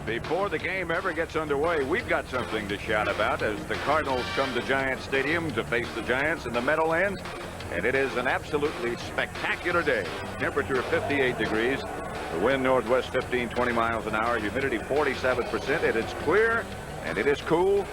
Before the game ever gets underway, we've got something to shout about as the Cardinals come to Giants Stadium to face the Giants in the Meadowlands. And it is an absolutely spectacular day. Temperature 58 degrees. The wind northwest 15-20 miles an hour. Humidity 47%. It is clear, and it is cool,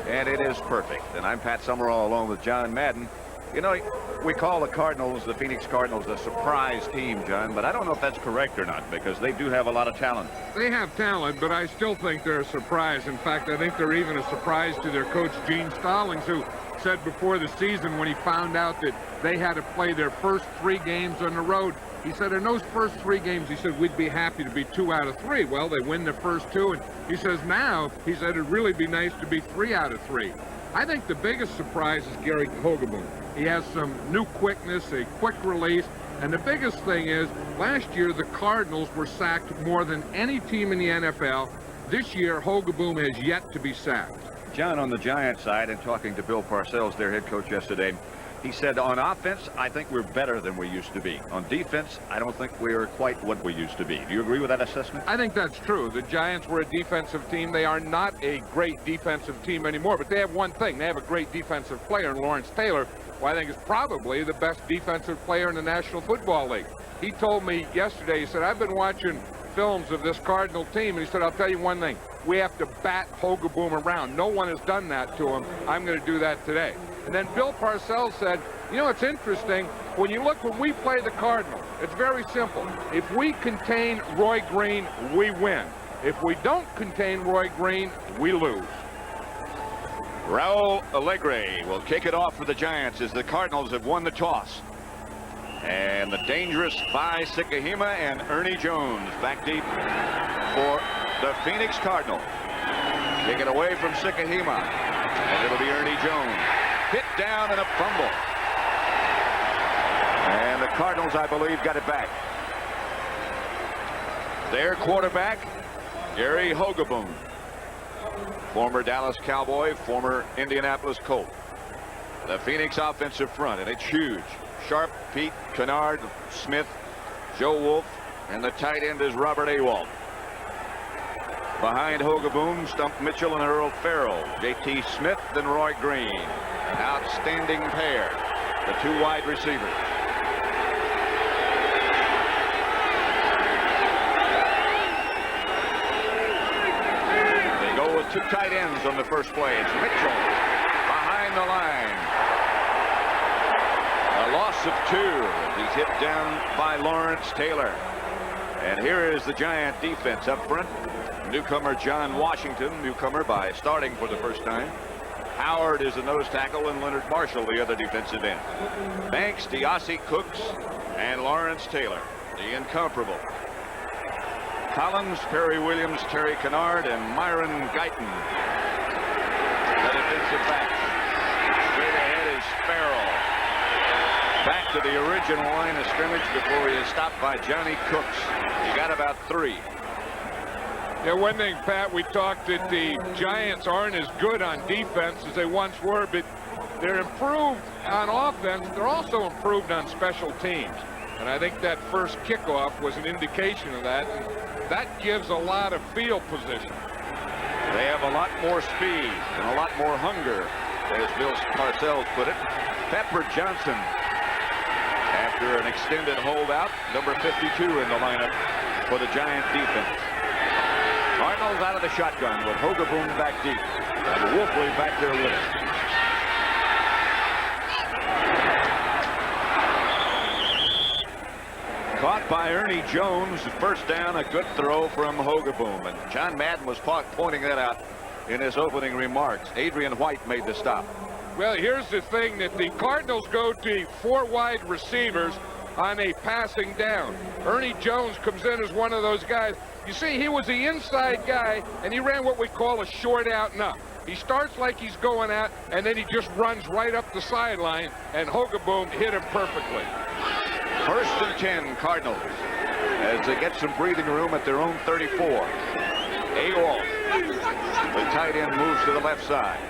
and it is perfect. And I'm Pat Summerall along with John Madden. You know, we call the Cardinals, the Phoenix Cardinals, a surprise team, John, but I don't know if that's correct or not, because they do have a lot of talent. They have talent, but I still think they're a surprise. In fact, I think they're even a surprise to their coach, Gene Stallings, who said before the season when he found out that they had to play their first 3 games on the road, he said in those first 3 games, he said, we'd be happy to be 2 out of 3. Well, they win the first 2, and he says now, he said, it'd really be nice to be 3 out of 3. I think the biggest surprise is Gary Hogeboom. He has some new quickness, a quick release, and the biggest thing is, last year the Cardinals were sacked more than any team in the NFL. This year, Hogeboom has yet to be sacked. John, on the Giants side, and talking to Bill Parcells, their head coach yesterday, he said on offense, I think we're better than we used to be. On defense, I don't think we're quite what we used to be. Do you agree with that assessment? I think that's true. The Giants were a defensive team. They are not a great defensive team anymore, but they have one thing. They have a great defensive player in Lawrence Taylor, who I think is probably the best defensive player in the National Football League. He told me yesterday, he said, I've been watching films of this Cardinal team, and he said, I'll tell you one thing. We have to bat Hogeboom around. No one has done that to him. I'm going to do that today. And then Bill Parcells said, you know, it's interesting. When you look, when we play the Cardinals, it's very simple. If we contain Roy Green, we win. If we don't contain Roy Green, we lose. Raul Alegre will kick it off for the Giants as the Cardinals have won the toss. And the dangerous Vi Sikahema and Ernie Jones back deep for the Phoenix Cardinals. Kick it away from Sikahema, and it'll be Ernie Jones. Hit down and a fumble. And the Cardinals, I believe, got it back. Their quarterback, Gary Hogeboom. Former Dallas Cowboy, former Indianapolis Colt. The Phoenix offensive front, and it's huge. Sharp, Pete, Kennard, Smith, Joe Wolf, and the tight end is Robert Awalt. Behind Hogeboom, Stump Mitchell and Earl Farrell. J.T. Smith and Roy Green. An outstanding pair, the 2 wide receivers. They go with 2 tight ends on the first play. It's Mitchell behind the line. A loss of 2. He's hit down by Lawrence Taylor. And here is the Giant defense up front. Newcomer John Washington, newcomer by starting for the first time. Howard is the nose tackle, and Leonard Marshall, the other defensive end. Banks, DeOssie Cooks, and Lawrence Taylor, the incomparable. Collins, Perry Williams, Terry Kennard, and Myron Guyton, the defensive back. Straight ahead is Farrell. Back to the original line of scrimmage before he is stopped by Johnny Cooks. He got about 3. Yeah, one thing, Pat, we talked that the Giants aren't as good on defense as they once were, but they're improved on offense. They're also improved on special teams. And I think that first kickoff was an indication of that. And that gives a lot of field position. They have a lot more speed and a lot more hunger, as Bill Parcells put it. Pepper Johnson, after an extended holdout, number 52 in the lineup for the Giant defense. Cardinals out of the shotgun with Hogeboom back deep. And Wolfley back there with it. Caught by Ernie Jones. First down, a good throw from Hogeboom. And John Madden was pointing that out in his opening remarks. Adrian White made the stop. Well, here's the thing, that the Cardinals go to 4 wide receivers on a passing down. Ernie Jones comes in as one of those guys. You see, he was the inside guy, and he ran what we call a short out and up. He starts like he's going out, and then he just runs right up the sideline, and Hogeboom hit him perfectly. 1st and 10 Cardinals as they get some breathing room at their own 34. Awalt, the tight end, moves to the left side.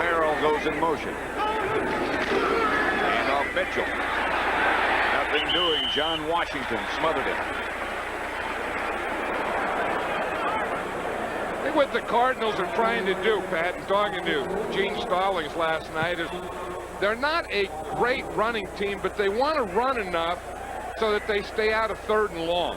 Farrell goes in motion. And off Mitchell. Nothing doing. John Washington smothered it. what the Cardinals are trying to do, Pat, and talking to Gene Stallings last night, is they're not a great running team, but they want to run enough so that they stay out of 3rd and long.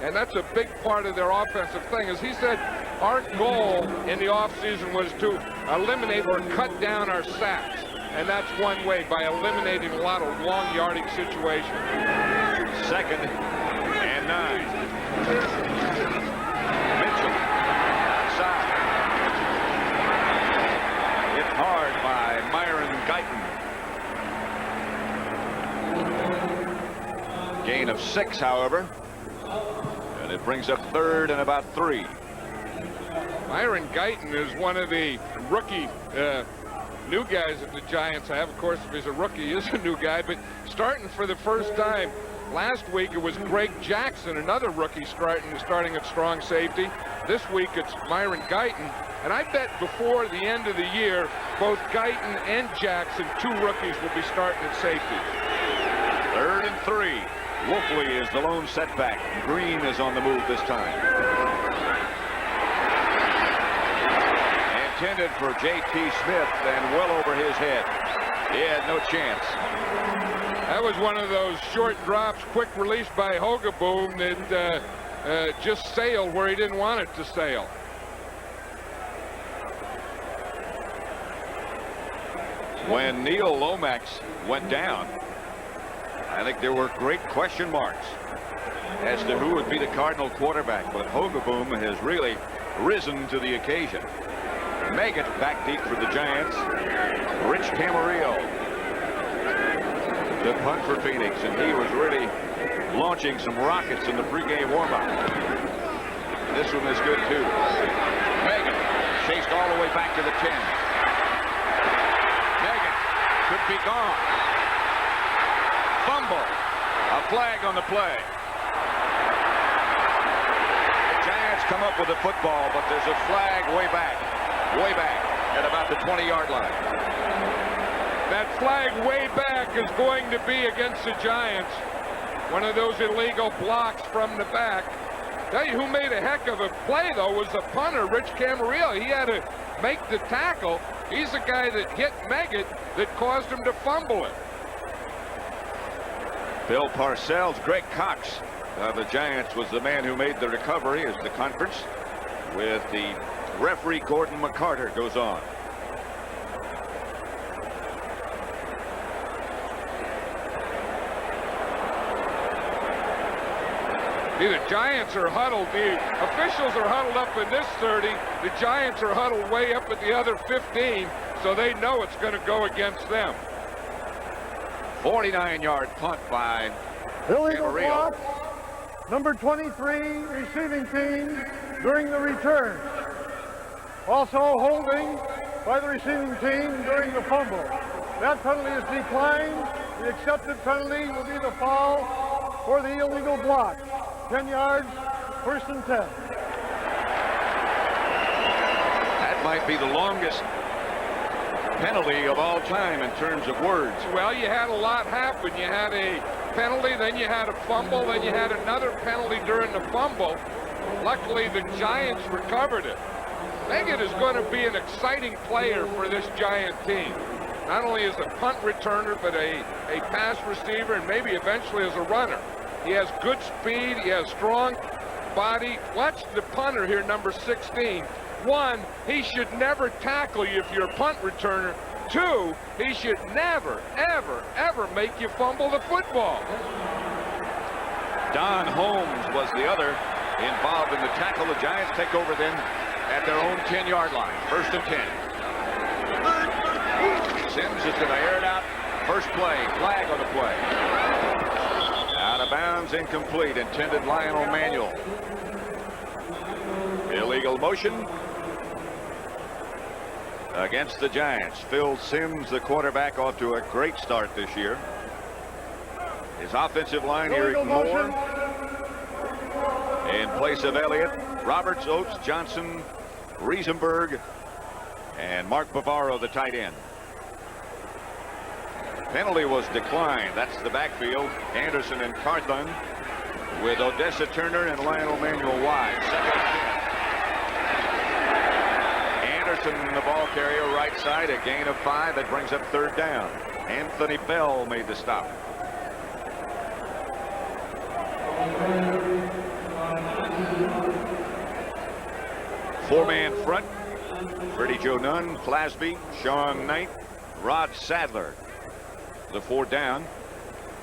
And that's a big part of their offensive thing. As he said, our goal in the offseason was to eliminate or cut down our sacks. And that's one way, by eliminating a lot of long yardage situations. 2nd and 9. Mitchell outside. Hit hard by Myron Guyton. Gain of 6, however. And it brings up 3rd and about 3. Myron Guyton is one of the rookie new guys that the Giants have. Of course, if he's a rookie, he is a new guy, but starting for the first time last week, it was Greg Jackson, another rookie, starting at strong safety. This week, it's Myron Guyton, and I bet before the end of the year, both Guyton and Jackson, 2 rookies, will be starting at safety. 3rd and 3. Wolfley is the lone setback. Green is on the move this time. Intended for J.T. Smith and well over his head. He had no chance. That was one of those short drops, quick release by Hogaboom that just sailed where he didn't want it to sail. When Neil Lomax went down, I think there were great question marks as to who would be the Cardinal quarterback, but Hogaboom has really risen to the occasion. Meggett back deep for the Giants. Rich Camarillo, the punt for Phoenix, and he was really launching some rockets in the pregame warm-up. This one is good too. Meggett chased all the way back to the 10. Meggett could be gone. Fumble. A flag on the play. The Giants come up with the football, but there's a flag way back at about the 20-yard line. That flag way back is going to be against the Giants. One of those illegal blocks from the back. Tell you who made a heck of a play, though, was the punter, Rich Camarillo. He had to make the tackle. He's the guy that hit Meggett that caused him to fumble it. Bill Parcells, Greg Cox of the Giants was the man who made the recovery as the conference with the referee Gordon McCarter goes on. The Giants are huddled. The officials are huddled up in this 30. The Giants are huddled way up at the other 15, so they know it's going to go against them. 49-yard punt by illegal Camarillo. block, number 23 receiving team during the return. Also holding by the receiving team during the fumble. That penalty is declined. The accepted penalty will be the foul for the illegal block. 10 yards, 1st and 10. That might be the longest penalty of all time in terms of words. Well, you had a lot happen. You had a penalty, then you had a fumble, then you had another penalty during the fumble. Luckily, the Giants recovered it. Meggett is going to be an exciting player for this Giant team. Not only as a punt returner, but a pass receiver, and maybe eventually as a runner. He has good speed. He has strong body. Watch the punter here, number 16. 1, he should never tackle you if you're a punt returner. 2, he should never, ever, ever make you fumble the football. Don Holmes was the other involved in the tackle. The Giants take over then at their own 10-yard line. 1st and 10. Sims is going to air it out. First play, flag on the play. Out of bounds, incomplete. Intended Lionel Manuel. Illegal motion against the Giants. Phil Sims, the quarterback, off to a great start this year. His offensive line, Eric Moore. In place of Elliott, Roberts, Oates, Johnson, Riesenberg, and Mark Bavaro, the tight end. Penalty was declined. That's the backfield. Anderson and Carthon with Odessa Turner and Lionel Manuel wide. 2nd and 10. carrier right side, a gain of 5. That brings up 3rd down. Anthony Bell made the stop. Four-man front. Freddie Joe Nunn, Clasby, Sean Knight, Rod Sadler. The 4 down.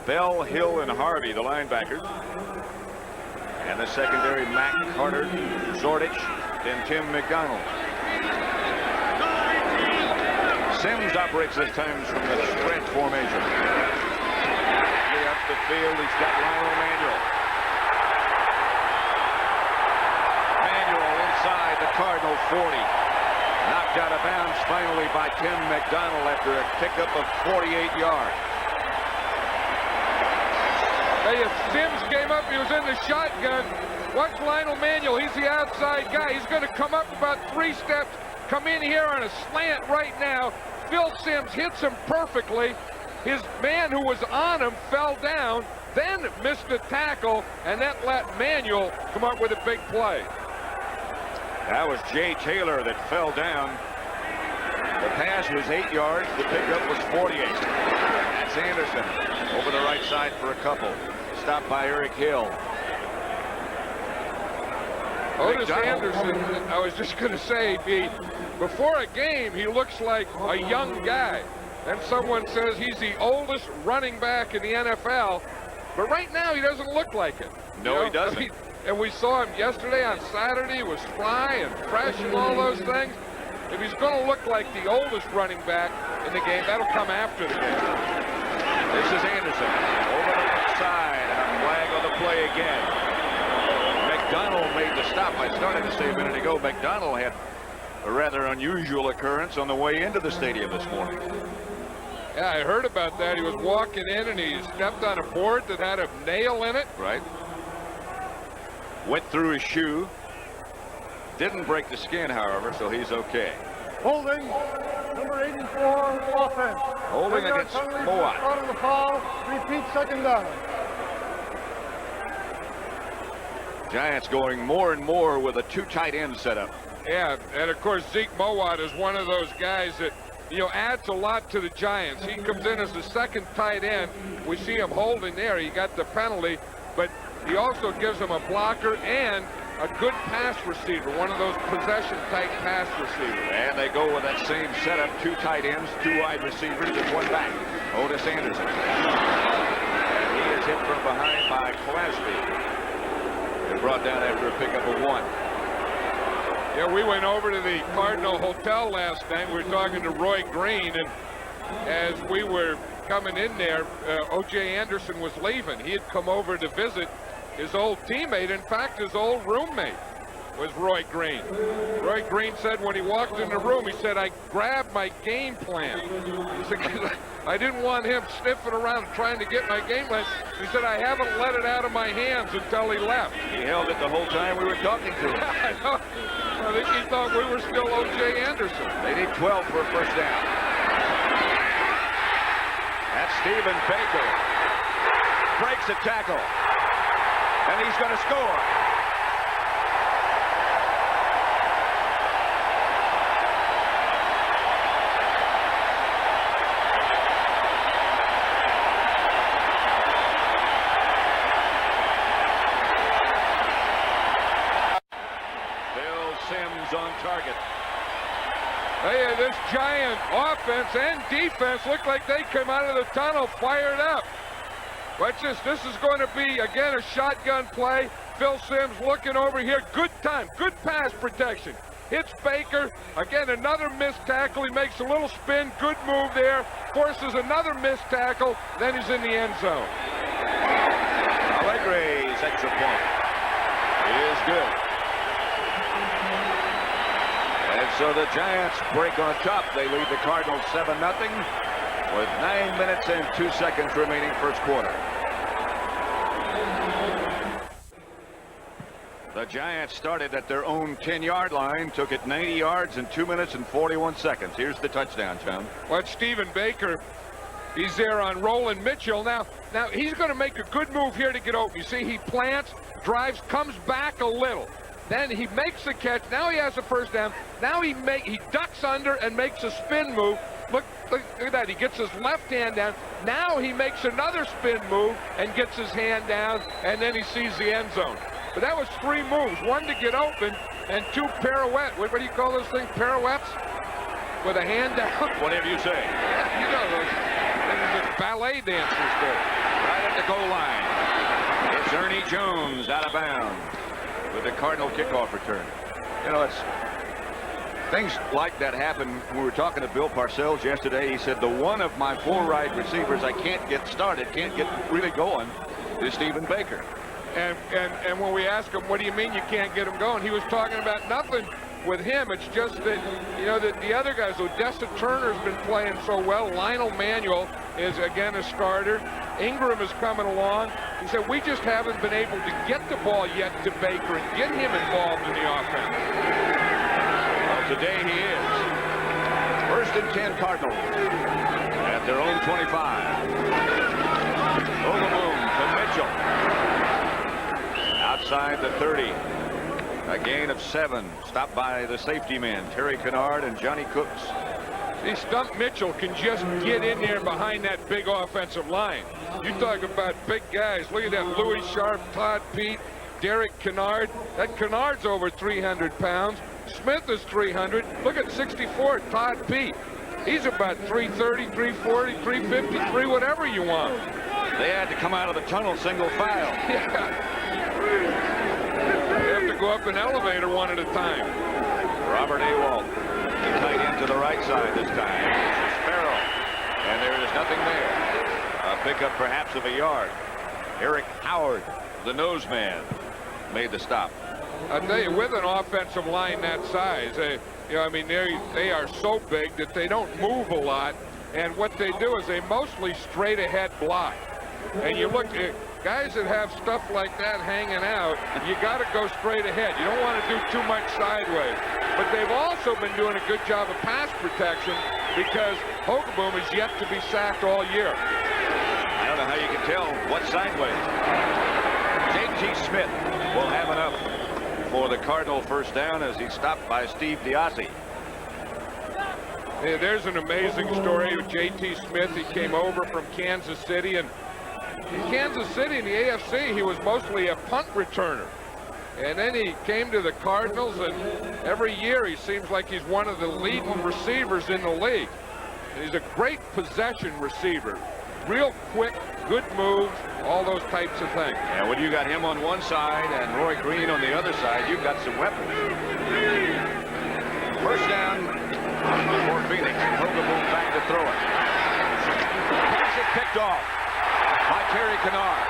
Bell, Hill, and Harvey, the linebackers. And the secondary, Mack, Carter, Zordich, then Tim McDonald. Sims operates this time from the stretch formation. Up the field, he's got Lionel Manuel. Manuel inside the Cardinal 40. Knocked out of bounds finally by Tim McDonald after a pickup of 48 yards. Hey, if Sims came up, he was in the shotgun. Watch Lionel Manuel. He's the outside guy. He's going to come up about 3 steps, come in here on a slant right now. Phil Sims hits him perfectly. His man who was on him fell down, then missed the tackle, and that let Manuel come up with a big play. That was Jay Taylor that fell down. The pass was 8 yards. The pickup was 48. That's Anderson over the right side for a couple. Stopped by Eric Hill. Otis Anderson, I was just going to say, before a game, he looks like a young guy. Then someone says he's the oldest running back in the NFL. But right now, he doesn't look like it. No, he doesn't. And we saw him yesterday on Saturday. He was spry and fresh and all those things. If he's going to look like the oldest running back in the game, that'll come after the game. This is Anderson over the left side, and a flag on the play again. McDonald made the stop. I started to say a minute ago, McDonald had a rather unusual occurrence on the way into the stadium this morning. Yeah, I heard about that. He was walking in and he stepped on a board that had a nail in it. Right. Went through his shoe. Didn't break the skin, however, so he's okay. Holding, number 84, offense. Holding against Moat. Out of the foul, repeat 2nd down. Giants going more and more with a 2 tight end setup. Yeah, and of course Zeke Moat is one of those guys that, you know, adds a lot to the Giants. He comes in as the 2nd tight end. We see him holding there. He got the penalty, but he also gives him a blocker and a good pass receiver, one of those possession-type pass receivers. And they go with that same setup, 2 tight ends, 2 wide receivers, and 1 back. Otis Anderson. And he is hit from behind by Clasby. And brought down after a pickup of 1. Yeah, we went over to the Cardinal Hotel last night. We were talking to Roy Green, and as we were coming in there, O.J. Anderson was leaving. He had come over to visit his old teammate. In fact, his old roommate was Roy Green. Roy Green said when he walked in the room, he said, I grabbed my game plan. He said, I didn't want him sniffing around trying to get my game plan. He said, I haven't let it out of my hands until he left. He held it the whole time we were talking to him. I know. I think he thought we were still O.J. Anderson. They need 12 for a 1st down. That's Stephen Baker. Breaks a tackle. And he's going to score. On target. Hey, this Giant offense and defense look like they come out of the tunnel fired up. Watch this. This is going to be, again, a shotgun play. Phil Sims looking over here. Good time. Good pass protection. Hits Baker. Again, another missed tackle. He makes a little spin. Good move there. Forces another missed tackle. Then he's in the end zone. Allegre's extra point is good. And so the Giants break on top. They lead the Cardinals 7-0 with 9 minutes and 2 seconds remaining 1st quarter. The Giants started at their own 10-yard line, took it 90 yards in 2 minutes and 41 seconds. Here's the touchdown, Tom. Watch Stephen Baker. He's there on Roland Mitchell. Now he's going to make a good move here to get open. You see, he plants, drives, comes back a little. Then he makes the catch. Now he has a first down. Now he ducks under and makes a spin move. Look at that. He gets his left hand down. Now he makes another spin move and gets his hand down, and then he sees the end zone. But that was 3 moves. 1 to get open, and 2 pirouettes. What do you call those things? Pirouettes? With a hand down? Whatever you say. Yeah, you know those ballet dancers do. Right at the goal line. It's Ernie Jones out of bounds with the Cardinal kickoff return. You know, it's things like that happen. We were talking to Bill Parcells yesterday. He said the one of my 4 right receivers I can't get started, can't get really going, is Stephen Baker. And when we ask him, what do you mean you can't get him going? He was talking about nothing with him. It's just that, you know, that the other guys, Odessa Turner's been playing so well. Lionel Manuel is, again, a starter. Ingram is coming along. He said, we just haven't been able to get the ball yet to Baker and get him involved in the offense. Well, today he is. 1st and 10 Cardinals at their own 25. Boom to Mitchell. Outside the 30. A gain of 7. Stopped by the safety men, Terry Kennard and Johnny Cooks. See, Stump Mitchell can just get in there behind that big offensive line. You talk about big guys. Look at that. Louis Sharp, Todd Pete, Derek Kennard. That Kennard's over 300 pounds. Smith is 300. Look at 64, Todd Pete. He's about 330, 340, 353, whatever you want. They had to come out of the tunnel single file. Yeah. They have to go up an elevator one at a time. Robert Awalt, tight end to the right side this time. This is Sparrow, and there is nothing there. A pickup perhaps of a yard. Eric Howard, the nose man, made the stop. I'll tell you, with an offensive line that size, you know, I mean, they are so big that they don't move a lot, and what they do is they mostly straight ahead block. And you look at guys that have stuff like that hanging out, you got to go straight ahead. You don't want to do too much sideways. But they've also been doing a good job of pass protection because Hogaboom is yet to be sacked all year. I don't know how you can tell what's sideways. J.T. Smith will have enough for the Cardinal first down as he's stopped by Steve Diassi. Yeah, there's an amazing story with J.T. Smith. He came over from Kansas City, and in Kansas City in the AFC, he was mostly a punt returner. And then he came to the Cardinals, and every year he seems like he's one of the leading receivers in the league. And he's a great possession receiver. Real quick, good moves, all those types of things. And when you got him on one side and Roy Green on the other side, you've got some weapons. First down for Phoenix. Hogaboom back to throw it. Pass it picked off by Terry Kennard.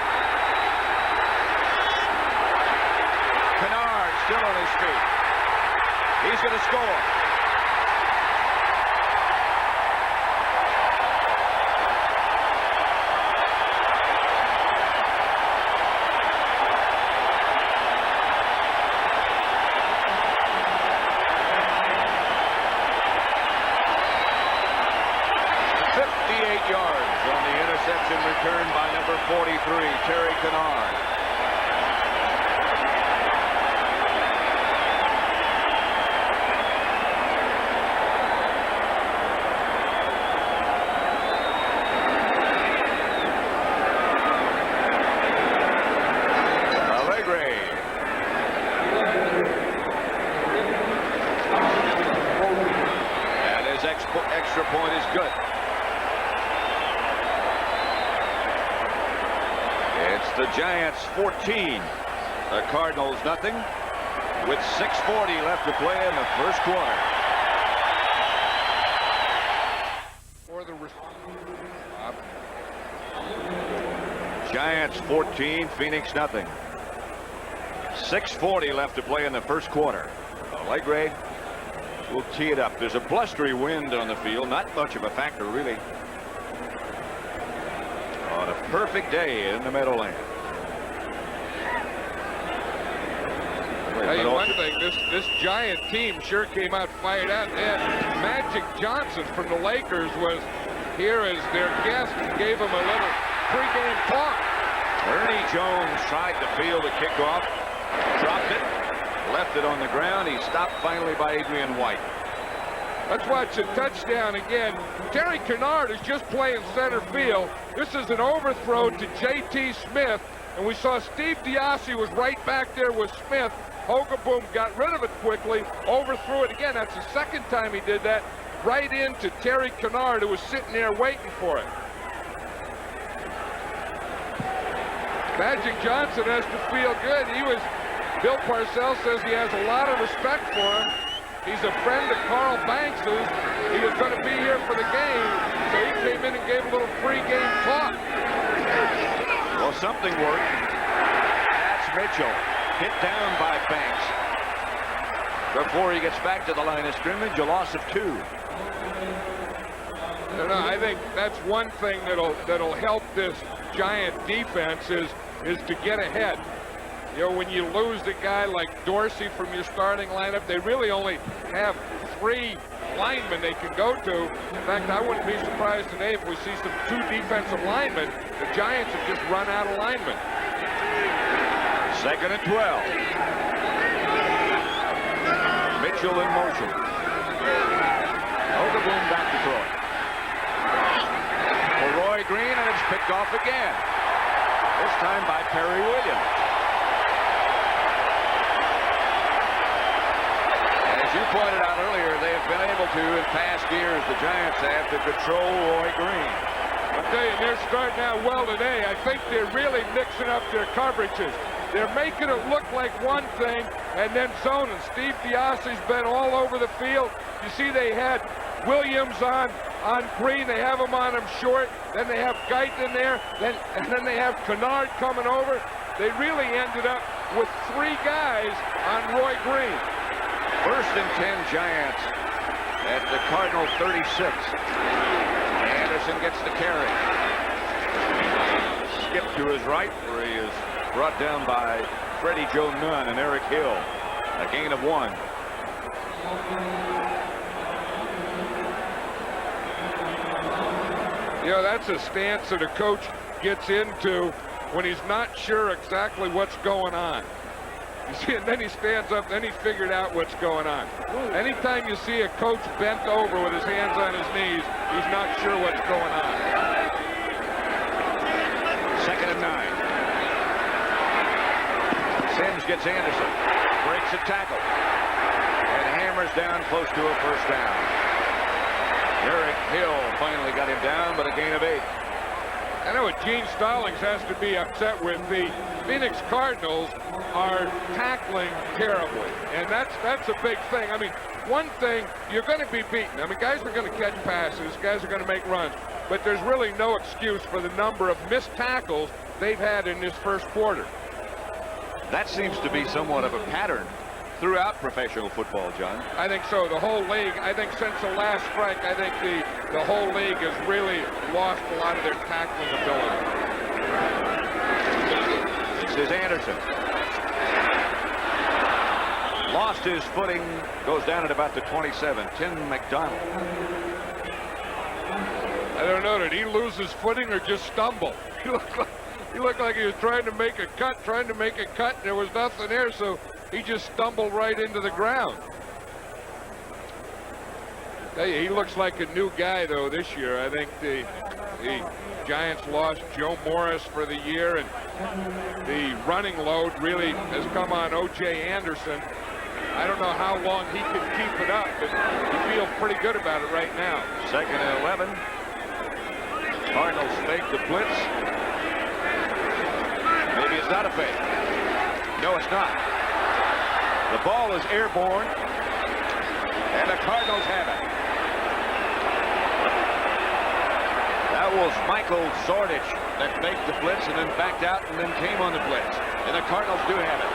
Kennard still on his feet. He's going to score. Returned by number 43, Terry Kennard. Allegre. And his extra point is good. The Giants 14, the Cardinals nothing, with 6:40 left to play in the first quarter. Giants 14, Phoenix nothing. 6:40 left to play in the first quarter. Allegre will tee it up. There's a blustery wind on the field, not much of a factor really. On a perfect day in the Meadowlands. Tell you one thing, this Giant team sure came out fired out. And Magic Johnson from the Lakers was here as their guest and gave him a little pregame talk. Ernie Jones tried to field a kickoff, dropped it, left it on the ground. He's stopped finally by Adrian White. Let's watch a touchdown again. Terry Kennard is just playing center field. This is an overthrow to J.T. Smith, and we saw Steve Diassi was right back there with Smith. Hogaboom got rid of it quickly, overthrew it again. That's the second time he did that, right into Terry Kennard, who was sitting there waiting for it. Magic Johnson has to feel good. Bill Parcells says he has a lot of respect for him. He's a friend of Carl Banks's. He was going to be here for the game, so he came in and gave a little pre-game talk. Well, something worked. That's Mitchell, hit down by Banks. Before he gets back to the line of scrimmage, a loss of 2. I think that's one thing that'll help this Giant defense is to get ahead. You know, when you lose a guy like Dorsey from your starting lineup, they really only have 3 linemen they can go to. In fact, I wouldn't be surprised today if we see some 2 defensive linemen. The Giants have just run out of linemen. 2nd and 12. Mitchell in motion. Hogaboom back to throw it. For Roy Green, and it's picked off again. This time by Perry Williams. As you pointed out earlier, they have been able to, in past years, the Giants have, to control Roy Green. I'll tell you, they're starting out well today. I think they're really mixing up their coverages. They're making it look like one thing and then zoning. Steve Diassi's been all over the field. You see they had Williams on Green. They have him on him short. Then they have Guyton there. And then they have Kennard coming over. They really ended up with 3 guys on Roy Green. 1st and 10 Giants at the Cardinal 36. Anderson gets the carry. Skip to his right, where he is brought down by Freddie Joe Nunn and Eric Hill. A gain of 1. You know, that's a stance that a coach gets into when he's not sure exactly what's going on. You see, and then he stands up, then he figured out what's going on. Anytime you see a coach bent over with his hands on his knees, he's not sure what's going on. 2nd and 9. Sims gets Anderson, breaks a tackle, and hammers down close to a first down. Eric Hill finally got him down, but a gain of 8. I know what Gene Stallings has to be upset with. The Phoenix Cardinals are tackling terribly, and that's a big thing. I mean, one thing, you're going to be beaten. I mean, guys are going to catch passes, guys are going to make runs, but there's really no excuse for the number of missed tackles they've had in this first quarter. That seems to be somewhat of a pattern throughout professional football, John. I think so. The whole league, I think since the last strike, I think the whole league has really lost a lot of their tackling ability. This is Anderson. Lost his footing, goes down at about the 27. Tim McDonald. I don't know, did he lose his footing or just stumble? He looked like he was trying to make a cut, and there was nothing there, so he just stumbled right into the ground. Hey, he looks like a new guy, though, this year. I think the Giants lost Joe Morris for the year, and the running load really has come on O.J. Anderson. I don't know how long he can keep it up, but you feel pretty good about it right now. 2nd and 11. Cardinals fake the blitz. Maybe it's not a fake. No, it's not. The ball is airborne, and the Cardinals have it. That was Michael Zordich that faked the blitz and then backed out and then came on the blitz. And the Cardinals do have it.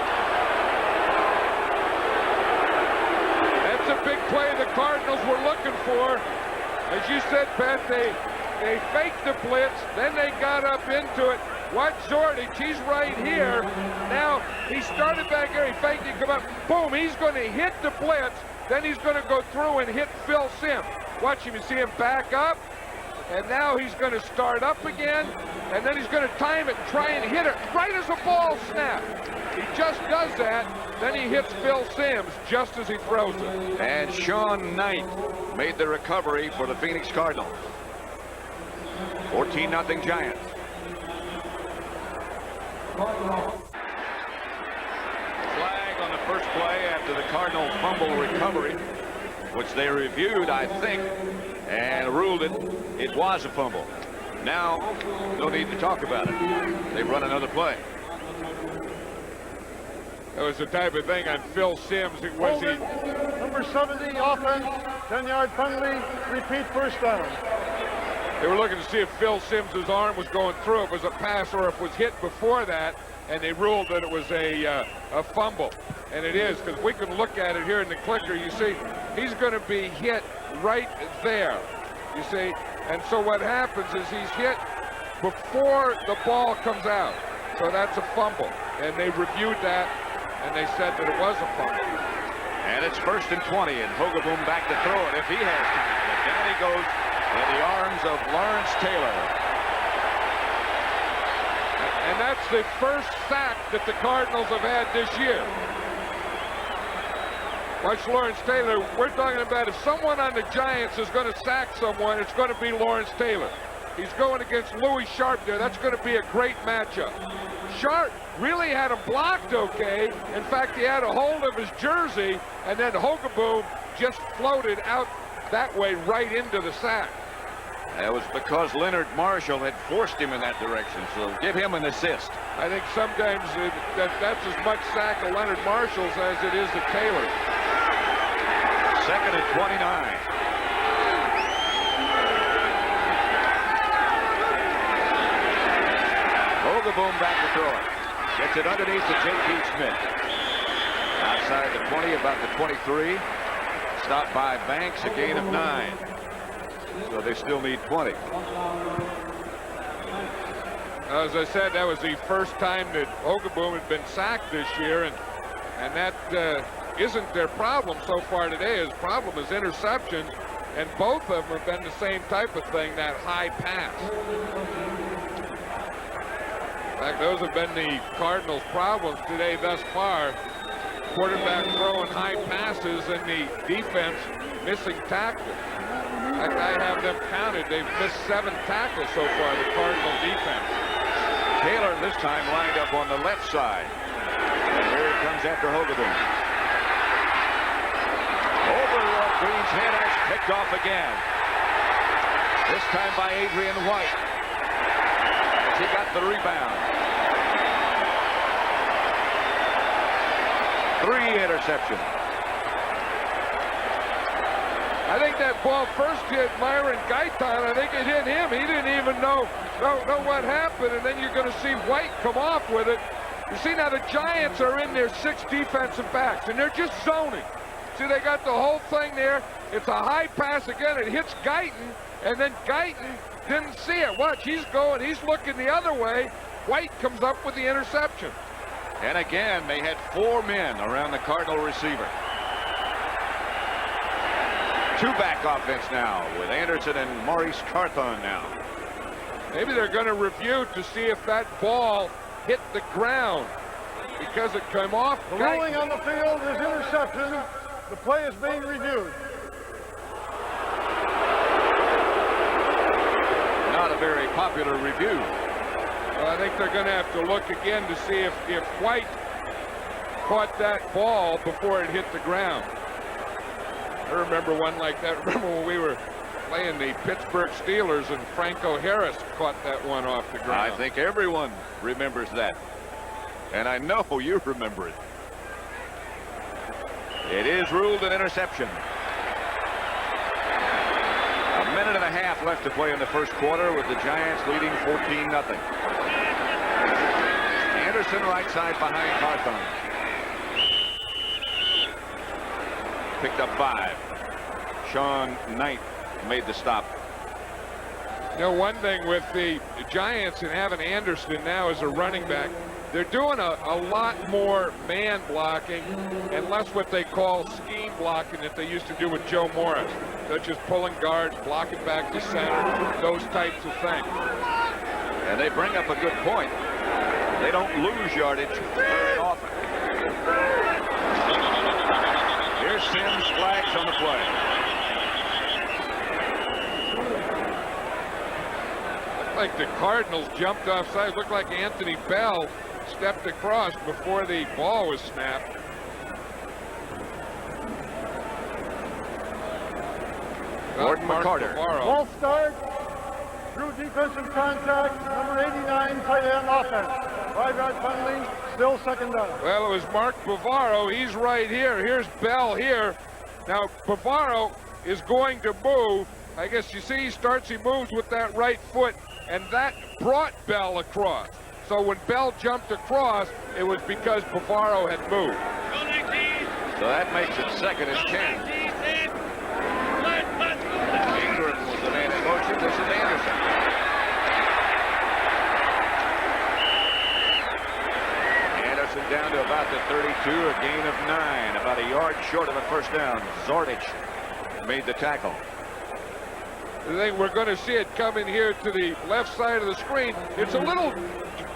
That's a big play the Cardinals were looking for. As you said, Pat, they faked the blitz, then they got up into it. Watch Zordich, he's right here. Now, he started back here, he faked it, come up, boom, he's going to hit the blitz, then he's going to go through and hit Phil Simms. Watch him, you see him back up, and now he's going to start up again, and then he's going to time it and try and hit it right as the ball snaps. He just does that, then he hits Phil Simms just as he throws it. And Sean Knight made the recovery for the Phoenix Cardinals. 14-0 Giants. Flag on the first play after the Cardinal fumble recovery, which they reviewed, I think, and ruled it was a fumble. Now, no need to talk about it. They've run another play. That was the type of thing on Phil Simms. It was he. Number 70, offense, 10-yard penalty, repeat first down. They were looking to see if Phil Simms' arm was going through. It was a pass or if it was hit before that, and they ruled that it was a fumble. And it is, because we can look at it here in the clicker. You see, he's going to be hit right there, you see. And so what happens is he's hit before the ball comes out. So that's a fumble. And they reviewed that, and they said that it was a fumble. And it's 1st and 20, and Hogeboom back to throw it if he has time. But down he goes in the arms of Lawrence Taylor. And that's the first sack that the Cardinals have had this year. Watch Lawrence Taylor. We're talking about if someone on the Giants is going to sack someone, it's going to be Lawrence Taylor. He's going against Louis Sharp there. That's going to be a great matchup. Sharp really had him blocked okay. In fact, he had a hold of his jersey, and then Hogeboom just floated out that way right into the sack. That was because Leonard Marshall had forced him in that direction, so give him an assist. I think sometimes that's as much sack of Leonard Marshall's as it is of Taylor. 2nd and 29. Hogeboom back to throw it. Gets it underneath to J.P. Smith. Outside the 20, about the 23. Stopped by Banks, a gain of 9. So they still need 20. As I said, that was the first time that Hogeboom had been sacked this year, and that isn't their problem so far today. His problem is interceptions, and both of them have been the same type of thing, that high pass. In fact, those have been the Cardinals' problems today thus far. Quarterback throwing high passes and the defense missing tackles. In fact, I have them counted. They've missed 7 tackles so far, the Cardinal defense. Taylor this time lined up on the left side. And here he comes after Hogeboom. Over Green's head, and it's picked off again. This time by Adrian White. As he got the rebound. 3 interceptions. I think that ball first hit Myron Gaitan. I think it hit him. He didn't even know what happened, and then you're going to see White come off with it. You see now the Giants are in their 6 defensive backs, and they're just zoning. See, they got the whole thing there. It's a high pass again. It hits Gaitan, and then Gaitan didn't see it. Watch, he's looking the other way. White comes up with the interception. And again, they had 4 men around the Cardinal receiver. 2-back offense now with Anderson and Maurice Carthon now. Maybe they're going to review to see if that ball hit the ground because it came off. The ruling on the field is interception. The play is being reviewed. Not a very popular review. Well, I think they're going to have to look again to see if White caught that ball before it hit the ground. I remember one like that. Remember when we were playing the Pittsburgh Steelers and Franco Harris caught that one off the ground. I think everyone remembers that. And I know you remember it. It is ruled an interception. 1.5 minutes left to play in the first quarter with the Giants leading 14-0. Anderson right side behind Carthon. Picked up 5. Sean Knight made the stop. You know, one thing with the Giants and having Anderson now as a running back, they're doing a lot more man blocking and less what they call scheme blocking that they used to do with Joe Morris, such as pulling guards, blocking back to center, those types of things. And they bring up a good point. They don't lose yardage very often. Here's Sims, flags on the play. Looked like the Cardinals jumped offside. Looked like Anthony Bell stepped across before the ball was snapped. Gordon McCarter. False start. Through defensive contact. Number 89, tight end offense. 5-yard penalty. Still second down. Well, it was Mark Bavaro. He's right here. Here's Bell here. Now, Bavaro is going to move. I guess you see he moves with that right foot, and that brought Bell across. So when Bell jumped across, it was because Bavaro had moved. So that makes it second and 10. Ingram was the man in motion. This is Anderson. Anderson down to about the 32, a gain of 9, about a yard short of a first down. Zordich made the tackle. I think we're going to see it coming here to the left side of the screen. It's a little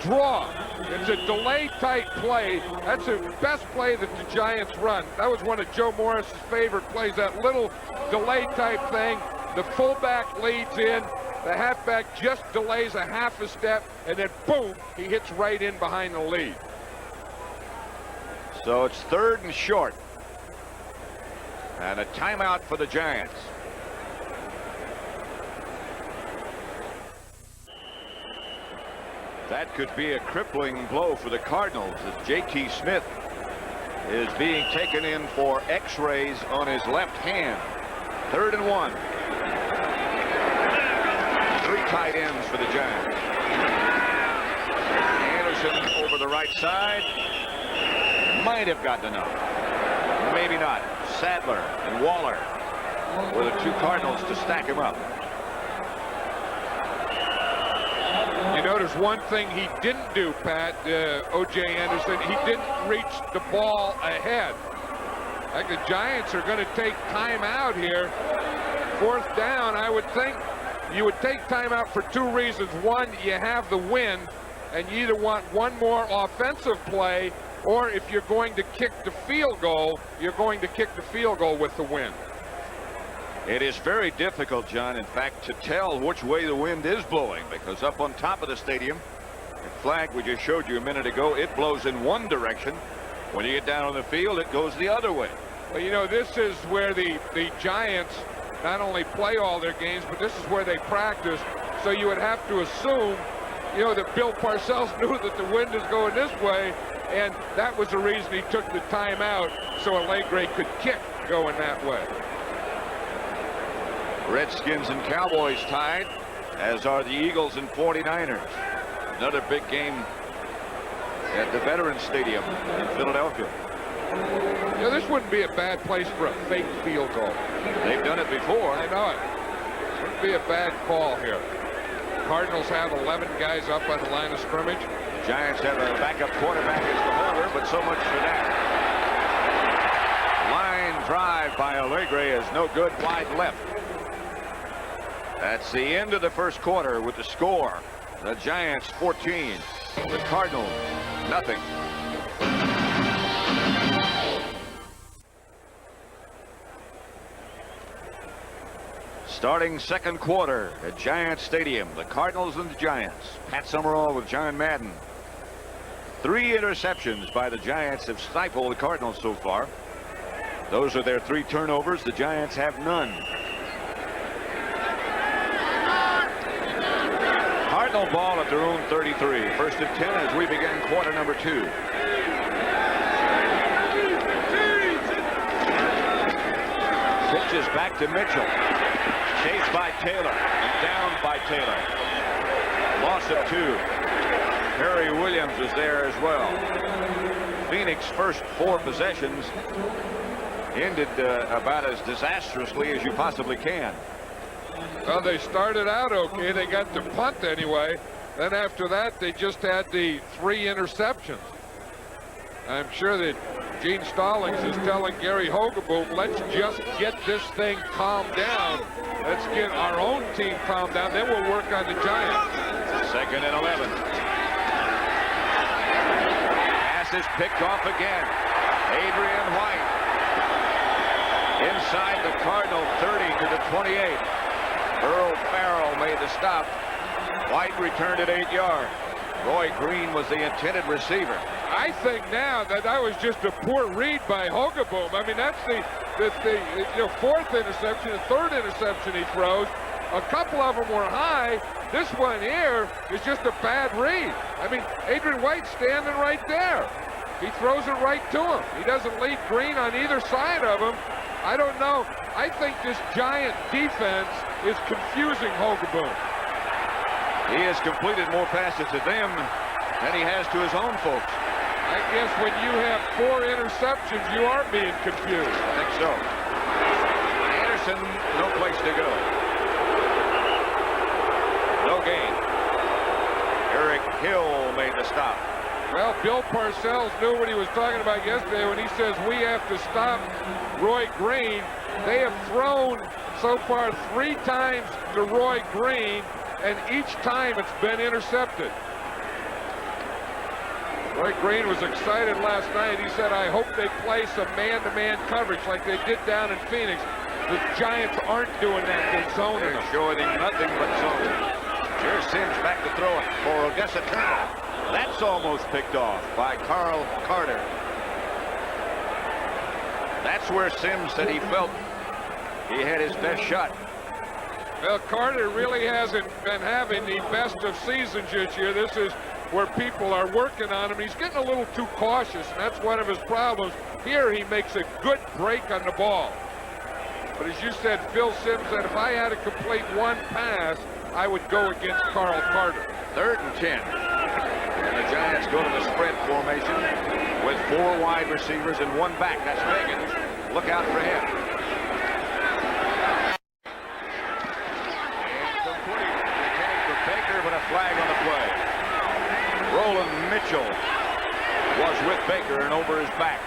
draw. It's a delay type play. That's the best play that the Giants run. That was one of Joe Morris's favorite plays, that little delay type thing. The fullback leads in, the halfback just delays a half a step, and then boom, he hits right in behind the lead. So it's 3rd and short. And a timeout for the Giants. That could be a crippling blow for the Cardinals as J.T. Smith is being taken in for x-rays on his left hand. 3rd and 1. 3 tight ends for the Giants. Anderson over the right side. Might have gotten enough. Maybe not. Sadler and Waller were the 2 Cardinals to stack him up. You notice one thing he didn't do, Pat, O.J. Anderson, he didn't reach the ball ahead. Like the Giants are going to take time out here. 4th down, I would think you would take time out for 2 reasons. One, you have the wind, and you either want one more offensive play, or if you're going to kick the field goal, you're going to kick the field goal with the wind. It is very difficult, John, in fact, to tell which way the wind is blowing, because up on top of the stadium, the flag we just showed you a minute ago, it blows in one direction. When you get down on the field, it goes the other way. Well, you know, this is where the Giants not only play all their games, but this is where they practice. So you would have to assume, you know, that Bill Parcells knew that the wind is going this way, and that was the reason he took the timeout, so Allegre could kick going that way. Redskins and Cowboys tied, as are the Eagles and 49ers. Another big game at the Veterans Stadium in Philadelphia. You know, this wouldn't be a bad place for a fake field goal. They've done it before. I know it. Wouldn't be a bad call here. Cardinals have 11 guys up on the line of scrimmage. Giants have a backup quarterback as the holder, but so much for that. Line drive by Allegre is no good, wide left. That's the end of the first quarter with the score. The Giants 14, the Cardinals nothing. Starting second quarter at Giants Stadium, the Cardinals and the Giants. Pat Summerall with John Madden. 3 interceptions by the Giants have stifled the Cardinals so far. Those are their 3 turnovers. The Giants have none. Cardinal ball at their own 33. 1st and 10 as we begin quarter number 2. Pitches back to Mitchell. Chased by Taylor. And down by Taylor. Loss of 2. Harry Williams is there as well. Phoenix first 4 possessions ended about as disastrously as you possibly can. Well, they started out okay. They got to punt anyway. Then after that, they just had the 3 interceptions. I'm sure that Gene Stallings is telling Gary Hogeboom, let's just get this thing calmed down. Let's get our own team calmed down, then we'll work on the Giants. 2nd and 11. Pass is picked off again. Adrian White inside the Cardinal 30 to the 28. Earl Farrell made the stop. White returned it 8 yards. Roy Green was the intended receiver. I think now that was just a poor read by Hogeboom. I mean, that's the 4th interception, the 3rd interception he throws. A couple of them were high. This one here is just a bad read. I mean, Adrian White's standing right there. He throws it right to him. He doesn't leave Green on either side of him. I don't know. I think this Giant defense is confusing Hogeboom. He has completed more passes to them than he has to his own folks. I guess when you have 4 interceptions, you are being confused. I think so. Anderson, no place to go. No gain. Eric Hill made the stop. Well, Bill Parcells knew what he was talking about yesterday when he says we have to stop Roy Green. They have thrown so far 3 times to Roy Green, and each time it's been intercepted. Roy Green was excited last night. He said, I hope they play some man-to-man coverage like they did down in Phoenix. The Giants aren't doing that. They're zoning them. They're showing him nothing but zone. Here's Sims back to throw it for Odessa Turner. That's almost picked off by Carl Carter. That's where Sims said he felt he had his best shot. Well, Carter really hasn't been having the best of seasons this year. This is where people are working on him. He's getting a little too cautious, and that's one of his problems. Here he makes a good break on the ball. But as you said, Phil Sims said, if I had to complete 1 pass, I would go against Carl Carter. 3rd and 10. And the Giants go to the spread formation with 4 wide receivers and 1 back. That's Higgins. Look out for him. Incomplete. Intended for Baker, but a flag on the play. Roland Mitchell was with Baker and over his back.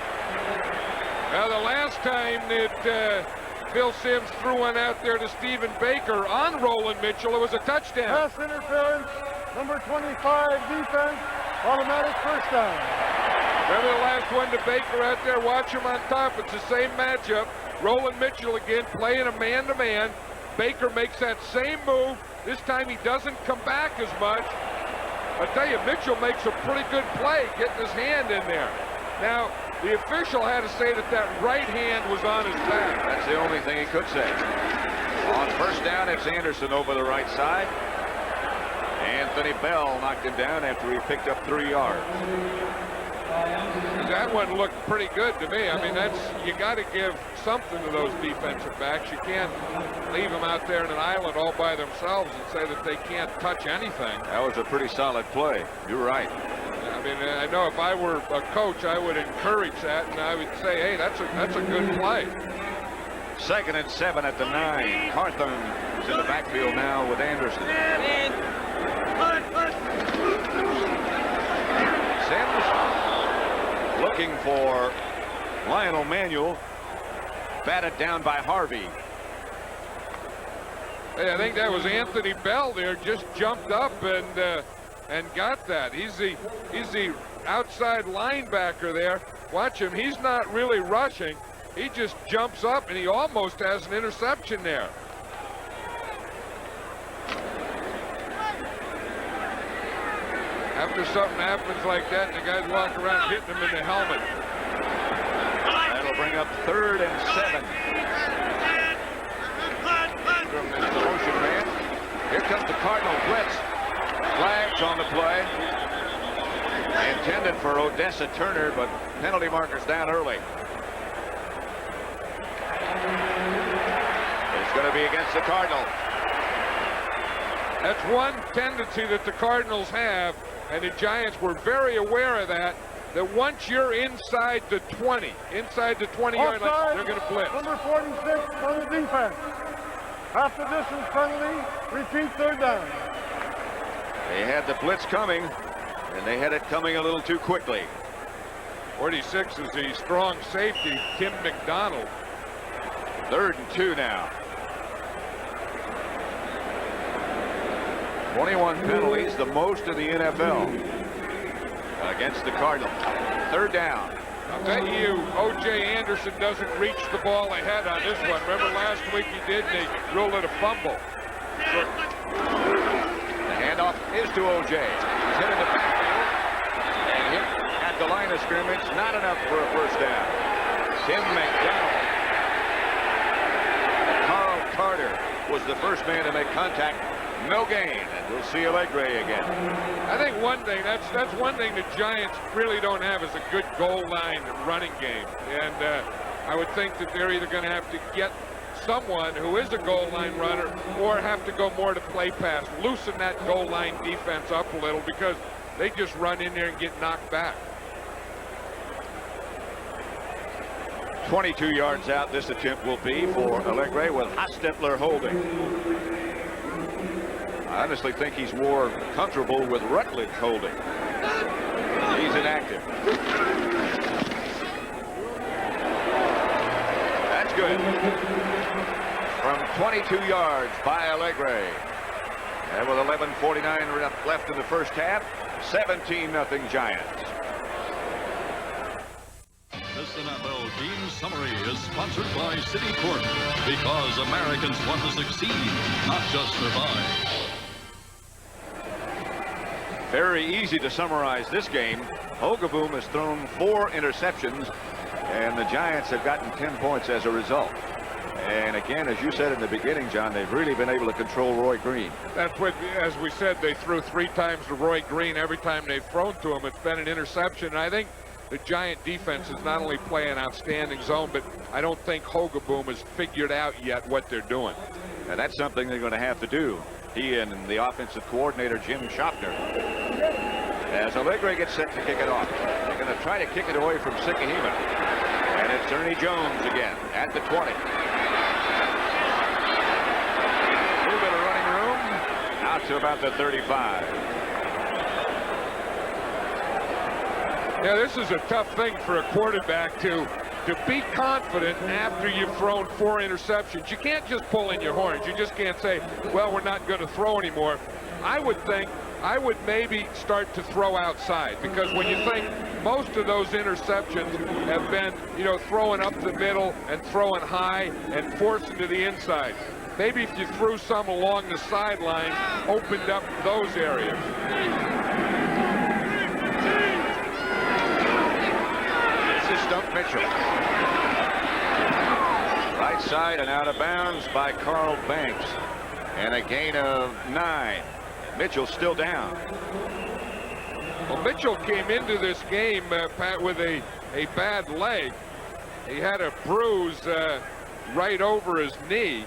Well, the last time that Phil Sims threw one out there to Stephen Baker on Roland Mitchell, it was a touchdown. Pass interference, number 25 defense, automatic first down. Remember the last one to Baker out there? Watch him on top. It's the same matchup. Roland Mitchell again playing a man-to-man. Baker makes that same move. This time he doesn't come back as much. I tell you, Mitchell makes a pretty good play getting his hand in there. Now, the official had to say that that right hand was on his back. That's the only thing he could say. On first down, it's Anderson over the right side. Anthony Bell knocked him down after he picked up 3 yards. That one looked pretty good to me. I mean, you got to give something to those defensive backs. You can't leave them out there in an island all by themselves and say that they can't touch anything. That was a pretty solid play. You're right. I mean, I know if I were a coach, I would encourage that, and I would say, hey, that's a good play. 2nd and 7 at the 9. Carthon is in the backfield now with Anderson. Sims looking for Lionel Manuel. Batted down by Harvey. Hey, I think that was Anthony Bell there, just jumped up and got that. He's the outside linebacker there. Watch him. He's not really rushing. He just jumps up, and he almost has an interception there. After something happens like that, the guys walk around hitting him in the helmet. That'll bring up 3rd and 7. From this motion man. Here comes the Cardinal blitz. Flags on the play. Intended for Odessa Turner, but penalty markers down early. It's going to be against the Cardinals. That's one tendency that the Cardinals have, and the Giants were very aware of that once you're inside the 20, inside the 20-yard line, they're going to blitz. Number 46 on the defense. Half the distance penalty, repeat 3rd down. They had the blitz coming, and they had it coming a little too quickly. 46 is the strong safety, Tim McDonald. 3rd and 2 now. 21 penalties, the most in the NFL against the Cardinals. 3rd down. I'll bet you O.J. Anderson doesn't reach the ball ahead on this one. Remember last week he did, and they ruled it a fumble. The handoff is to O.J. He's hit in the backfield and hit at the line of scrimmage. Not enough for a first down. Tim McDonald. Carl Carter was the first man to make contact. No gain, and we'll see Allegre again. I think one thing, that's one thing the Giants really don't have is a good goal line running game. And I would think that they're either going to have to get someone who is a goal line runner or have to go more to play pass. Loosen that goal line defense up a little because they just run in there and get knocked back. 22 yards out this attempt will be for Allegre with Hostetler holding. I honestly think he's more comfortable with Rutledge holding. He's inactive. That's good. From 22 yards by Allegre. And with 11:49 left in the first half, 17-0 Giants. This NFL team summary is sponsored by Citicorp, because Americans want to succeed, not just survive. Very easy to summarize this game. Hogaboom has thrown 4 interceptions, and the Giants have gotten 10 points as a result. And again, as you said in the beginning, John, they've really been able to control Roy Green. That's what, as we said, they threw 3 times to Roy Green. Every time they've thrown to him, it's been an interception. And I think the Giant defense is not only playing outstanding zone, but I don't think Hogaboom has figured out yet what they're doing. And that's something they're going to have to do. He and the offensive coordinator, Jim Shopner. As Allegre gets set to kick it off. They're going to try to kick it away from Sikahema. And it's Ernie Jones again at the 20. A little bit of running room. Out to about the 35. Yeah, this is a tough thing for a quarterback to be confident after you've thrown 4 interceptions. You can't just pull in your horns. You just can't say, well, we're not going to throw anymore. I would think I would maybe start to throw outside, because when you think most of those interceptions have been, you know, throwing up the middle and throwing high and forcing to the inside. Maybe if you threw some along the sideline, opened up those areas. Stump Mitchell. Right side and out of bounds by Carl Banks. And a gain of 9. Mitchell still down. Well, Mitchell came into this game, Pat, with a bad leg. He had a bruise right over his knee.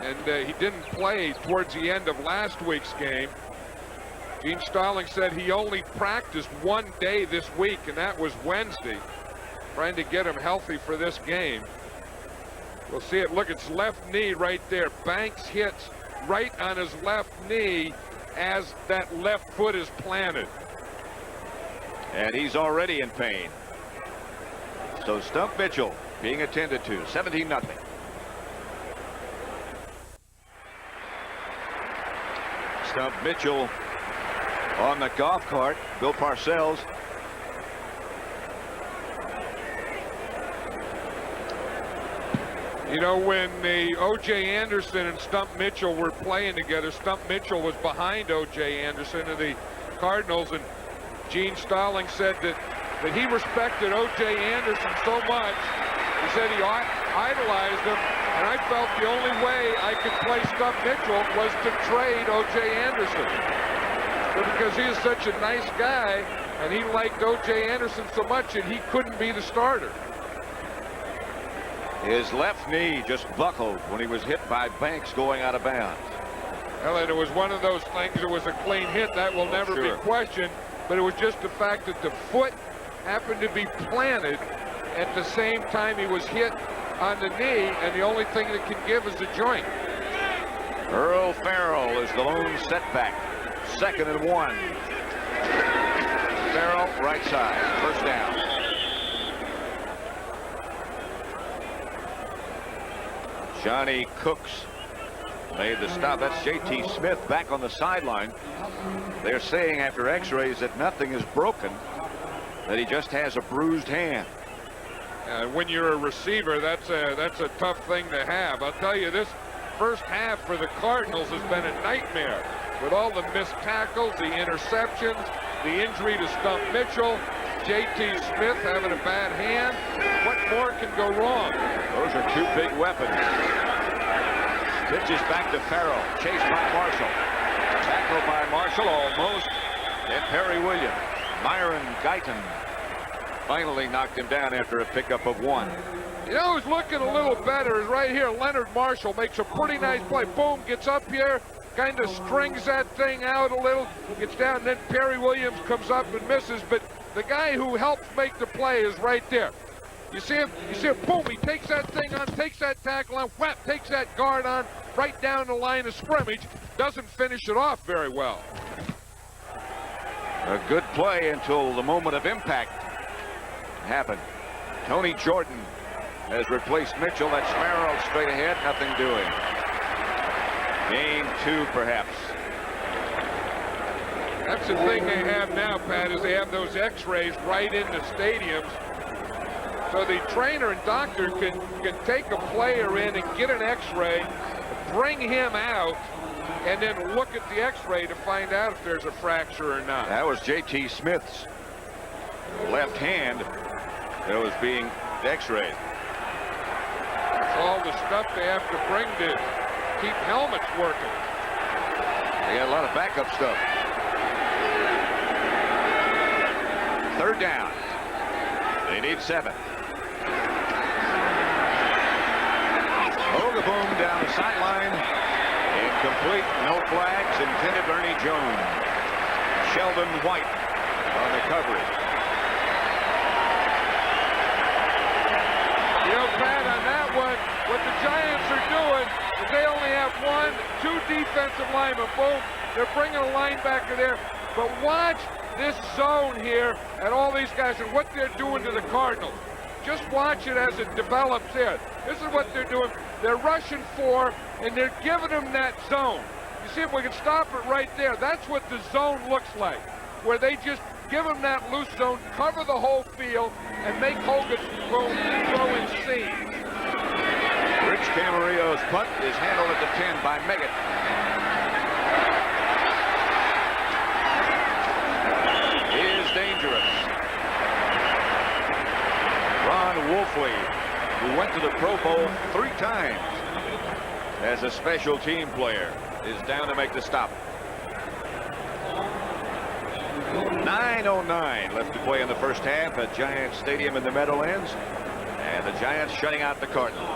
And he didn't play towards the end of last week's game. Gene Stallings said he only practiced 1 day this week, and that was Wednesday, trying to get him healthy for this game. We'll see it. Look, it's left knee right there. Banks hits right on his left knee as that left foot is planted. And he's already in pain. So Stump Mitchell being attended to. 17-0. Stump Mitchell on the golf cart. Bill Parcells. You know, when the O.J. Anderson and Stump Mitchell were playing together, Stump Mitchell was behind O.J. Anderson of the Cardinals, and Gene Stallings said that he respected O.J. Anderson so much. He said he idolized him, and I felt the only way I could play Stump Mitchell was to trade O.J. Anderson. So because he is such a nice guy, and he liked O.J. Anderson so much, and he couldn't be the starter. His left knee just buckled when he was hit by Banks going out of bounds. Well, and it was one of those things. It was a clean hit. That will never be questioned. But it was just the fact that the foot happened to be planted at the same time he was hit on the knee, and the only thing that can give is the joint. Earl Farrell is the lone setback. 2nd and 1. Farrell right side. First down. Johnny Cooks made the stop. That's J.T. Smith back on the sideline. They're saying after x-rays that nothing is broken, that he just has a bruised hand. When you're a receiver, that's a tough thing to have. I'll tell you, this first half for the Cardinals has been a nightmare with all the missed tackles, the interceptions, the injury to Stump Mitchell, J.T. Smith having a bad hand. What more can go wrong? Those are two big weapons. Pitches back to Farrell, chased by Marshall. Tackled by Marshall almost. Then Perry Williams. Myron Guyton finally knocked him down after a pickup of 1. You know who's looking a little better is right here. Leonard Marshall makes a pretty nice play. Boom, gets up here, kind of strings that thing out a little, gets down, and then Perry Williams comes up and misses. But the guy who helps make the play is right there. You see him, boom, he takes that thing on, takes that tackle on, whap, takes that guard on, right down the line of scrimmage. Doesn't finish it off very well. A good play until the moment of impact happened. Tony Jordan has replaced Mitchell. That's Summerall straight ahead, nothing doing. Game 2, perhaps. That's the thing they have now, Pat, is they have those x-rays right in the stadiums. So the trainer and doctor can take a player in and get an x-ray, bring him out, and then look at the x-ray to find out if there's a fracture or not. That was J.T. Smith's left hand that was being x-rayed. That's all the stuff they have to bring to keep helmets working. They got a lot of backup stuff. 3rd down. They need 7. Boom down the sideline. Incomplete. No flags. Intended Ernie Jones. Sheldon White on the coverage. You know, Pat, on that one, what the Giants are doing is they only have 2 defensive linemen. Boom. They're bringing a linebacker there. But watch this zone here and all these guys and what they're doing to the Cardinals. Just watch it as it develops here. This is what they're doing. They're rushing 4, and they're giving them that zone. You see if we can stop it right there. That's what the zone looks like, where they just give them that loose zone, cover the whole field, and make Hogan throw in seam. Rich Camarillo's punt is handled at the 10 by Meggett. Is dangerous. Ron Wolfley, who went to the Pro Bowl 3 times as a special team player, is down to make the stop. 9:09 left to play in the first half at Giants Stadium in the Meadowlands, and the Giants shutting out the Cardinals.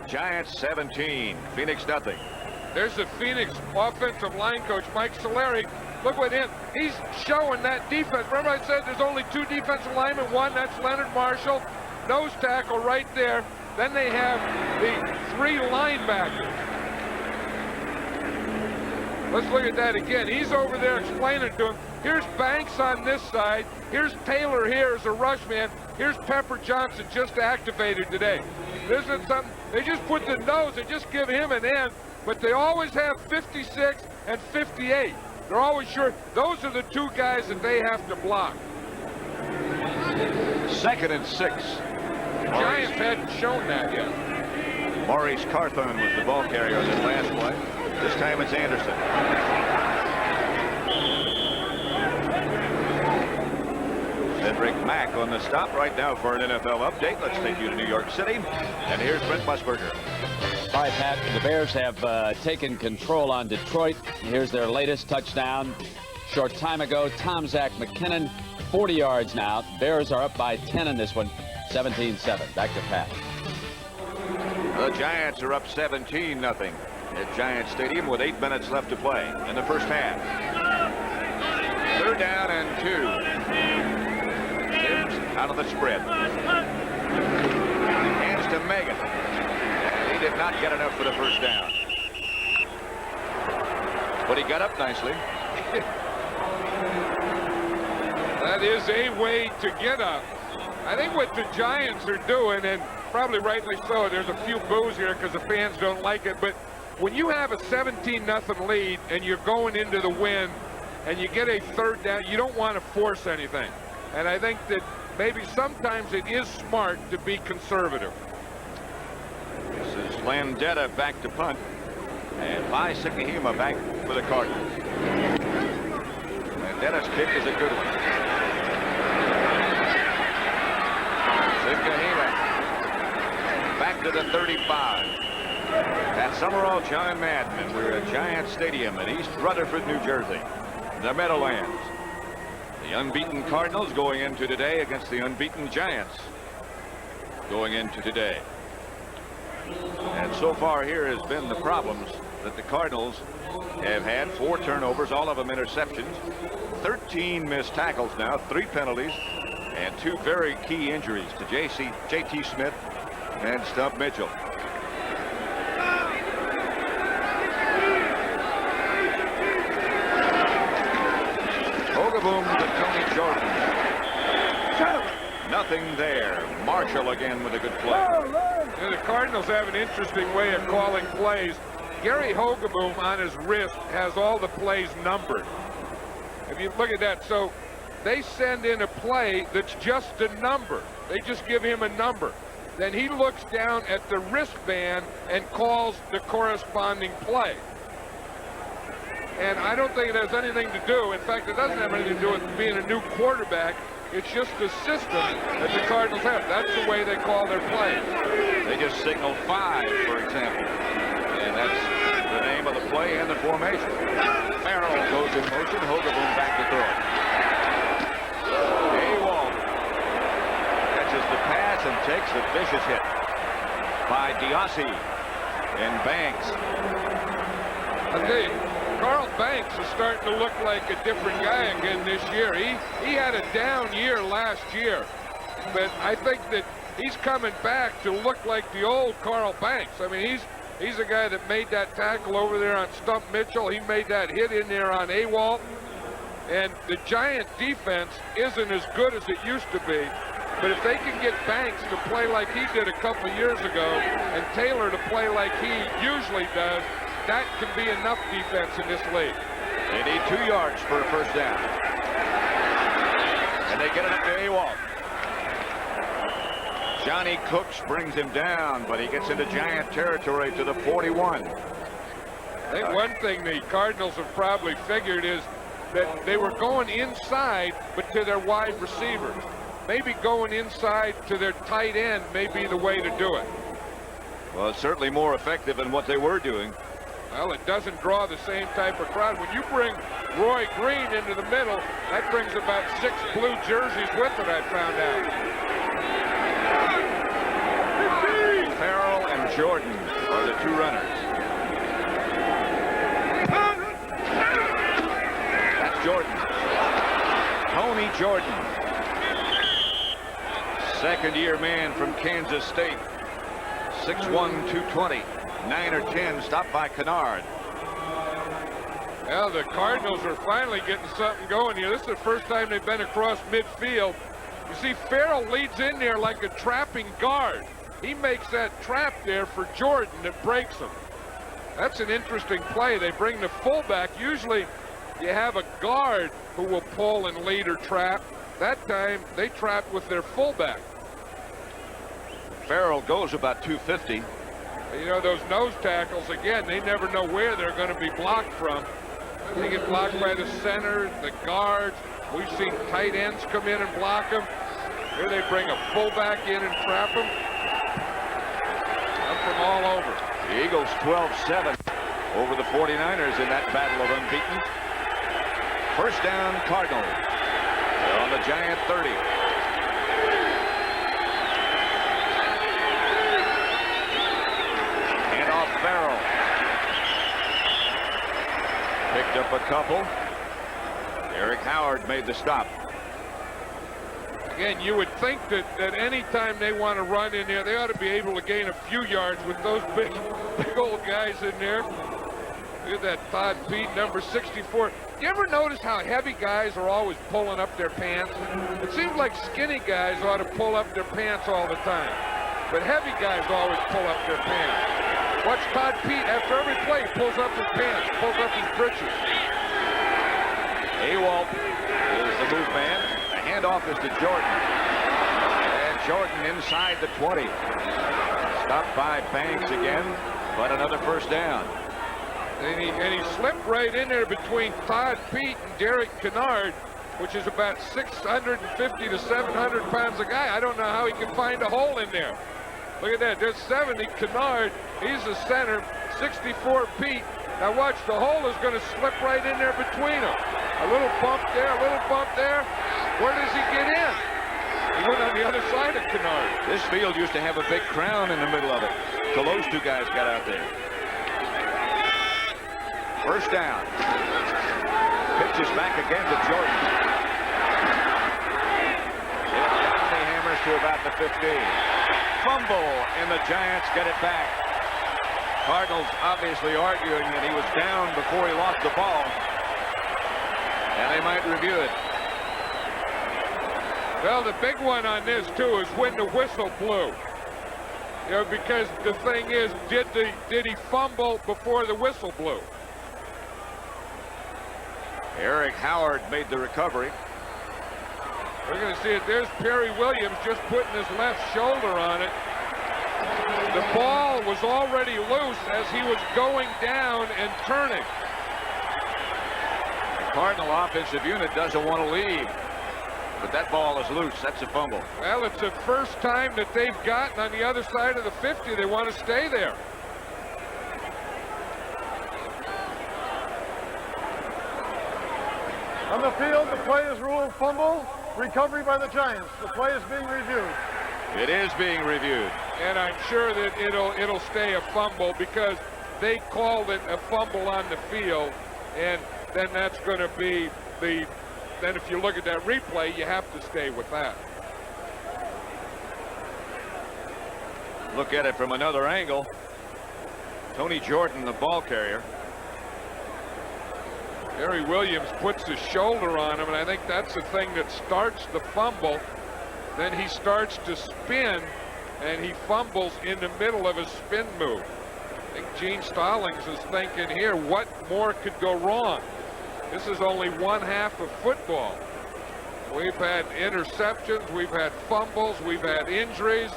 Giants 17, Phoenix nothing. There's the Phoenix offensive line coach, Mike Solari. Look what he's showing that defense. Remember I said there's only 2 defensive linemen. One, that's Leonard Marshall, nose tackle right there. Then they have the 3 linebackers. Let's look at that again. He's over there explaining to him. Here's Banks on this side. Here's Taylor here as a rush man. Here's Pepper Johnson just activated today. This is something. They just put the nose. They just give him an end. But they always have 56 and 58. They're always sure. Those are the 2 guys that they have to block. 2nd and 6. The Giants hadn't shown that yet. Maurice Carthon was the ball carrier on that last play. This time it's Anderson. Cedric Mack on the stop right now for an NFL update. Let's take you to New York City. And here's Brent Musburger. All right, Pat, the Bears have taken control on Detroit. Here's their latest touchdown. Short time ago, Tom Zach McKinnon, 40 yards now. Bears are up by 10 in this one, 17-7. Back to Pat. The Giants are up 17-0 at Giants Stadium with 8 minutes left to play in the first half. 3rd down and 2. Gibbs out of the spread. Hands to Meggett. He did not get enough for the first down. But he got up nicely. That is a way to get up. I think what the Giants are doing, and probably rightly so, there's a few boos here because the fans don't like it, but when you have a 17-0 lead and you're going into the win and you get a third down, you don't want to force anything. And I think that maybe sometimes it is smart to be conservative. This is Landetta back to punt. And Vi Sikahema back for the Cardinals. Landetta's kick is a good one. Sikahema back to the 35. At Summerall, John Madden, and we're at Giant Stadium at East Rutherford, New Jersey, the Meadowlands. The unbeaten Cardinals going into today against the unbeaten Giants going into today. And so far here has been the problems that the Cardinals have had. 4 turnovers, all of them interceptions, 13 missed tackles now, 3 penalties, and 2 very key injuries to J.T. Smith and Stump Mitchell. Boom to Tony Jordan. Nothing there. Marshall again with a good play. Yeah, the Cardinals have an interesting way of calling plays. Gary Hogeboom on his wrist has all the plays numbered. If you look at that, so they send in a play that's just a number. They just give him a number. Then he looks down at the wristband and calls the corresponding play. And I don't think it has anything to do, in fact, it doesn't have anything to do with being a new quarterback. It's just the system that the Cardinals have. That's the way they call their plays. They just signal 5, for example. And that's the name of the play and the formation. Farrell goes in motion. Hogeboom back to throw. Awalt catches the pass and takes a vicious hit by Diossi and Banks. Okay. Carl Banks is starting to look like a different guy again this year. He had a down year last year, but I think that he's coming back to look like the old Carl Banks. I mean, he's a guy that made that tackle over there on Stump Mitchell. He made that hit in there on Awalt. And the Giant defense isn't as good as it used to be. But if they can get Banks to play like he did a couple years ago and Taylor to play like he usually does, that can be enough defense in this league. They need 2 yards for a first down. And they get it up to Awalt. Johnny Cooks brings him down, but he gets into Giant territory to the 41. I think one thing the Cardinals have probably figured is that they were going inside, but to their wide receivers. Maybe going inside to their tight end may be the way to do it. Well, it's certainly more effective than what they were doing. Well, it doesn't draw the same type of crowd. When you bring Roy Green into the middle, that brings about 6 blue jerseys with it, I found out. Farrell and Jordan are the 2 runners. That's Jordan. Tony Jordan. Second-year man from Kansas State. 6'1", 220. 9 or 10, stopped by Kennard. Well, the Cardinals are finally getting something going here. This is the first time they've been across midfield. You see, Farrell leads in there like a trapping guard. He makes that trap there for Jordan that breaks him. That's an interesting play. They bring the fullback. Usually you have a guard who will pull and lead or trap. That time they trapped with their fullback. Farrell goes about 250. You know, those nose tackles, again, they never know where they're going to be blocked from. They get blocked by the center, the guards. We've seen tight ends come in and block them. Here they bring a fullback in and trap them. Up from all over. The Eagles 12-7 over the 49ers in that battle of unbeaten. First down, Cardinals. They're on the Giant 30. Farrell picked up a couple. Eric Howard made the stop. Again, you would think that any time they want to run in there, they ought to be able to gain a few yards with those big old guys in there. Look at that Todd Pete, number 64. You ever notice how heavy guys are always pulling up their pants? It seems like skinny guys ought to pull up their pants all the time. But heavy guys always pull up their pants. Watch Todd Pete, after every play, pulls up his pants, pulls up his britches. Ewald is the move man. The handoff is to Jordan. And Jordan inside the 20. Stopped by Banks again, but another first down. And he slipped right in there between Todd Pete and Derek Kennard, which is about 650 to 700 pounds a guy. I don't know how he can find a hole in there. Look at that. There's 70 Kennard. He's the center. 64 Pete. Now watch, the hole is going to slip right in there between them. A little bump there, a little bump there. Where does he get in? He went on the other side of Kennard. This field used to have a big crown in the middle of it. So those two guys got out there. First down. Pitches back again to Jordan. It down the hammers to about the 15. Fumble, and the Giants get it back. Cardinals obviously arguing that he was down before he lost the ball. And they might review it. Well, the big one on this, too, is when the whistle blew. You know, because the thing is, did he fumble before the whistle blew? Eric Howard made the recovery. We're going to see it. There's Perry Williams just putting his left shoulder on it. The ball was already loose as he was going down and turning. The Cardinal offensive unit doesn't want to leave. But that ball is loose. That's a fumble. Well, it's the first time that they've gotten on the other side of the 50. They want to stay there. On the field, the play is ruled fumble. Recovery by the Giants. The play is being reviewed. It is being reviewed. And I'm sure that it'll stay a fumble because they called it a fumble on the field, and then that's going to be then if you look at that replay, you have to stay with that. Look at it from another angle. Tony Jordan, the ball carrier. Perry Williams puts his shoulder on him, and I think that's the thing that starts the fumble. Then he starts to spin, and he fumbles in the middle of his spin move. I think Gene Stallings is thinking here, what more could go wrong? This is only one half of football. We've had interceptions, we've had fumbles, we've had injuries.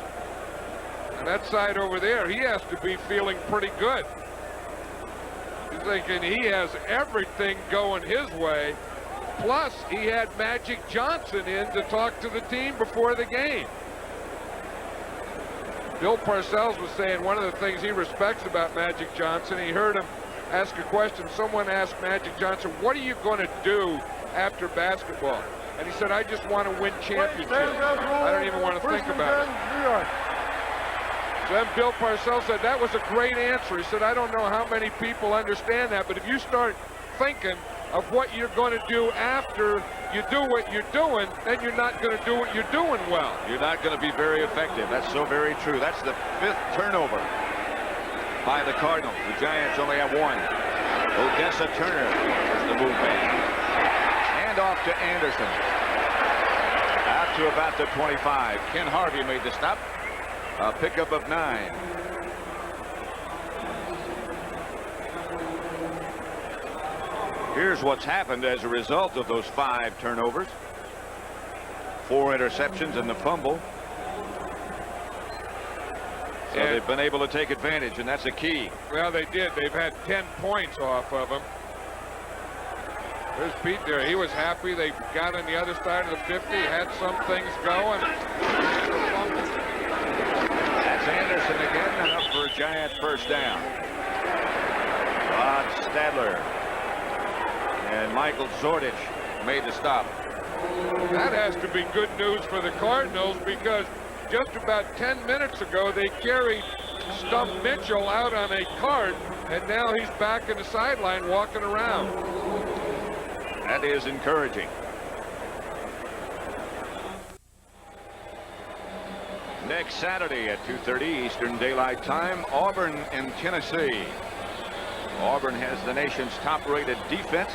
And that side over there, he has to be feeling pretty good. He's thinking he has everything going his way. Plus, he had Magic Johnson in to talk to the team before the game. Bill Parcells was saying one of the things he respects about Magic Johnson, he heard him ask a question. Someone asked Magic Johnson, what are you going to do after basketball? And he said, I just want to win championships. I don't even want to think about it. New York. So then Bill Parcells said, that was a great answer. He said, I don't know how many people understand that, but if you start thinking of what you're going to do after you do what you're doing, then you're not going to do what you're doing well. You're not going to be very effective. That's so very true. That's the 5th turnover by the Cardinals. The Giants only have one. Odessa Turner is the move man. Hand off to Anderson. Out to about the 25. Ken Harvey made the stop. A pickup of 9. Here's what's happened as a result of those 5 turnovers. 4 interceptions and the fumble. So they've been able to take advantage, and that's a key. Well, they did. They've had 10 points off of them. There's Pete there. He was happy. They got on the other side of the 50, had some things going. That's Anderson again, and up for a Giant first down. Rod Stadler and Michael Zordich made the stop. That has to be good news for the Cardinals because just about 10 minutes ago they carried Stump Mitchell out on a cart, and now he's back in the sideline walking around. That is encouraging. Next Saturday at 2:30 Eastern Daylight Time, Auburn and Tennessee. Auburn has the nation's top-rated defense,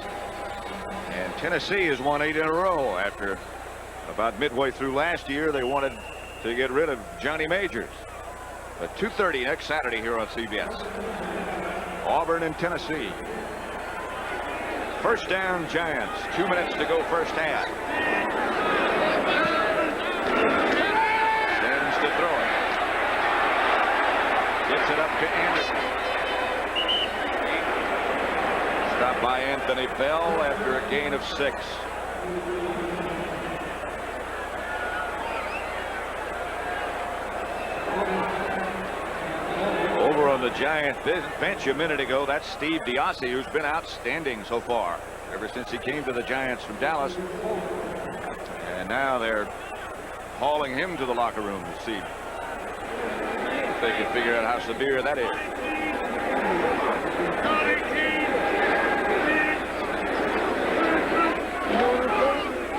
and Tennessee has won 8 in a row. After about midway through last year, they wanted to get rid of Johnny Majors. At 2:30 next Saturday here on CBS. Auburn and Tennessee. First down, Giants. 2 minutes to go, first half. Sends to throw it. Gets it up to Anderson. Stopped by Anthony Bell after a gain of 6. Over on the Giant bench a minute ago, that's Steve Diassi, who's been outstanding so far ever since he came to the Giants from Dallas. And now they're hauling him to the locker room to see if they can figure out how severe that is.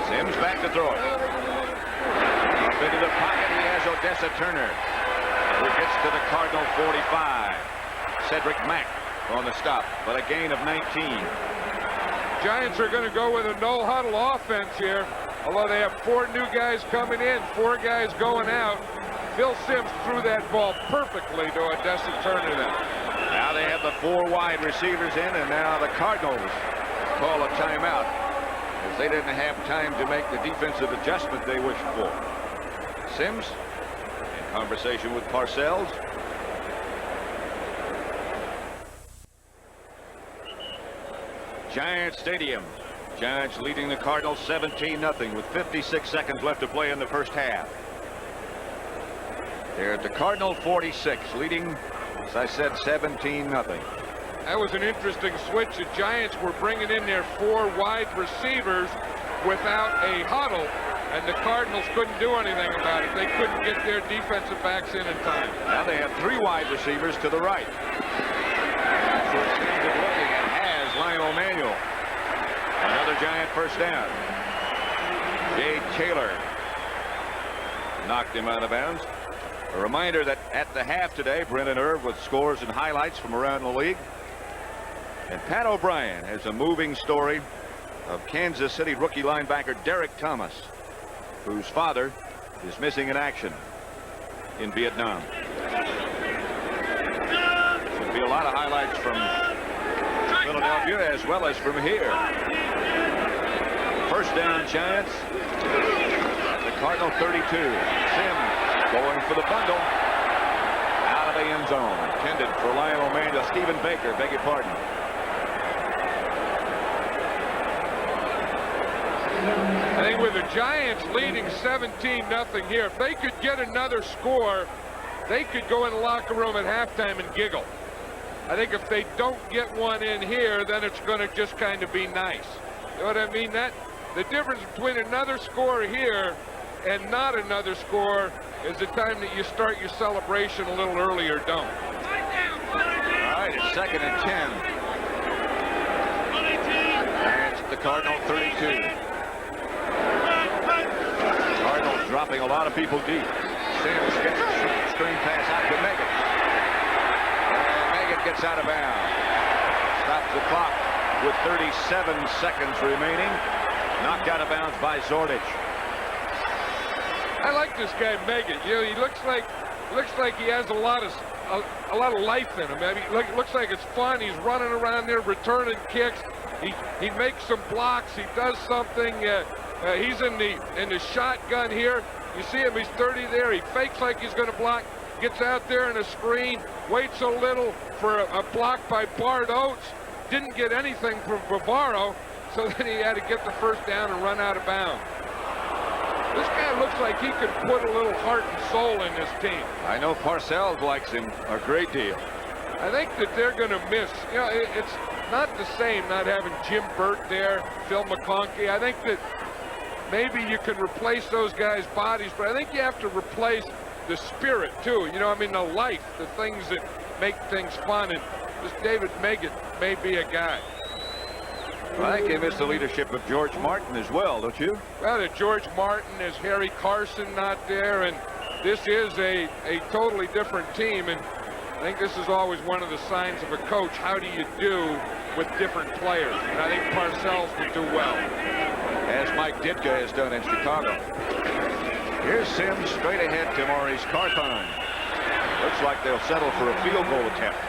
Sims back to throw it. Up into the pocket, he has Odessa Turner, who gets to the Cardinal 45. Cedric Mack on the stop, but a gain of 19. Giants are going to go with a no-huddle offense here, although they have 4 new guys coming in, 4 guys going out. Phil Simms threw that ball perfectly to Odessa Turner then. Now they have the 4 wide receivers in, and now the Cardinals call a timeout as they didn't have time to make the defensive adjustment they wished for. Simms in conversation with Parcells. Giants Stadium. Giants leading the Cardinals 17-0 with 56 seconds left to play in the first half. They're at the Cardinal 46, leading, as I said, 17-0. That was an interesting switch. The Giants were bringing in their 4 wide receivers without a huddle, and the Cardinals couldn't do anything about it. They couldn't get their defensive backs in time. Now they have 3 wide receivers to the right. So it's looking and has Lionel Manuel. Another Giant first down. Jay Taylor knocked him out of bounds. A reminder that at the half today, Brennan Irv with scores and highlights from around the league. And Pat O'Brien has a moving story of Kansas City rookie linebacker Derek Thomas, whose father is missing in action in Vietnam. Should be a lot of highlights from Philadelphia as well as from here. First down, Giants at the Cardinal 32. Sims going for the bundle out of the end zone, intended for Lionel Manuel. Stephen Baker, beg your pardon. I think with the Giants leading 17-0 here, if they could get another score, they could go in the locker room at halftime and giggle. I think if they don't get one in here, then it's going to just kind of be nice. You know what I mean? That the difference between another score here and not another score is the time that you start your celebration a little early or don't. All right, it's 2nd and 10. Giants at the Cardinal 32. Cardinals dropping a lot of people deep. Sims gets a screen pass out to Megan. And Megan gets out of bounds. Stops the clock with 37 seconds remaining. Knocked out of bounds by Zordich. I like this guy Megan. You know, he looks like he has a lot of life in him. I mean, looks like it's fun. He's running around there returning kicks. He makes some blocks. He does something. He's in the shotgun here. You see him. He's 30 there. He fakes like he's going to block. Gets out there in a screen. Waits a little for a block by Bart Oates. Didn't get anything from Bavaro. So then he had to get the first down and run out of bounds. This guy looks like he could put a little heart and soul in this team. I know Parcells likes him a great deal. I think that they're going to miss. You know, it's not the same not having Jim Burt there, Phil McConkey. I think that maybe you can replace those guys' bodies, but I think you have to replace the spirit too. You know, I mean, the life, the things that make things fun. And this David Megan may be a guy. Well, I think they miss the leadership of George Martin as well, don't you? Well, there's George Martin, there's Harry Carson not there, and this is a totally different team. And I think this is always one of the signs of a coach. How do you do with different players? And I think Parcells would do well. As Mike Ditka has done in Chicago. Here's Sims straight ahead to Maurice Carthon. Looks like they'll settle for a field goal attempt.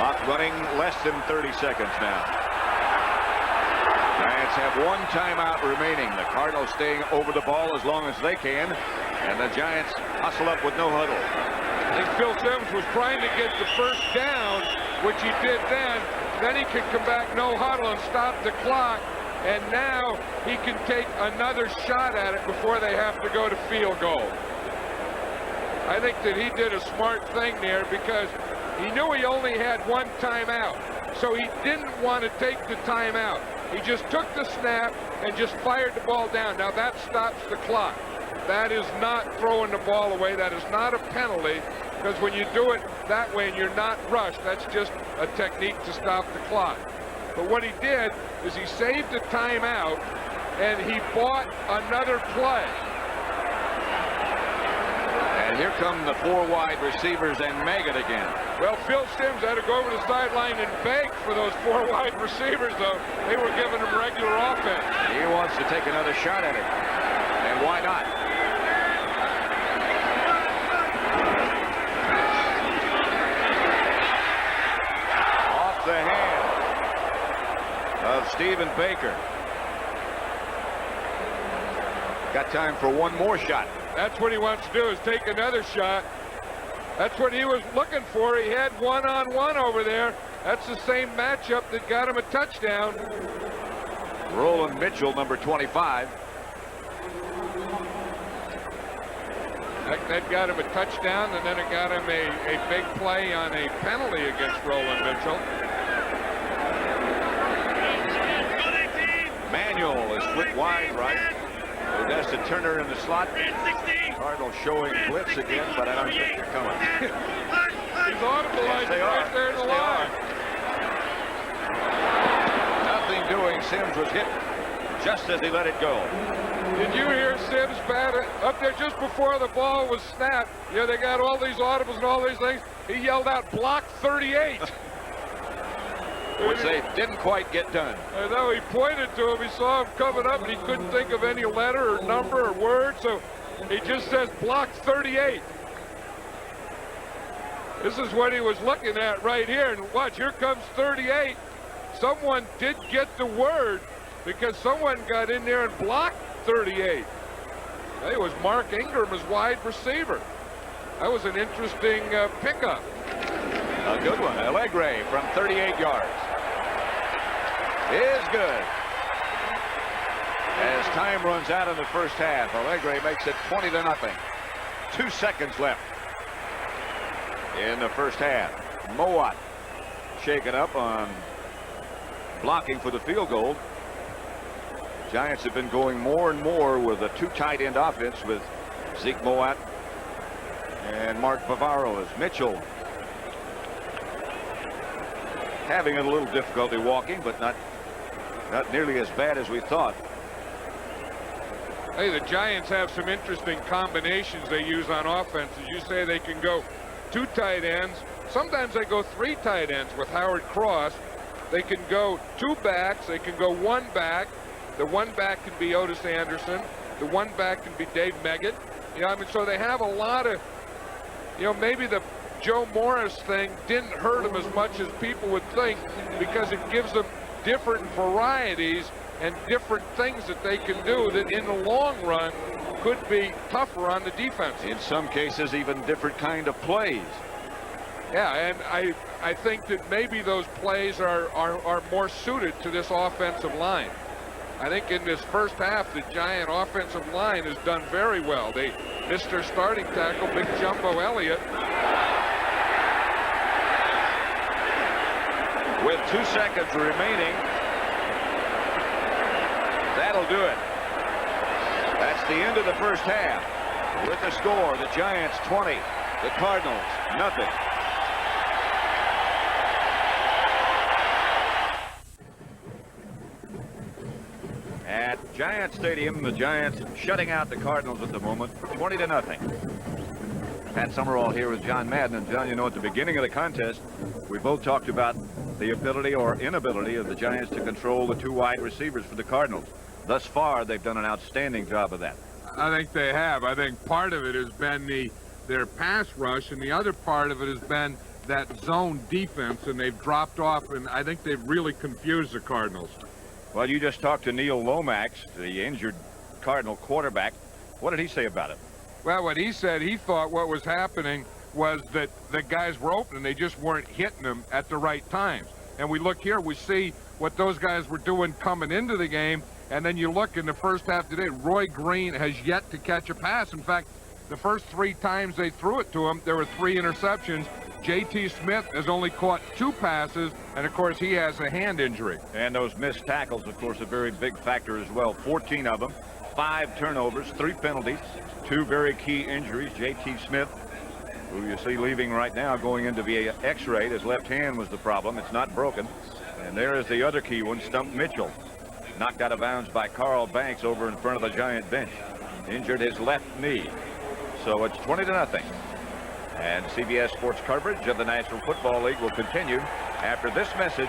Clock running less than 30 seconds now. Giants have one timeout remaining. The Cardinals staying over the ball as long as they can. And the Giants hustle up with no huddle. I think Phil Simms was trying to get the first down, which he did then. Then he can come back no huddle and stop the clock. And now he can take another shot at it before they have to go to field goal. I think that he did a smart thing there because he knew he only had one timeout. So he didn't want to take the timeout. He just took the snap and just fired the ball down. Now that stops the clock. That is not throwing the ball away. That is not a penalty, because when you do it that way and you're not rushed, that's just a technique to stop the clock. But what he did is he saved a timeout and he bought another play. And here come the 4 wide receivers and Megan again. Well, Phil Simms had to go over the sideline and beg for those 4 wide receivers, though. They were giving him regular offense. He wants to take another shot at it. And why not? Off the hand of Stephen Baker. Got time for one more shot. That's what he wants to do, is take another shot. That's what he was looking for. He had one-on-one over there. That's the same matchup that got him a touchdown. Roland Mitchell, number 25. That got him a touchdown, and then it got him a big play on a penalty against Roland Mitchell. Manuel is split wide right. Odessa Turner in the slot. Cardinals showing blitz again, but I don't think they're coming. He's audibilized right there in the line. Nothing doing. Sims was hit just as he let it go. Did you hear Sims bat up there just before the ball was snapped? Yeah, they got all these audibles and all these things. He yelled out, "Block 38." Which they didn't quite get done. I know, he pointed to him. He saw him coming up, and he couldn't think of any letter or number or word, so he just says, "Block 38." This is what he was looking at right here. And watch, here comes 38. Someone did get the word because someone got in there and blocked 38. It was Mark Ingram as wide receiver. That was an interesting pickup. A good one. Allegre from 38 yards. Is good. As time runs out in the first half, Allegre makes it 20-0. 2 seconds left in the first half. Mowat shaken up on blocking for the field goal. Giants have been going more and more with a 2 tight end offense with Zeke Mowat and Mark Bavaro as Mitchell having a little difficulty walking, but not nearly as bad as we thought. Hey, the Giants have some interesting combinations they use on offense. As you say, they can go 2 tight ends. Sometimes they go 3 tight ends with Howard Cross. They can go 2 backs. They can go 1 back. The 1 back can be Otis Anderson. The 1 back can be Dave Meggett. You know, I mean, so they have a lot of, you know, maybe the Joe Morris thing didn't hurt them as much as people would think because it gives them different varieties and different things that they can do that in the long run could be tougher on the defense. In some cases, even different kind of plays. Yeah, and I think that maybe those plays are more suited to this offensive line. I think in this first half, the Giant offensive line has done very well. They missed their starting tackle, Big Jumbo Elliott. With 2 seconds remaining, that'll do it. That's the end of the first half. With the score, the Giants 20, the Cardinals nothing. At Giant Stadium, the Giants shutting out the Cardinals at the moment, 20-0. Pat Summerall here with John Madden. And John, you know, at the beginning of the contest, we both talked about the ability or inability of the Giants to control the two wide receivers for the Cardinals. Thus far, they've done an outstanding job of that. I think they have. I think part of it has been their pass rush, and the other part of it has been that zone defense, and they've dropped off, and I think they've really confused the Cardinals. Well, you just talked to Neil Lomax, the injured Cardinal quarterback. What did he say about it? Well, what he said, he thought what was happening was that the guys were open and they just weren't hitting them at the right times. And we look here, we see what those guys were doing coming into the game, and then you look in the first half today, Roy Green has yet to catch a pass. In fact, the first 3 times they threw it to him, there were 3 interceptions. J.T. Smith has only caught 2 passes, and of course he has a hand injury. And those missed tackles, of course, a very big factor as well. 14 of them, 5 turnovers, 3 penalties, 2 very key injuries. J.T. Smith, who you see leaving right now, going into the x-ray. His left hand was the problem. It's not broken. And there is the other key one, Stump Mitchell, knocked out of bounds by Carl Banks over in front of the Giant bench. Injured his left knee. So it's 20-0. And CBS Sports coverage of the National Football League will continue after this message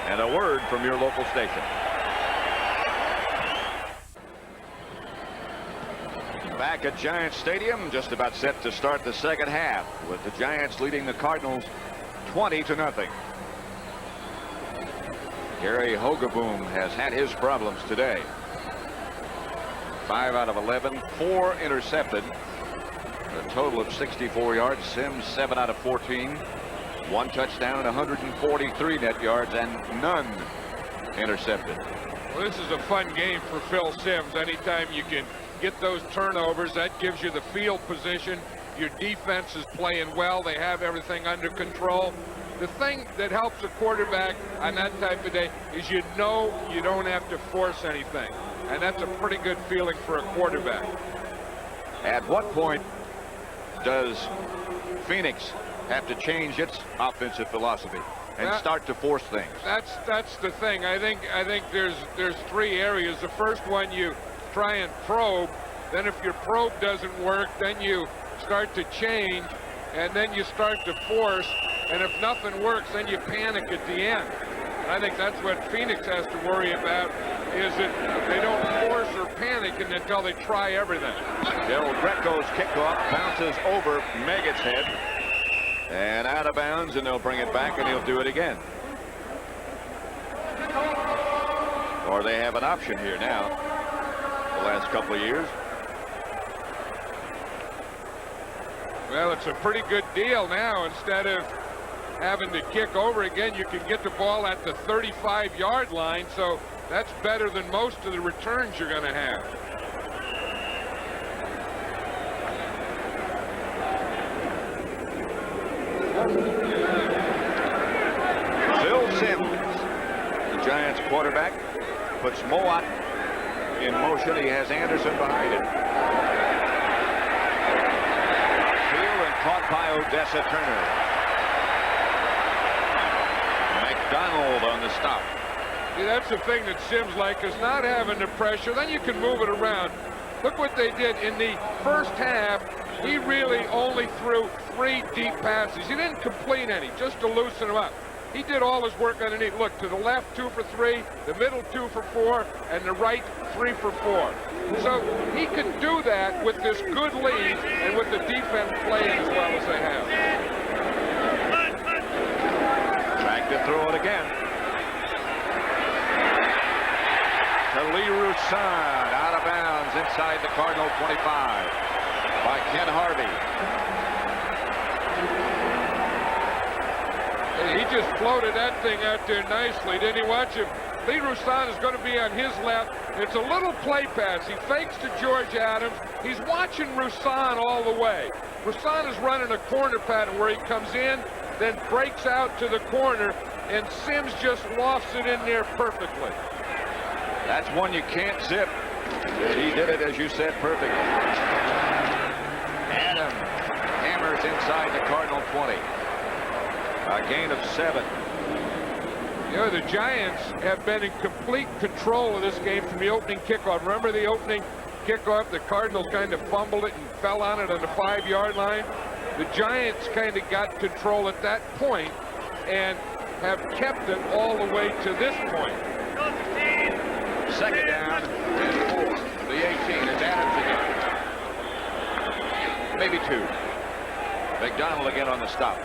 and a word from your local station. Back at Giants Stadium, just about set to start the second half, with the Giants leading the Cardinals 20-0. Gary Hogeboom has had his problems today. 5 out of 11, 4 intercepted. A total of 64 yards. Sims 7 out of 14. 1 touchdown and 143 net yards, and none intercepted. Well, this is a fun game for Phil Sims. Anytime you can get those turnovers, that gives you the field position. Your defense is playing well. They have everything under control. The thing that helps a quarterback on that type of day is you know you don't have to force anything. And that's a pretty good feeling for a quarterback. At what point does Phoenix have to change its offensive philosophy and start to force things? That's the thing. I think there's 3 areas. The first one, you try and probe. Then if your probe doesn't work, then you start to change, and then you start to force. And if nothing works, then you panic at the end. And I think that's what Phoenix has to worry about, is that they don't force or panic until they try everything. Del Greco's kickoff bounces over Meggett's head and out of bounds, and they'll bring it back, and he'll do it again. Or they have an option here now, the last couple of years. Well, it's a pretty good deal now. Instead of having to kick over again, you can get the ball at the 35-yard line, so that's better than most of the returns you're going to have. Phil Sims, the Giants quarterback, puts Mowat in motion. He has Anderson behind him. Field and caught by Odessa Turner. McDonald on the stop. See, that's the thing that Sims like, is not having the pressure. Then you can move it around. Look what they did in the first half. He really only threw 3 deep passes. He didn't complete any, just to loosen him up. He did all his work underneath. Look, to the left, 2 for 3, the middle, 2 for 4, and the right, 3 for 4. So he can do that with this good lead and with the defense playing as well as they have. Back to throw it again. To Lee Roussan, out of bounds inside the Cardinal 25 by Ken Harvey. He just floated that thing out there nicely. Didn't he? Watch him. Lee Roussan is going to be on his left. It's a little play pass. He fakes to George Adams. He's watching Roussan all the way. Roussan is running a corner pattern where he comes in, then breaks out to the corner, and Sims just lofts it in there perfectly. That's one you can't zip. He did it, as you said, perfectly. Adams hammers inside the Cardinal 20. A gain of 7. You know, the Giants have been in complete control of this game from the opening kickoff. Remember the opening kickoff? The Cardinals kind of fumbled it and fell on it on the 5-yard line. the Giants kind of got control at that point and have kept it all the way to this point. Second down and 4. The 18 is Adams again. Maybe 2. McDonald again on the stop.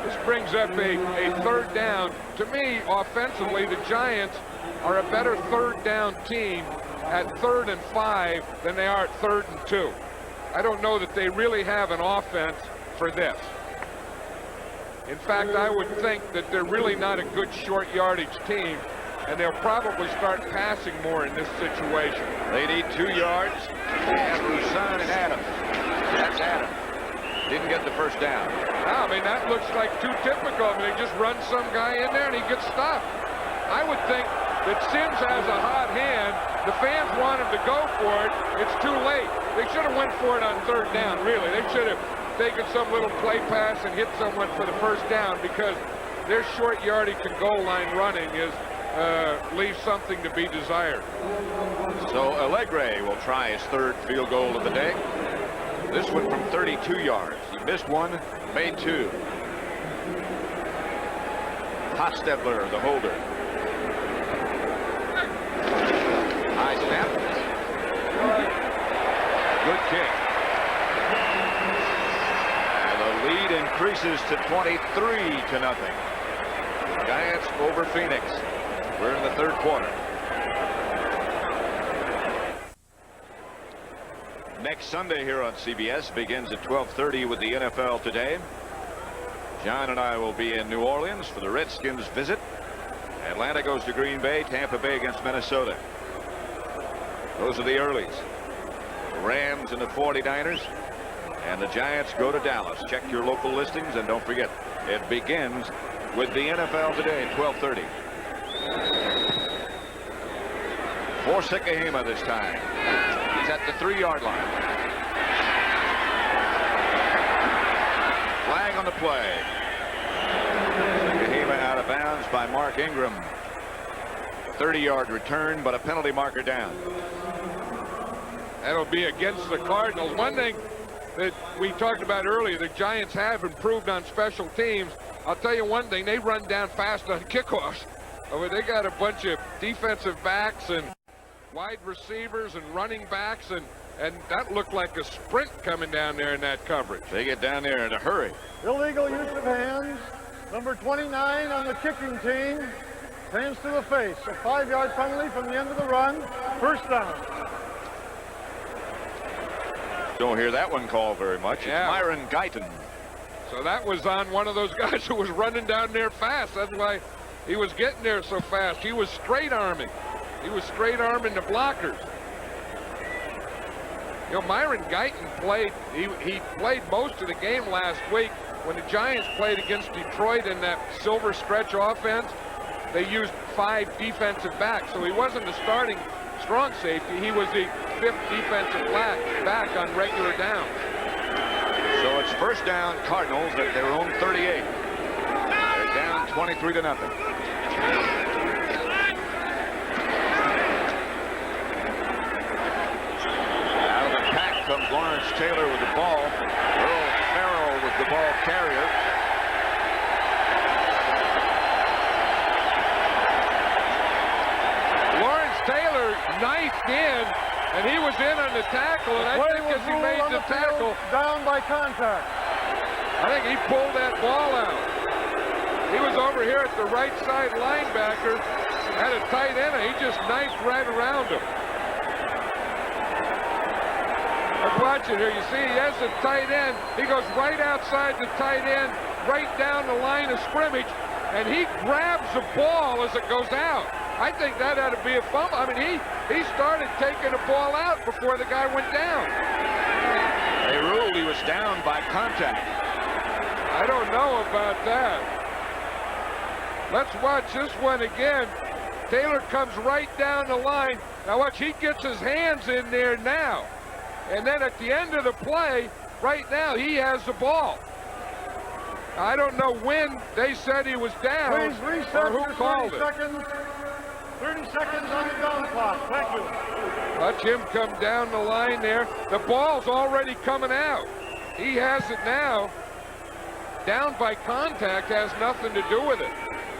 This brings up a third down. To me, offensively, the Giants are a better third down team at 3rd and 5 than they are at 3rd and 2. I don't know that they really have an offense for this. In fact, I would think that they're really not a good short yardage team, and they'll probably start passing more in this situation. They need 2 yards. They have Roussan and Adams. That's Adams. Didn't get the first down. I mean, that looks like too typical. I mean, they just run some guy in there and he gets stopped. I would think that Sims has a hot hand. The fans want him to go for it. It's too late. They should have went for it on 3rd down, really. They should have taken some little play pass and hit someone for the first down, because their short yardage and goal line running is leaves something to be desired. So Allegre will try his 3rd field goal of the day. This one from 32 yards. He missed 1, made 2. Hostetler, the holder. High snap. Good kick. And the lead increases to 23-0. Giants over Phoenix. We're in the 3rd quarter. Next Sunday here on CBS begins at 12:30 with the NFL Today. John and I will be in New Orleans for the Redskins visit. Atlanta goes to Green Bay, Tampa Bay against Minnesota. Those are the earlies. The Rams and the 49ers, and the Giants go to Dallas. Check your local listings, and don't forget, it begins with the NFL Today at 12:30. For Sikahema this time. He's at the 3-yard line. Flag on the play. Sikahema out of bounds by Mark Ingram. 30-yard return, but a penalty marker down. That'll be against the Cardinals. One thing that we talked about earlier, the Giants have improved on special teams. I'll tell you one thing, they run down fast on kickoffs. They got a bunch of defensive backs and wide receivers and running backs, and that looked like a sprint coming down there in that coverage. They get down there in a hurry. Illegal use of hands. Number 29 on the kicking team. Hands to the face. A 5-yard penalty from the end of the run. First down. Don't hear that one called very much. Yeah. It's Myron Guyton. So that was on one of those guys who was running down there fast. That's why he was getting there so fast. He was straight arming. He was straight arming the blockers. You know, Myron Guyton played, he played most of the game last week. When the Giants played against Detroit in that silver stretch offense, they used 5 defensive backs. So he wasn't the starting strong safety. He was the 5th defensive back on regular downs. So it's first down, Cardinals at their own 38. They're down 23-0. Comes Lawrence Taylor with the ball. Earl Farrell was the ball carrier. Lawrence Taylor knifed in, and he was in on the tackle, and I think as he made the tackle, down by contact. I think he pulled that ball out. He was over here at the right side linebacker, had a tight end, and he just knifed right around him. Watch it here. You see, he has a tight end. He goes right outside the tight end, right down the line of scrimmage, and he grabs the ball as it goes out. I think that had to be a fumble. I mean, he started taking the ball out before the guy went down. They ruled he was down by contact. I don't know about that. Let's watch this one again. Taylor comes right down the line. Now watch, he gets his hands in there now. And then at the end of the play, right now, he has the ball. I don't know when they said he was down or who called it. 30 seconds on the down clock. Thank you. Watch him come down the line there. The ball's already coming out. He has it now. Down by contact has nothing to do with it.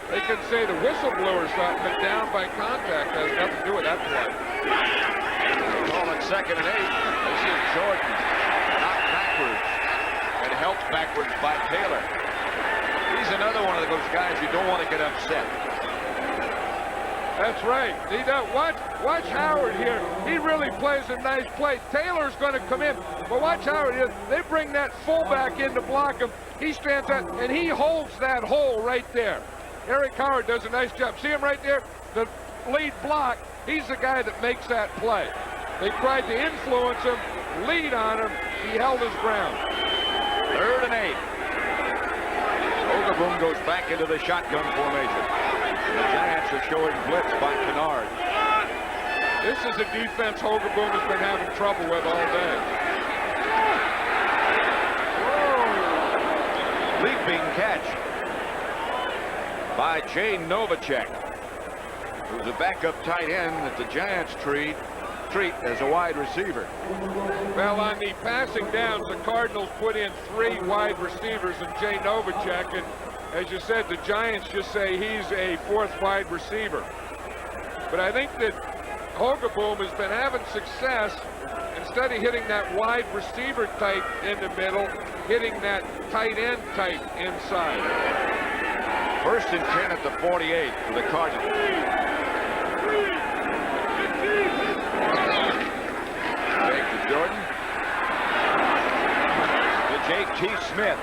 They can say the whistle blew or something, but down by contact has nothing to do with that play. Call it 2nd and 8. This is Jordan. Knocked backwards and helped backwards by Taylor. He's another one of those guys you don't want to get upset. That's right. See that? Watch Howard here. He really plays a nice play. Taylor's going to come in, but watch Howard here. They bring that fullback in to block him. He stands up and he holds that hole right there. Eric Howard does a nice job. See him right there? The lead block. He's the guy that makes that play. They tried to influence him, lead on him. He held his ground. 3rd and 8. Hogaboom goes back into the shotgun formation. The Giants are showing blitz by Kennard. This is a defense Hogaboom has been having trouble with all day. Whoa. Leaping catch by Jay Novacek, who's a backup tight end that the Giants treat as a wide receiver. Well, on the passing downs, the Cardinals put in 3 wide receivers and Jay Novacek, and as you said, the Giants just say he's a 4th wide receiver. But I think that Hogaboom has been having success, instead of hitting that wide receiver type in the middle, hitting that tight end type inside. 1st and 10 at the 48 for the Cardinals. Fake to Jordan. To J.T. Smith.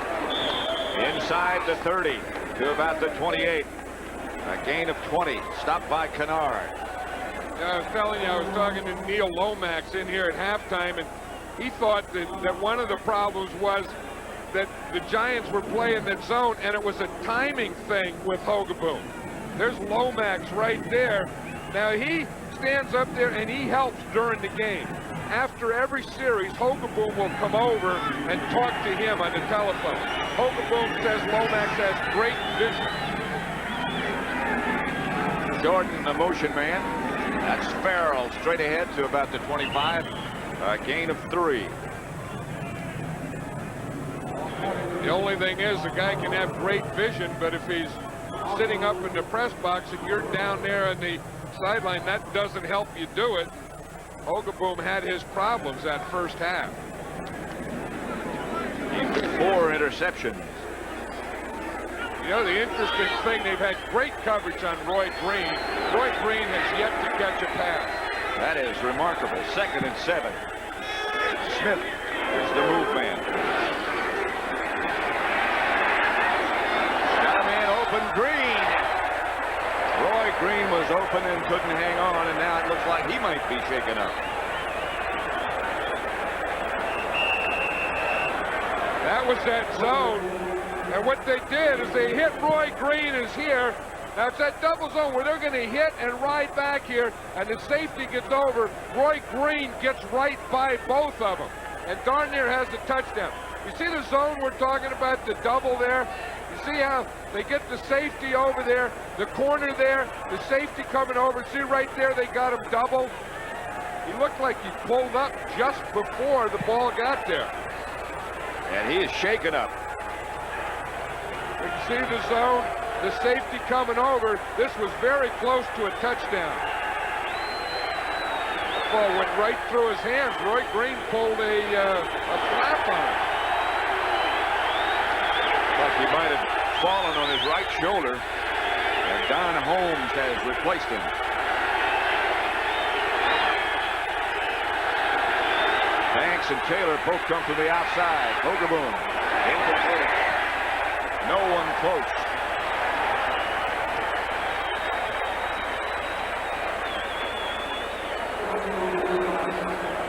Inside the 30 to about the 28. A gain of 20. Stopped by Kennard. I was telling you, I was talking to Neil Lomax in here at halftime, and he thought that one of the problems was that the Giants were playing that zone, and it was a timing thing with Hogaboom. There's Lomax right there. Now he stands up there and he helps during the game. After every series, Hogaboom will come over and talk to him on the telephone. Hogaboom says Lomax has great vision. Jordan, the motion man. That's Farrell straight ahead to about the 25. A gain of 3. The only thing is the guy can have great vision, but if he's sitting up in the press box and you're down there on the sideline, that doesn't help you do it. Hogaboom had his problems that first half. He's 4 interceptions. You know, the interesting thing, they've had great coverage on Roy Green. Roy Green has yet to catch a pass. That is remarkable. 2nd and 7. Smith is the move man. Got a man open, Green. Roy Green was open and couldn't hang on, and now it looks like he might be shaken up. That was that zone. And what they did is they hit Roy Green is here. Now it's that double zone where they're going to hit and ride back here, and the safety gets over. Roy Green gets right by both of them, and darn near has the touchdown. You see the zone we're talking about, the double there? You see how they get the safety over there, the corner there, the safety coming over. See right there, they got him double. He looked like he pulled up just before the ball got there. And he is shaken up. You can see the zone, the safety coming over. This was very close to a touchdown. The ball went right through his hands. Roy Green pulled a flap on it. But he might have fallen on his right shoulder, and Don Holmes has replaced him. Banks and Taylor both come from the outside. Hogaboom, incomplete. No one close.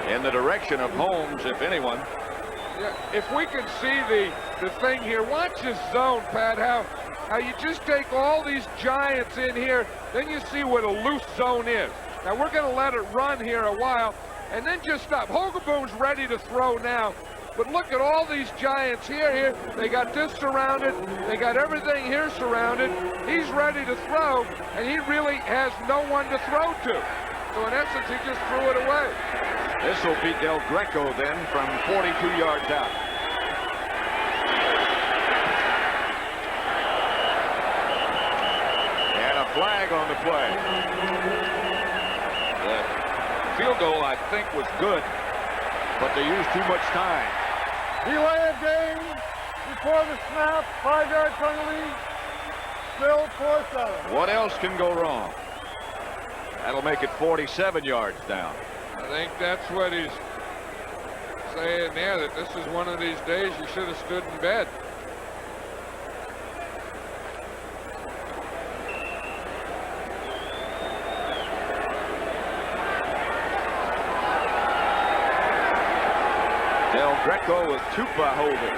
In the direction of Holmes, if anyone. Yeah, if we can see the thing here, watch this zone, Pat, how you just take all these Giants in here, then you see what a loose zone is. Now we're going to let it run here a while, and then just stop. Hogaboom's ready to throw now. But look at all these Giants here. They got this surrounded. They got everything here surrounded. He's ready to throw, and he really has no one to throw to. So So in essence, he just threw it away. This will be Del Greco then from 42 yards out. And a flag on the play. The field goal, I think, was good, but they used too much time. Delay of game before the snap, 5-yard penalty, still 4-7. What else can go wrong? That'll make it 47 yards down. I think that's what he's saying there, that this is one of these days you should have stood in bed. Del Greco with Tupa holding.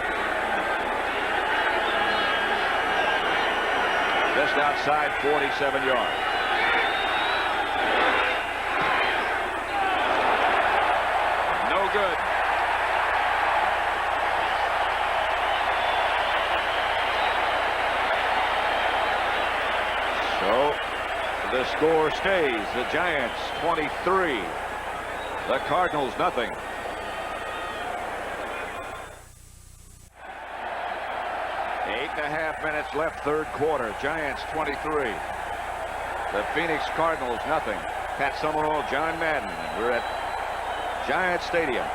Just outside 47 yards. No good. So the score stays. The Giants 23. The Cardinals nothing. 8.5 minutes left, third quarter. Giants 23. The Phoenix Cardinals nothing. Pat Summerall, John Madden. We're at Giant Stadium.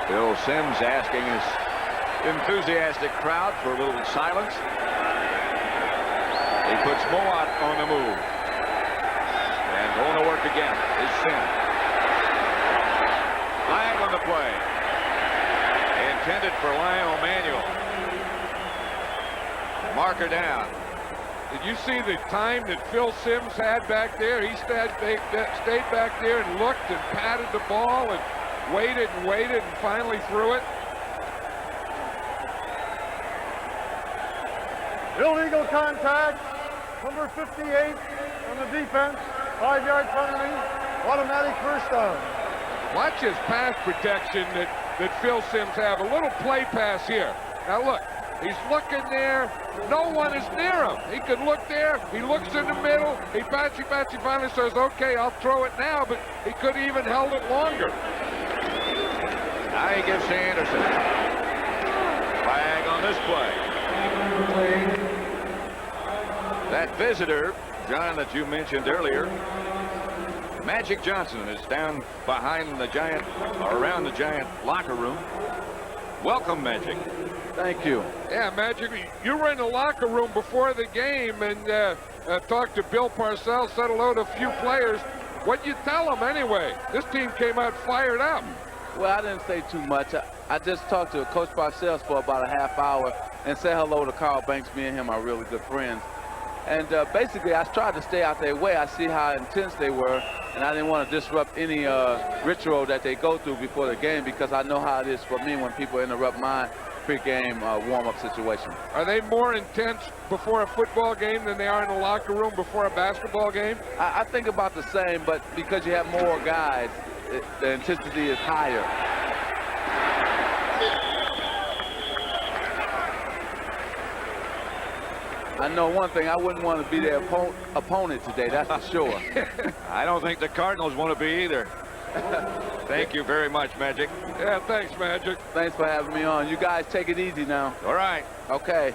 Bill Sims asking his enthusiastic crowd for a little silence. He puts Moat on the move. And going to work again is Sims. Flag on the play. Intended for Lionel Manuel. Marker down. Did you see the time that Phil Sims had back there? He stayed back there and looked and patted the ball and waited and finally threw it. Illegal contact, number 58 on the defense, 5-yard penalty, automatic first down. Watch his pass protection that Phil Sims have. A little play pass here. Now look, he's looking there. No one is near him. He could look there. He looks in the middle. He bats, he finally says, okay, I'll throw it now, but he could have even held it longer. Now he gives to Anderson. Flag on this play. That visitor, John, that you mentioned earlier, Magic Johnson, is down behind the Giant, or around the Giant locker room. Welcome, Magic. Thank you. Yeah, Magic, you were in the locker room before the game and talked to Bill Parcells, said hello to a few players. What'd you tell them anyway? This team came out fired up. Well, I didn't say too much. I just talked to Coach Parcells for about a half hour and said hello to Carl Banks. Me and him are really good friends. And basically, I tried to stay out their way. I see how intense they were, and I didn't want to disrupt any ritual that they go through before the game because I know how it is for me when people interrupt my pre-game warm-up situation. Are they more intense before a football game than they are in the locker room before a basketball game? I think about the same, but because you have more guys, the intensity is higher. I know one thing, I wouldn't want to be their opponent today, that's for sure. I don't think the Cardinals want to be either. Thank you very much, Magic. Yeah, thanks, Magic. Thanks for having me on. You guys take it easy now. All right. Okay.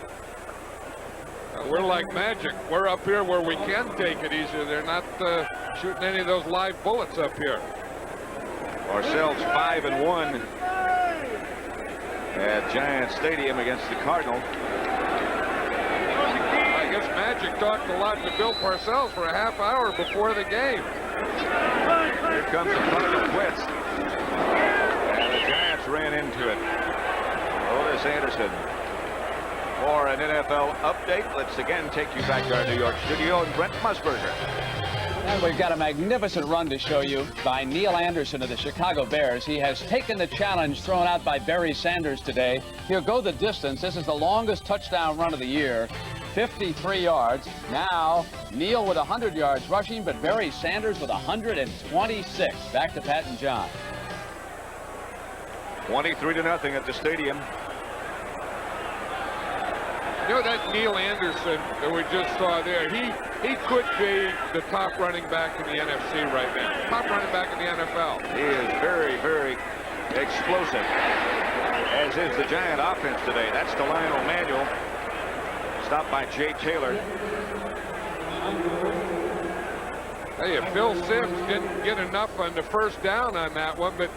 We're like Magic. We're up here where we can take it easy. They're not shooting any of those live bullets up here. Parcells 5-1 at Giant Stadium against the Cardinals. I guess Magic talked a lot to Bill Parcells for a half hour before the game. Here comes the Cardinal blitz. And the Giants ran into it. Otis Anderson for an NFL update. Let's again take you back to our New York studio and Brent Musburger. And we've got a magnificent run to show you by Neil Anderson of the Chicago Bears. He has taken the challenge thrown out by Barry Sanders today. He'll go the distance. This is the longest touchdown run of the year. 53 yards. Now, Neil with 100 yards rushing, but Barry Sanders with 126. Back to Pat and John. 23-0 at the stadium. You know that Neil Anderson that we just saw there, he could be the top running back in the NFC right now. Top running back in the NFL. He is very, very explosive, as is the Giant offense today. That's the Lionel Manuel, stopped by Jay Taylor. Hey, if Phil Simms didn't get enough on the first down on that one, but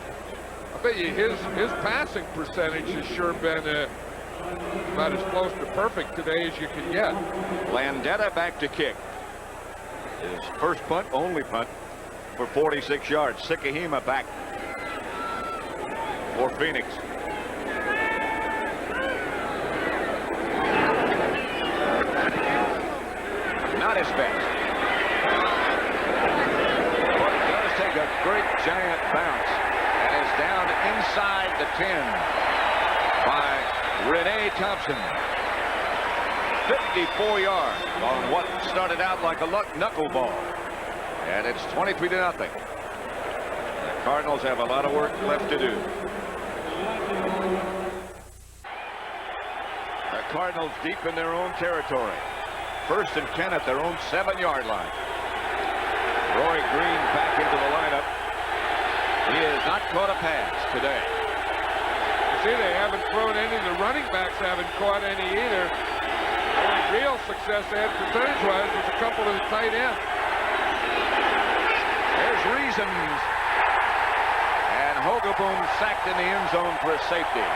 I bet you his passing percentage has sure been about as close to perfect today as you can get. Landeta back to kick. His first punt, only punt, for 46 yards. Sikahema back for Phoenix. Not his best. But it does take a great Giant bounce. And is down inside the 10 by Renee Thompson. 54 yards on what started out like a knuckleball. And it's 23-0. The Cardinals have a lot of work left to do. The Cardinals deep in their own territory. 1st and 10 at their own 7-yard line. Roy Green back into the lineup. He has not caught a pass today. You see, they haven't thrown any. The running backs haven't caught any either. The only real success they had percentage-wise was a couple of the tight ends. There's Reasons. And Hogaboom sacked in the end zone for a safety.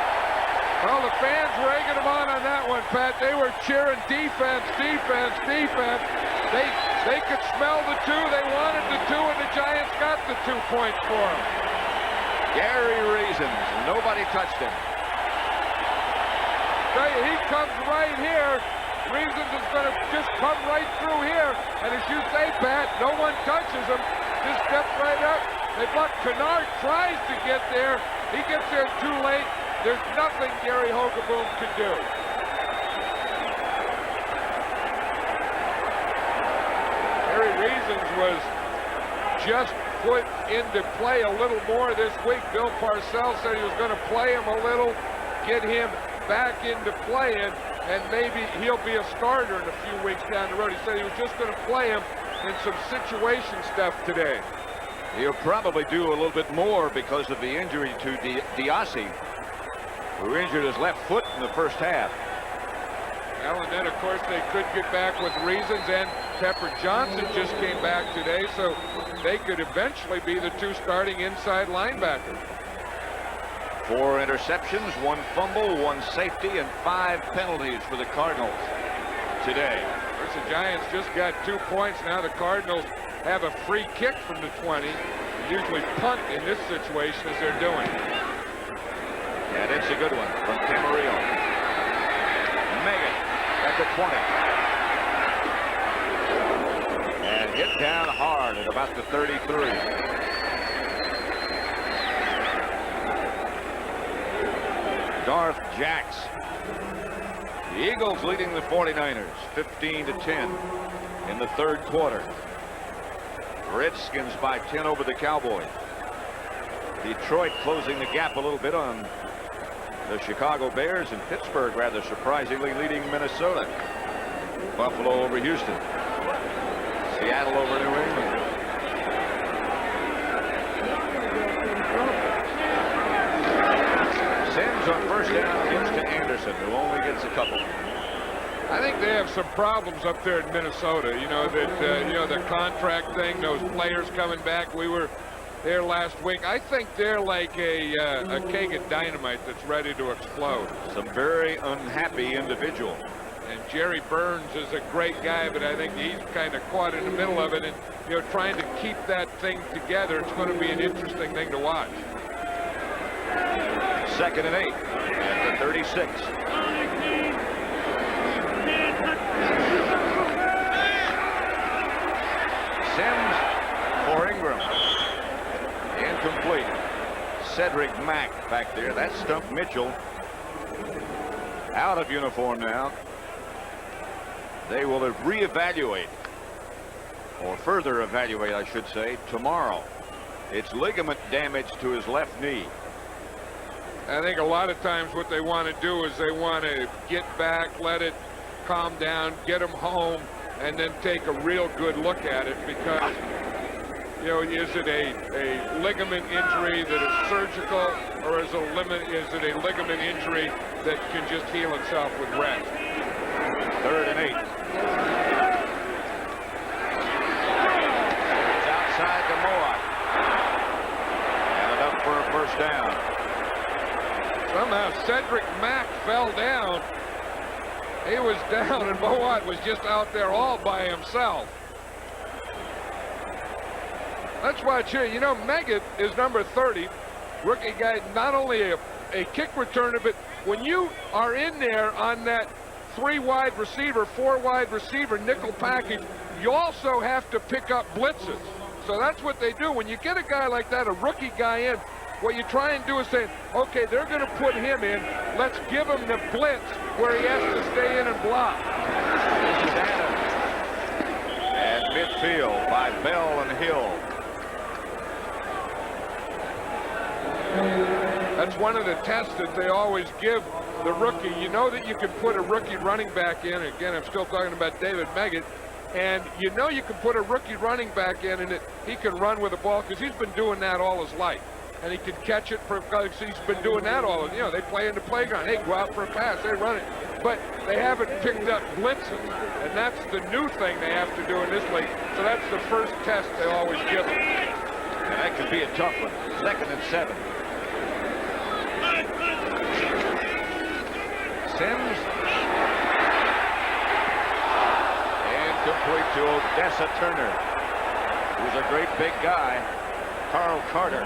Well, the fans were egging them on that one, Pat. They were cheering defense, defense, defense. They could smell the 2. They wanted the 2, and the Giants got the 2 points for them. Gary Reasons. Nobody touched him. Tell you, he comes right here. Reasons is going to just come right through here. And as you say, Pat, no one touches him. Just steps right up. They block. Kennard tries to get there. He gets there too late. There's nothing Gary Hogaboom can do. Gary Reasons was just put into play a little more this week. Bill Parcells said he was going to play him a little, get him back into playing, and maybe he'll be a starter in a few weeks down the road. He said he was just going to play him in some situation stuff today. He'll probably do a little bit more because of the injury to Diassi, who injured his left foot in the first half. Well, and then, of course, they could get back with Reasons, and Pepper Johnson just came back today, so they could eventually be the 2 starting inside linebackers. 4 interceptions, 1 fumble, 1 safety, and 5 penalties for the Cardinals today. Of course, the Giants just got 2 points. Now the Cardinals have a free kick from the 20. They usually punt in this situation as they're doing. And it's a good one from Camarillo. Megan at the 20. And hit down hard at about the 33. Darth Jacks. The Eagles leading the 49ers 15-10 in the 3rd quarter. Redskins by 10 over the Cowboys. Detroit closing the gap a little bit on the Chicago Bears, and Pittsburgh rather surprisingly leading Minnesota. Buffalo over Houston. Seattle over New England. Sims on first down gets to Anderson, who only gets a couple. I think they have some problems up there in Minnesota. You know, that the contract thing, those players coming back. We were there last week. I think they're like a keg of dynamite that's ready to explode. Some very unhappy individuals. And Jerry Burns is a great guy, but I think he's kind of caught in the middle of it, and trying to keep that thing together. It's going to be an interesting thing to watch. 2nd and 8 at the 36. Sims for Ingram. Incomplete. Cedric Mack back there. That's Stump Mitchell. Out of uniform now. They will reevaluate, or further evaluate, I should say, tomorrow. It's ligament damage to his left knee. I think a lot of times what they want to do is they want to get back, let it calm down, get him home, and then take a real good look at it, because, you know, is it a ligament injury that is surgical, or is it a ligament injury that can just heal itself with rest? 3rd and 8. It's outside to Moat. And enough for a first down. Somehow Cedric Mack fell down. He was down, and Moat was just out there all by himself. Let's watch here. You know, Meggett is number 30. Rookie guy, not only a kick returner, but when you are in there on that 3 wide receiver, 4 wide receiver nickel package, you also have to pick up blitzes. So that's what they do. When you get a guy like that, a rookie guy in, what you try and do is say, okay, they're going to put him in. Let's give him the blitz where he has to stay in and block. At midfield by Bell and Hill. That's one of the tests that they always give the rookie. You know that you can put a rookie running back in. Again, I'm still talking about David Meggett. And you know you can put a rookie running back in and he can run with the ball, because he's been doing that all his life. And he can catch it because he's been doing that all. You know, they play in the playground. They go out for a pass. They run it. But they haven't picked up blitzes. And that's the new thing they have to do in this league. So that's the first test they always give them. And that could be a tough one. 2nd and 7. Sims. And complete to Odessa Turner, who's a great big guy. Carl Carter,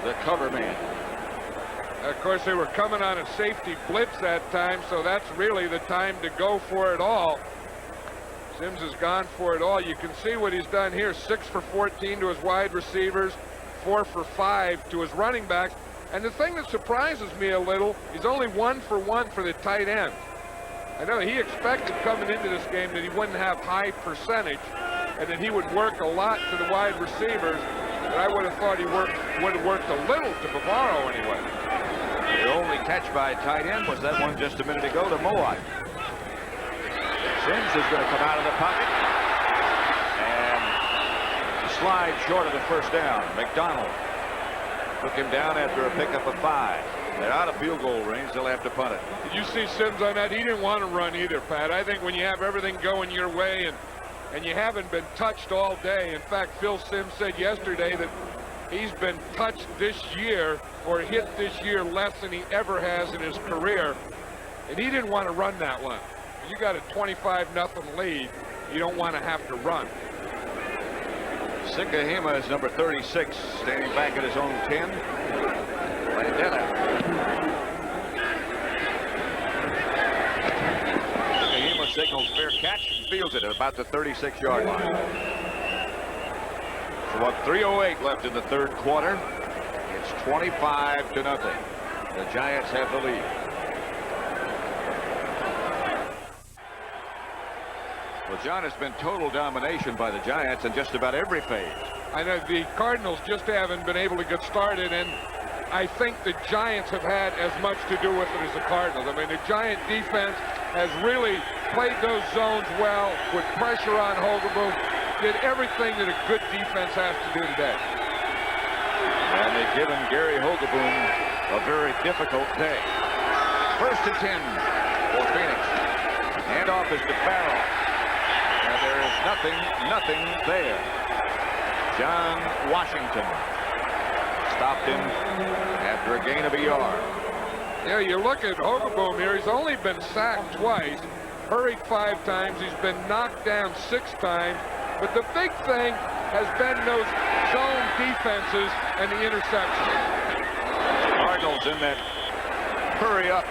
the cover man. Of course, they were coming on a safety blitz that time, so that's really the time to go for it all. Sims has gone for it all. You can see what he's done here. 6 for 14 to his wide receivers, 4 for 5 to his running backs. And the thing that surprises me a little, he's only 1 for 1 for the tight end. I know he expected coming into this game that he wouldn't have high percentage and that he would work a lot to the wide receivers, but I would have thought he would have worked a little to Bavaro anyway. The only catch by tight end was that one just a minute ago to Moat. Sims is going to come out of the pocket and slide short of the first down. McDonald took him down after a pickup of 5. They're out of field goal range. They'll have to punt it. Did you see Sims on that? He didn't want to run either, Pat. I think when you have everything going your way and you haven't been touched all day. In fact, Phil Sims said yesterday that he's been touched this year or hit this year less than he ever has in his career. And he didn't want to run that one. You got a 25-0 lead. You don't want to have to run. Sikahema is number 36, standing back at his own 10. Landella. Sikahema signals fair catch and fields it at about the 36-yard line. So what, 3:08 left in the 3rd quarter. It's 25-0. The Giants have the lead. Well, John, it's been total domination by the Giants in just about every phase. I know the Cardinals just haven't been able to get started, and I think the Giants have had as much to do with it as the Cardinals. I mean, the Giant defense has really played those zones well, put pressure on Hogaboom, did everything that a good defense has to do today. And they've given Gary Hogaboom a very difficult day. 1st and 10 for Phoenix. Handoff is to Farrell. And there is nothing there. John Washington stopped him after a gain of a yard. Yeah, you look at Hogaboom here. He's only been sacked twice, hurried 5 times. He's been knocked down 6 times. But the big thing has been those zone defenses and the interceptions. Cardinals in that hurry up.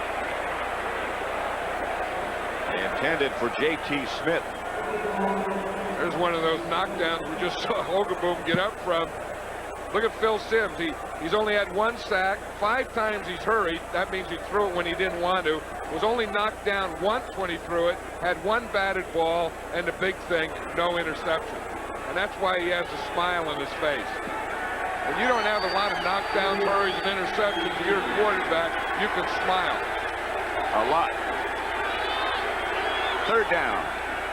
Intended for J.T. Smith. There's one of those knockdowns we just saw Hogaboom get up from. Look at Phil Sims. He's only had 1 sack. 5 times he's hurried. That means he threw it when he didn't want to. Was only knocked down once when he threw it. Had 1 batted ball. And the big thing, no interception. And that's why he has a smile on his face. When you don't have a lot of knockdowns, hurries, and interceptions, you're a quarterback, you can smile. A lot. 3rd down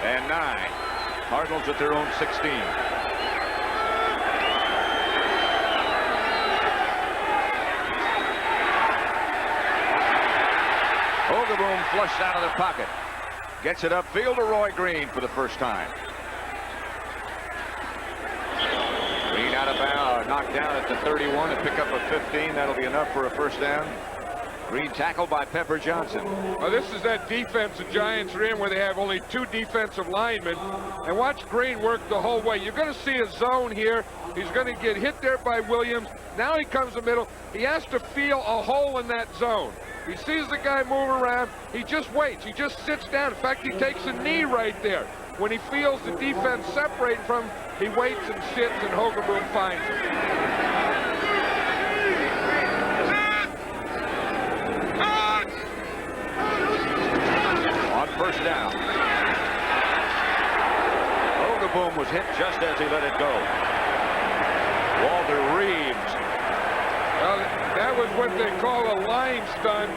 and 9. Cardinals at their own 16. Hogaboom flushed out of the pocket. Gets it upfield to Roy Green for the first time. Green out of bounds, knocked down at the 31, a pickup of 15. That'll be enough for a first down. Green tackled by Pepper Johnson. Well, this is that defense the Giants are in where they have only 2 defensive linemen. And watch Green work the whole way. You're going to see a zone here. He's going to get hit there by Williams. Now he comes the middle. He has to feel a hole in that zone. He sees the guy move around. He just waits. He just sits down. In fact, he takes a knee right there. When he feels the defense separating from him, he waits and sits, and Hogaboom finds him. On first down. Hogaboom was hit just as he let it go. Walter Reeves. Well, that was what they call a line stunt.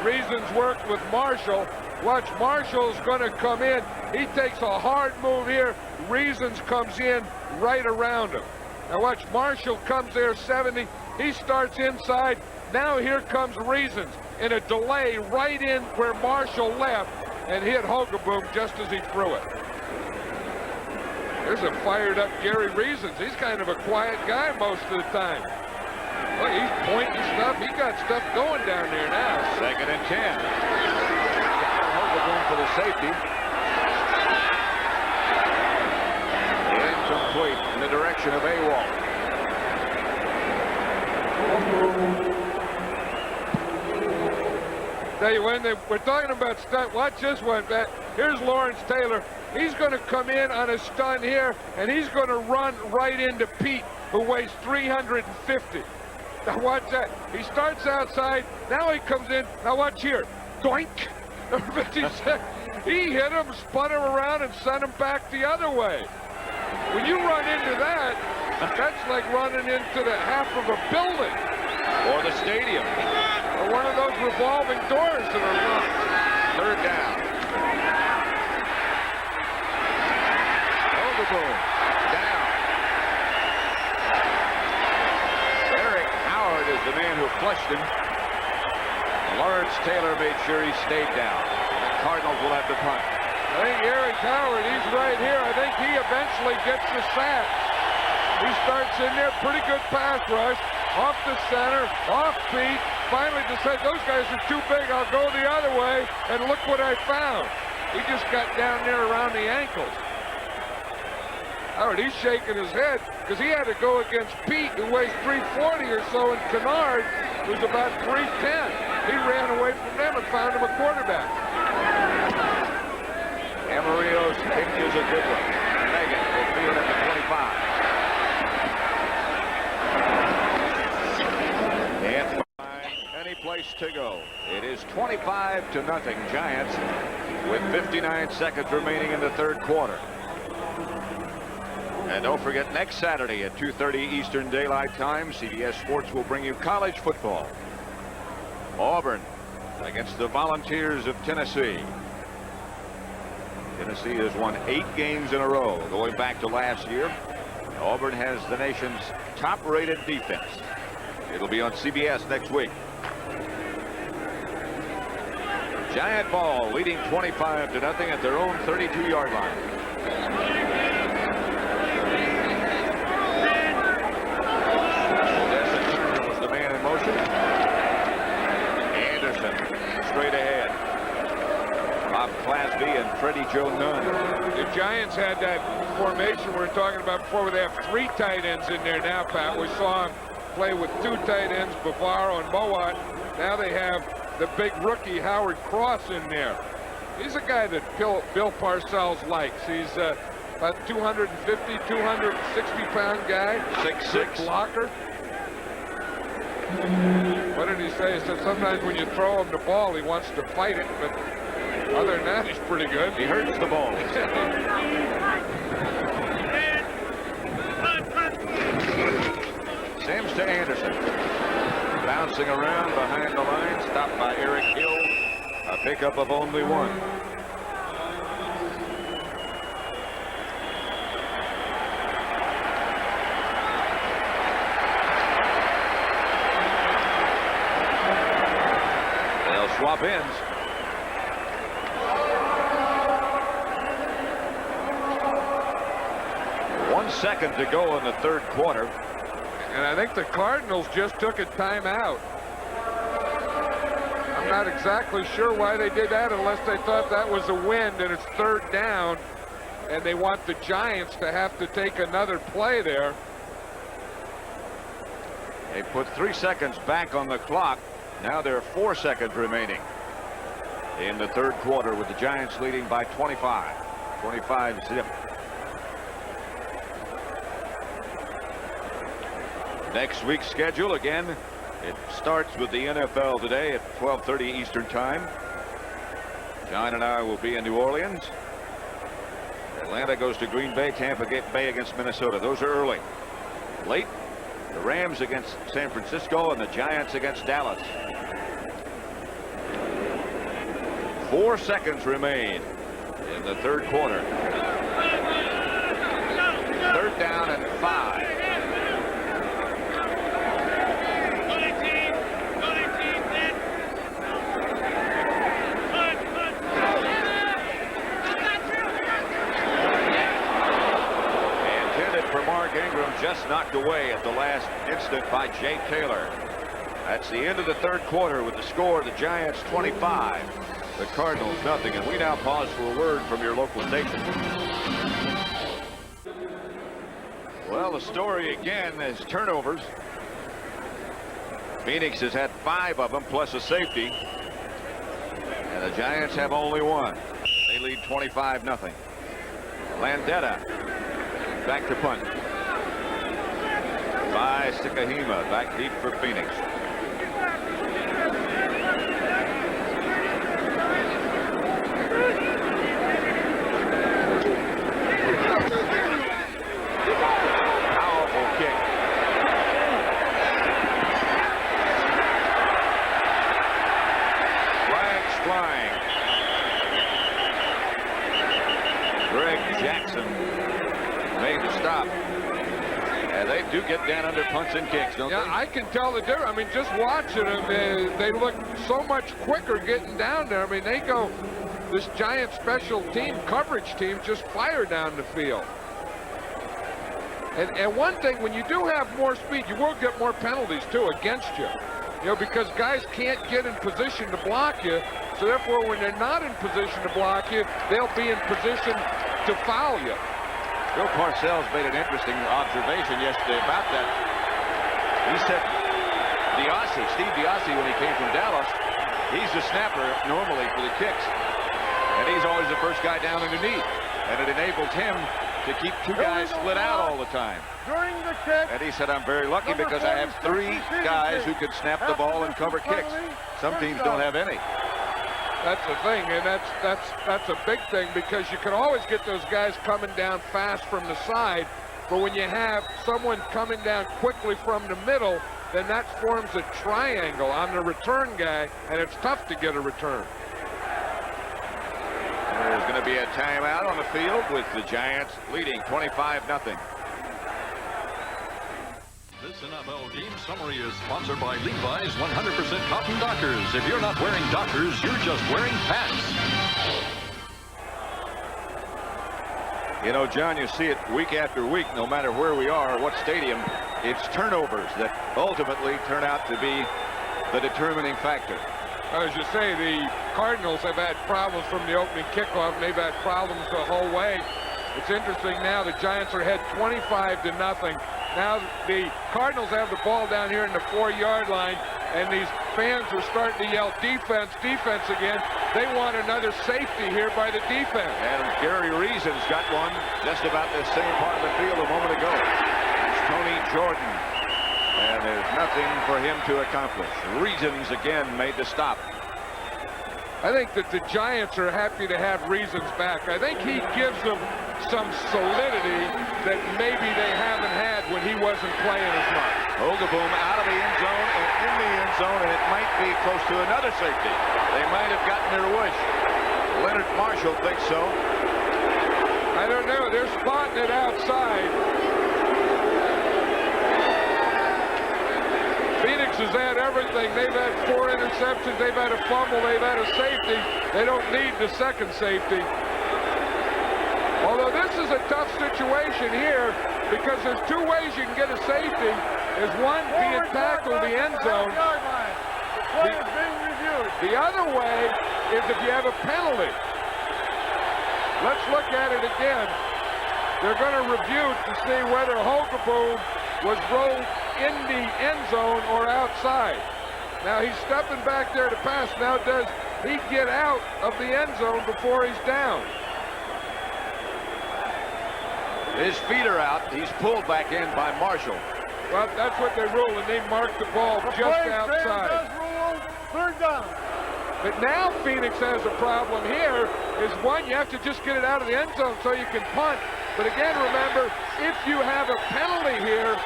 Reasons worked with Marshall. Watch, Marshall's going to come in. He takes a hard move here. Reasons comes in right around him. Now watch, Marshall comes there 70. He starts inside. Now here comes Reasons in a delay right in where Marshall left and hit Hogaboom just as he threw it. There's a fired up Gary Reasons. He's kind of a quiet guy most of the time. Look, he's pointing stuff. He got stuff going down there now. 2nd and 10. Hogaboom for the safety. Incomplete in the direction of Awalt. Tell you when we're talking about stunt, watch this one, Pat. Here's Lawrence Taylor. He's going to come in on a stunt here, and he's going to run right into Pete, who weighs 350. Now watch that. He starts outside. Now he comes in. Now watch here. Doink. Number 56. He hit him, spun him around, and sent him back the other way. When you run into that, that's like running into the half of a building. Or the stadium. Or one of those revolving doors that are locked. 3rd down. Hogaboom down. Eric Howard is the man who flushed him. Lawrence Taylor made sure he stayed down. The Cardinals will have to punt. I think Eric Howard, he's right here. I think he eventually gets the sack. He starts in there, pretty good pass rush. Off the center, off Pete. Finally decides those guys are too big. I'll go the other way, and look what I found. He just got down there around the ankles. Howard, he's shaking his head because he had to go against Pete, who weighs 340 or so, and Kennard, who's about 310. He ran away from them and found him a quarterback. Amarillo's kick is a good one. Megan will field at the 25. And any place to go. It is 25-0 Giants with 59 seconds remaining in the 3rd quarter. And don't forget, next Saturday at 2:30 Eastern Daylight Time, CBS Sports will bring you college football. Auburn against the Volunteers of Tennessee. Tennessee has won 8 games in a row going back to last year. Auburn has the nation's top-rated defense. It'll be on CBS next week. Giant ball leading 25-0 at their own 32-yard line. Desson was the man in motion. Anderson straight ahead. Bob Clasby and Freddie Joe Nunn. The Giants had that formation we were talking about before, where they have 3 tight ends in there now, Pat. We saw them play with 2 tight ends, Bavaro and Mowat. Now they have the big rookie Howard Cross in there. He's a guy that Bill Parcells likes. He's about 250, 260-pound guy. 6'6". Blocker. What did he say? He said sometimes when you throw him the ball, he wants to fight it, but other than that, he's pretty good. He hurts the ball. Sims to Anderson. Bouncing around behind the line. Stopped by Eric Hill. A pickup of only 1. kickoff ends. One second to go in the third quarter. And I think the Cardinals just took a timeout. I'm not exactly sure why they did that unless they thought that was a wind and it's third down and they want the Giants to have to take another play there. They put 3 seconds back on the clock. Now there are 4 seconds remaining in the third quarter with the Giants leading by 25. 25-zip. Next week's schedule, again, it starts with the NFL today at 12:30 Eastern Time. John and I will be in New Orleans. Atlanta goes to Green Bay, Tampa Bay against Minnesota. Those are early. Late, the Rams against San Francisco and the Giants against Dallas. 4 seconds remain in the third quarter. Third down and 5. Just knocked away at the last instant by Jay Taylor. That's the end of the third quarter with the score: the Giants 25, the Cardinals nothing. And we now pause for a word from your local station. Well, the story again is turnovers. Phoenix has had 5 of them plus a safety, and the Giants have only 1. They lead 25-0. Landetta back to punt. By Sikahima, back deep for Phoenix. Powerful kick. Flags flying. Greg Jackson made the stop. And they do get down under punts and kicks, don't they? Yeah, I can tell the difference. I mean, just watching them, they look so much quicker getting down there. I mean, they go, this Giant special team coverage team just fire down the field. And one thing, when you do have more speed, you will get more penalties, too, against you. You know, because guys can't get in position to block you. So, therefore, when they're not in position to block you, they'll be in position to foul you. Bill Parcells made an interesting observation yesterday about that. He said Steve Diassi, when he came from Dallas, he's the snapper normally for the kicks. And he's always the first guy down underneath. And it enables him to keep 2 guys split out all the time. During the kick, and he said, I'm very lucky because I have 3 guys who can snap the ball and cover kicks. Some teams don't have any. That's the thing, and that's a big thing, because you can always get those guys coming down fast from the side, but when you have someone coming down quickly from the middle, then that forms a triangle on the return guy, and it's tough to get a return. There's going to be a timeout on the field with the Giants leading 25-0. This NFL game summary is sponsored by Levi's 100% Cotton Dockers. If you're not wearing Dockers, you're just wearing pants. You know, John, you see it week after week, no matter where we are, what stadium, it's turnovers that ultimately turn out to be the determining factor. As you say, the Cardinals have had problems from the opening kickoff, and they've had problems the whole way. It's interesting now, the Giants are ahead 25-0. Now the Cardinals have the ball down here in the 4-yard line, and these fans are starting to yell, defense, defense again. They want another safety here by the defense. And Gary Reason's got one just about the same part of the field a moment ago. It's Tony Jordan, and there's nothing for him to accomplish. Reasons again made the stop. I think that the Giants are happy to have Reasons back. I think he gives them some solidity that maybe they haven't had when he wasn't playing as much. Ogaboom out of the end zone and in the end zone, and it might be close to another safety. They might have gotten their wish. Leonard Marshall thinks so. I don't know. They're spotting it outside. Phoenix has had everything. They've had 4 interceptions. They've had a fumble. They've had a safety. They don't need the second safety. Although this is a tough situation here because there's 2 ways you can get a safety. Is one, being tackled the end zone. The other way is if you have a penalty. Let's look at it again. They're going to review to see whether Hogaboom was rolled in the end zone or outside. Now he's stepping back there to pass. Now does he get out of the end zone before he's down? His feet are out. He's pulled back in by Marshall. Well, that's what they rule, and they marked the ball just outside. Third down. But now Phoenix has a problem here. Is one, you have to just get it out of the end zone so you can punt. But again, remember, if you have a penalty here,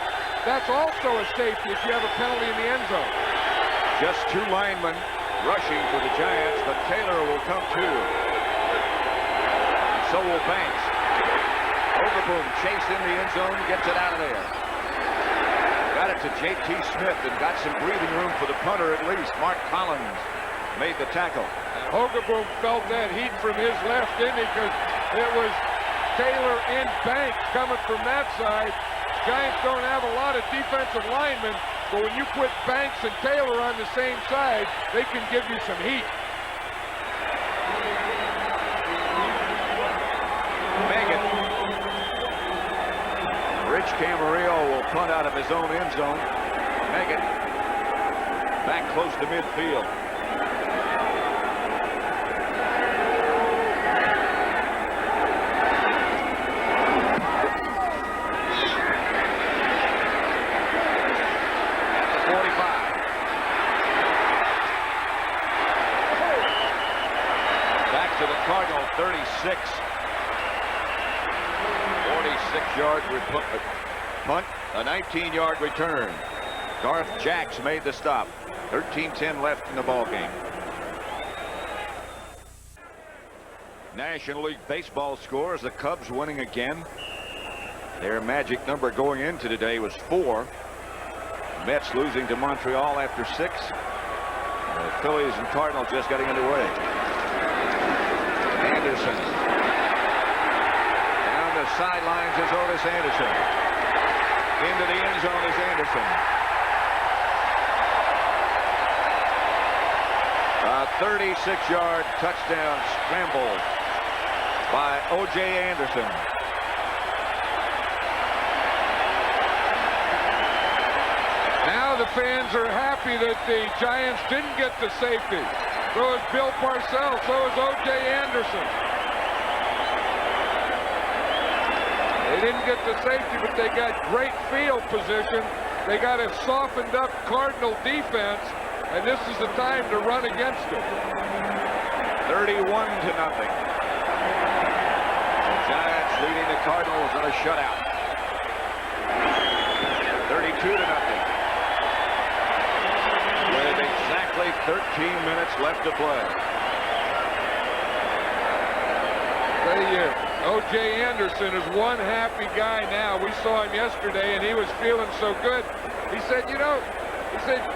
that's also a safety if you have a penalty in the end zone. Just 2 linemen rushing for the Giants, but Taylor will come too. And so will Banks. Hogaboom chase in the end zone, gets it out of there. Got it to J.T. Smith and got some breathing room for the punter at least. Mark Collins made the tackle. And Hogaboom felt that heat from his left, didn't he? Because it was Taylor and Banks coming from that side. Giants don't have a lot of defensive linemen, but when you put Banks and Taylor on the same side, they can give you some heat. Megan. Rich Camarillo will punt out of his own end zone. Megan back close to midfield. Cardinal 36. 46-yard punt, a 19-yard return. Garth Jacks made the stop. 13:10 left in the ball game. National League Baseball scores, the Cubs winning again. Their magic number going into today was 4. Mets losing to Montreal after 6. The Phillies and Cardinals just getting underway. Anderson. Down the sidelines is Otis Anderson. Into the end zone is Anderson. A 36-yard touchdown scramble by O.J. Anderson. Now the fans are happy that the Giants didn't get the safety. So is Bill Parcells, so is O.J. Anderson. They didn't get the safety, but they got great field position. They got a softened up Cardinal defense, and this is the time to run against them. 31-0. Giants leading the Cardinals in a shutout. 32-0. With exactly 13 minutes left to play. O.J. Anderson is one happy guy now. We saw him yesterday, and he was feeling so good. He said, you know,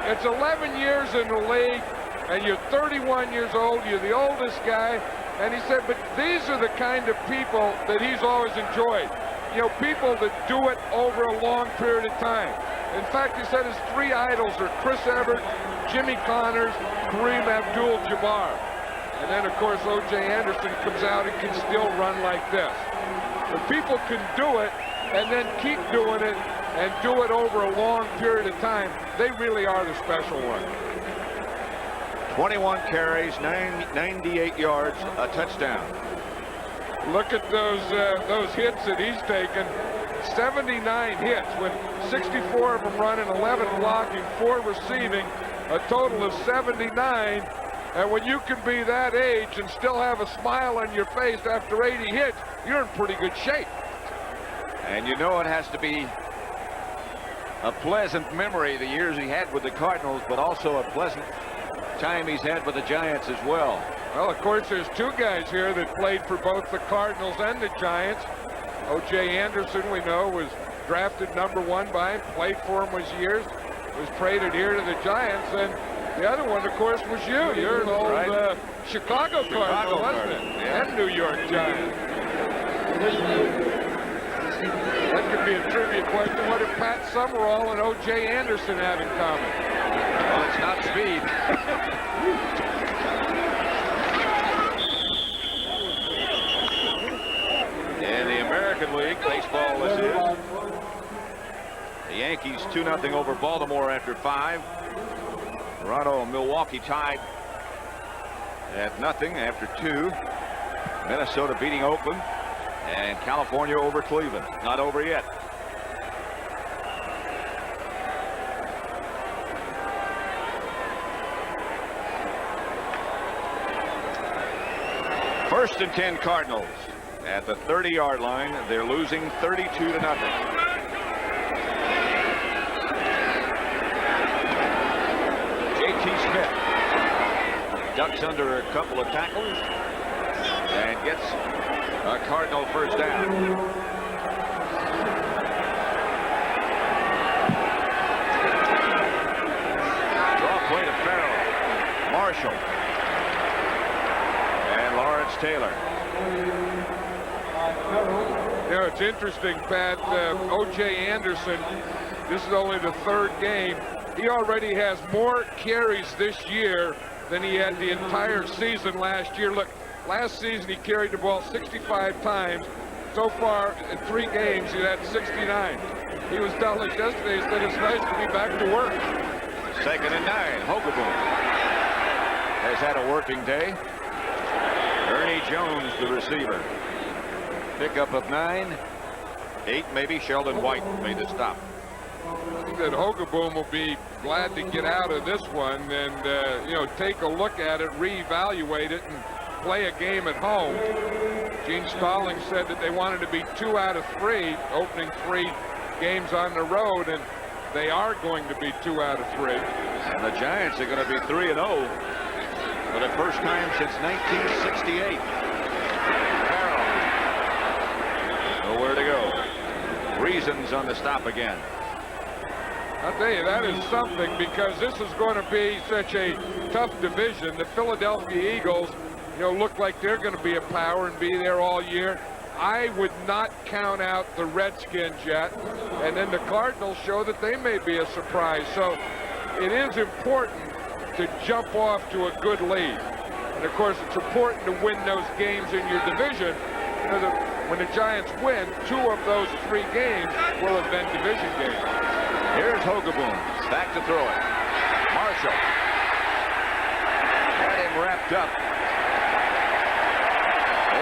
it's 11 years in the league, and you're 31 years old. You're the oldest guy. And he said, but these are the kind of people that he's always enjoyed. You know, people that do it over a long period of time. In fact, he said his 3 idols are Chris Evert, Jimmy Connors, Kareem Abdul-Jabbar. And then, of course, O.J. Anderson comes out and can still run like this. But people can do it and then keep doing it and do it over a long period of time. They really are the special one. 21 carries, 98 yards, a touchdown. Look at those hits that he's taken. 79 hits with 64 of them running, 11 blocking, 4 receiving, a total of 79. And when you can be that age and still have a smile on your face after 80 hits, you're in pretty good shape. And you know it has to be a pleasant memory, the years he had with the Cardinals, but also a pleasant time he's had with the Giants as well. Well, of course, there's 2 guys here that played for both the Cardinals and the Giants. O.J. Anderson, we know, was drafted #1 by him, played for him was years. was traded here to the Giants, and the other one, of course, was you. You're an old Chicago Cardinal, wasn't it? Yeah. And New York Giant. That could be a trivia question. What did Pat Summerall and O.J. Anderson have in common? Well, it's not speed. In the American League, baseball this is. The Yankees 2-0 over Baltimore after 5. Toronto and Milwaukee tied at 0 after 2. Minnesota beating Oakland, and California over Cleveland. Not over yet. First and 10 Cardinals at the 30-yard line. They're losing 32-0. Smith ducks under a couple of tackles and gets a Cardinal first down. Draw play to Farrell, Marshall, and Lawrence Taylor. You know, it's interesting, Pat. O.J. Anderson, this is only the 3rd game. He already has more carries this year than he had the entire season last year. Look, last season he carried the ball 65 times. So far in 3 games, he had 69. He was telling us yesterday, he said it's nice to be back to work. 2nd and 9, Hogaboom has had a working day. Ernie Jones, the receiver. Pickup of 9. 8 maybe. Sheldon White made the stop. I think that Hogaboom will be glad to get out of this one and, you know, take a look at it, reevaluate it, and play a game at home. Gene Stallings said that they wanted to be 2 out of 3, opening 3 games on the road, and they are going to be 2 out of 3. And the Giants are going to be 3-0 for the first time since 1968. Farrell. Nowhere to go. Reasons on the stop again. I'll tell you, that is something, because this is going to be such a tough division. The Philadelphia Eagles, you know, look like they're going to be a power and be there all year. I would not count out the Redskins yet. And then the Cardinals show that they may be a surprise. So it is important to jump off to a good lead. And, of course, it's important to win those games in your division, because when the Giants win, 2 of those 3 games will have been division games. Here's Hogaboom, back to throw it. Marshall. Got him wrapped up.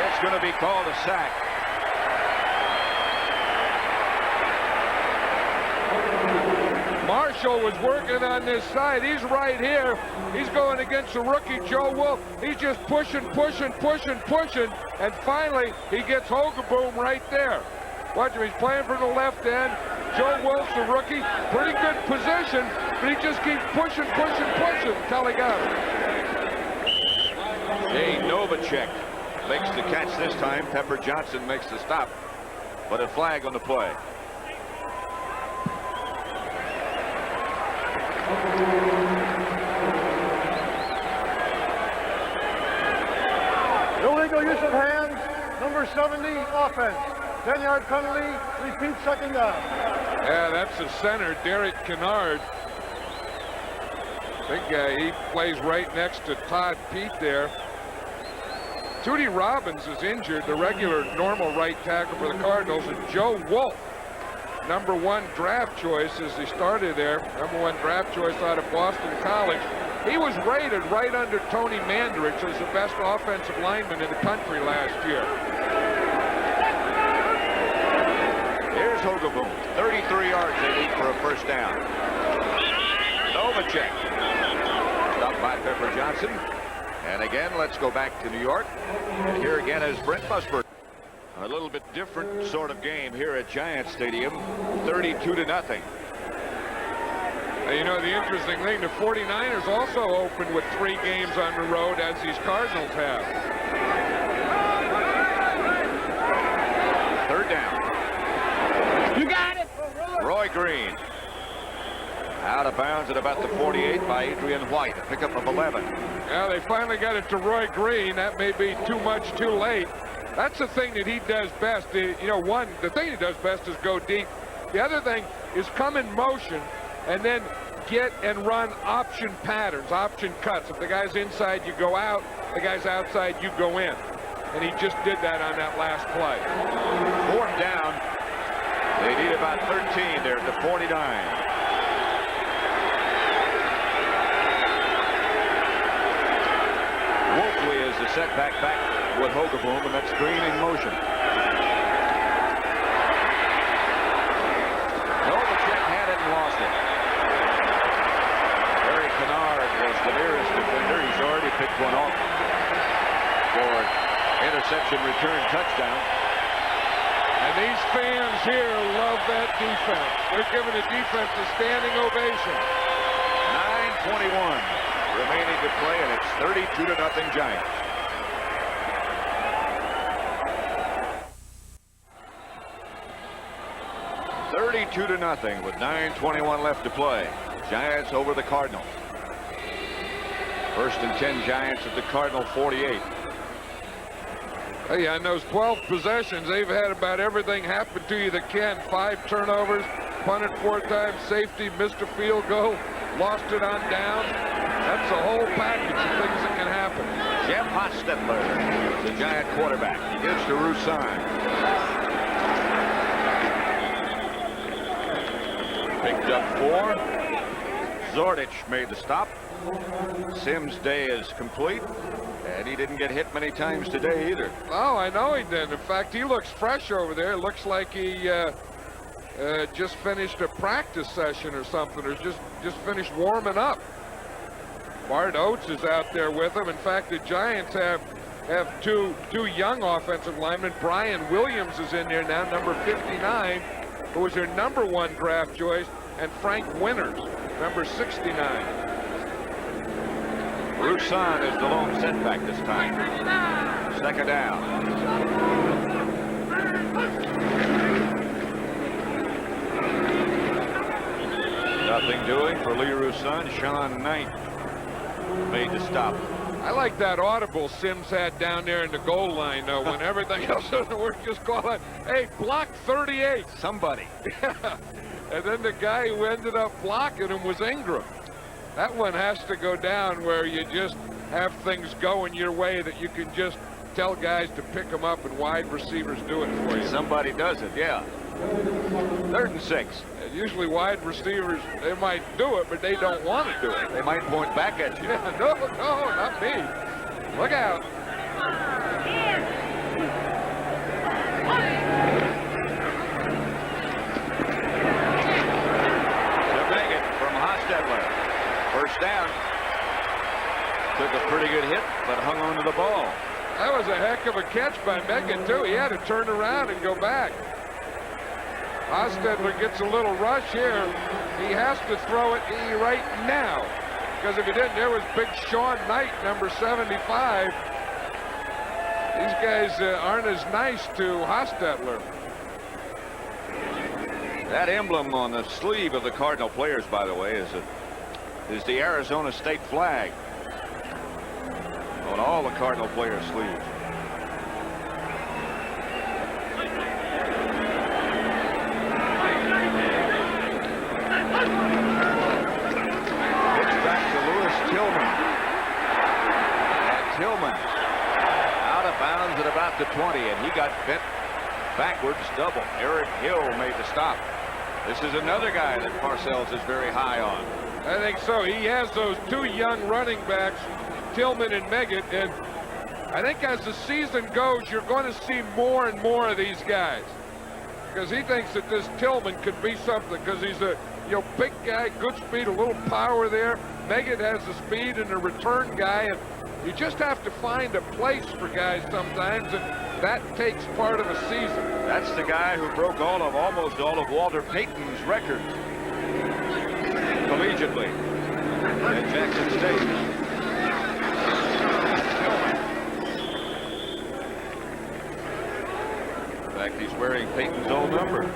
It's going to be called a sack. Marshall was working on this side. He's right here. He's going against the rookie, Joe Wolf. He's just pushing, and finally he gets Hogaboom right there. Watch him, he's playing from the left end. Joe Wolf's the rookie, pretty good position, but he just keeps pushing until he got him. Jay Novacek makes the catch this time. Pepper Johnson makes the stop, but a flag on the play. Illegal use of hands, number 70, offense. 10-yard penalty, repeat 2nd down. Yeah, that's the center, Derek Kennard. Big guy, he plays right next to Todd Pete there. Tootie Robbins is injured, the regular normal right tackle for the Cardinals, and Joe Wolf, #1 draft choice as he started there, #1 draft choice out of Boston College. He was rated right under Tony Mandarich as the best offensive lineman in the country last year. Here's Hogaboom, 33 yards they need for a first down. Novacek, stopped by Pepper Johnson. And again, let's go back to New York. And here again is Brent Musburger. A little bit different sort of game here at Giants Stadium, 32-0. You know, the interesting thing, the 49ers also opened with 3 games on the road, as these Cardinals have. 3rd down. You got it. Roy Green. Out of bounds at about the 48 by Adrian White, a pickup of 11. Yeah, they finally got it to Roy Green. That may be too much too late. That's the thing that he does best. You know, the thing he does best is go deep. The other thing is come in motion and then get and run option patterns, option cuts. If the guy's inside, you go out. If the guy's outside, you go in. And he just did that on that last play. 4th down. They need about 13 there at the 49. Wolfley is the setback back with Hogeboom, and that's Green in motion. Novacek had it and lost it. Barry Kennard was the nearest defender. He's already picked one off for interception return touchdown. And these fans here love that defense. They're giving the defense a standing ovation. 9:21 remaining to play, and it's 32-0 Giants. (32-0) with 9:21 left to play. Giants over the Cardinals. 1st and 10 Giants at the Cardinal 48. Hey, on those 12 possessions, they've had about everything happen to you that can. 5 turnovers, punted 4 times, safety, missed a field goal, lost it on down. That's a whole package of things that can happen. Jeff Hostetler, the Giant quarterback. He gives to Roussan. Picked up 4. Zordich made the stop. Sims' day is complete. And he didn't get hit many times today either. Oh, I know he didn't. In fact, he looks fresh over there. It looks like he just finished a practice session or something, or just finished warming up. Bart Oates is out there with him. In fact, the Giants have two young offensive linemen. Brian Williams is in there now, number 59, who was their #1 draft choice, and Frank Winters, number 69. Roussan is the lone setback this time. 2nd down. Nothing doing for Lee Roussan. Sean Knight made the stop. I like that audible Sims had down there in the goal line, though, when everything else doesn't work, just call it, hey, block 38. Somebody. Yeah. And then the guy who ended up blocking him was Ingram. That one has to go down where you just have things going your way that you can just tell guys to pick them up and wide receivers do it for you. Somebody does it, yeah. 3rd and 6. And usually wide receivers, they might do it, but they don't want to do it. They might point back at you. Yeah, no, not me. Look out. First down. Took a pretty good hit, but hung on to the ball. That was a heck of a catch by Megan, too. He had to turn around and go back. Hostetler gets a little rush here. He has to throw it right now, because if he didn't, there was big Sean Knight, number 75. These guys aren't as nice to Hostetler. That emblem on the sleeve of the Cardinal players, by the way, is the Arizona State flag on all the Cardinal players' sleeves. Pitch back to Lewis Tillman. And Tillman out of bounds at about the 20, and he got bent backwards double. Eric Hill made the stop. This is another guy that Parcells is very high on. I think so. He has those 2 young running backs, Tillman and Meggett, and I think as the season goes, you're going to see more and more of these guys, because he thinks that this Tillman could be something, because he's a big guy, good speed, a little power there. Meggett has the speed and the return guy, and you just have to find a place for guys sometimes, and that takes part of a season. That's the guy who broke almost all of Walter Payton's records collegiately at Jackson State. In fact, he's wearing Payton's old number.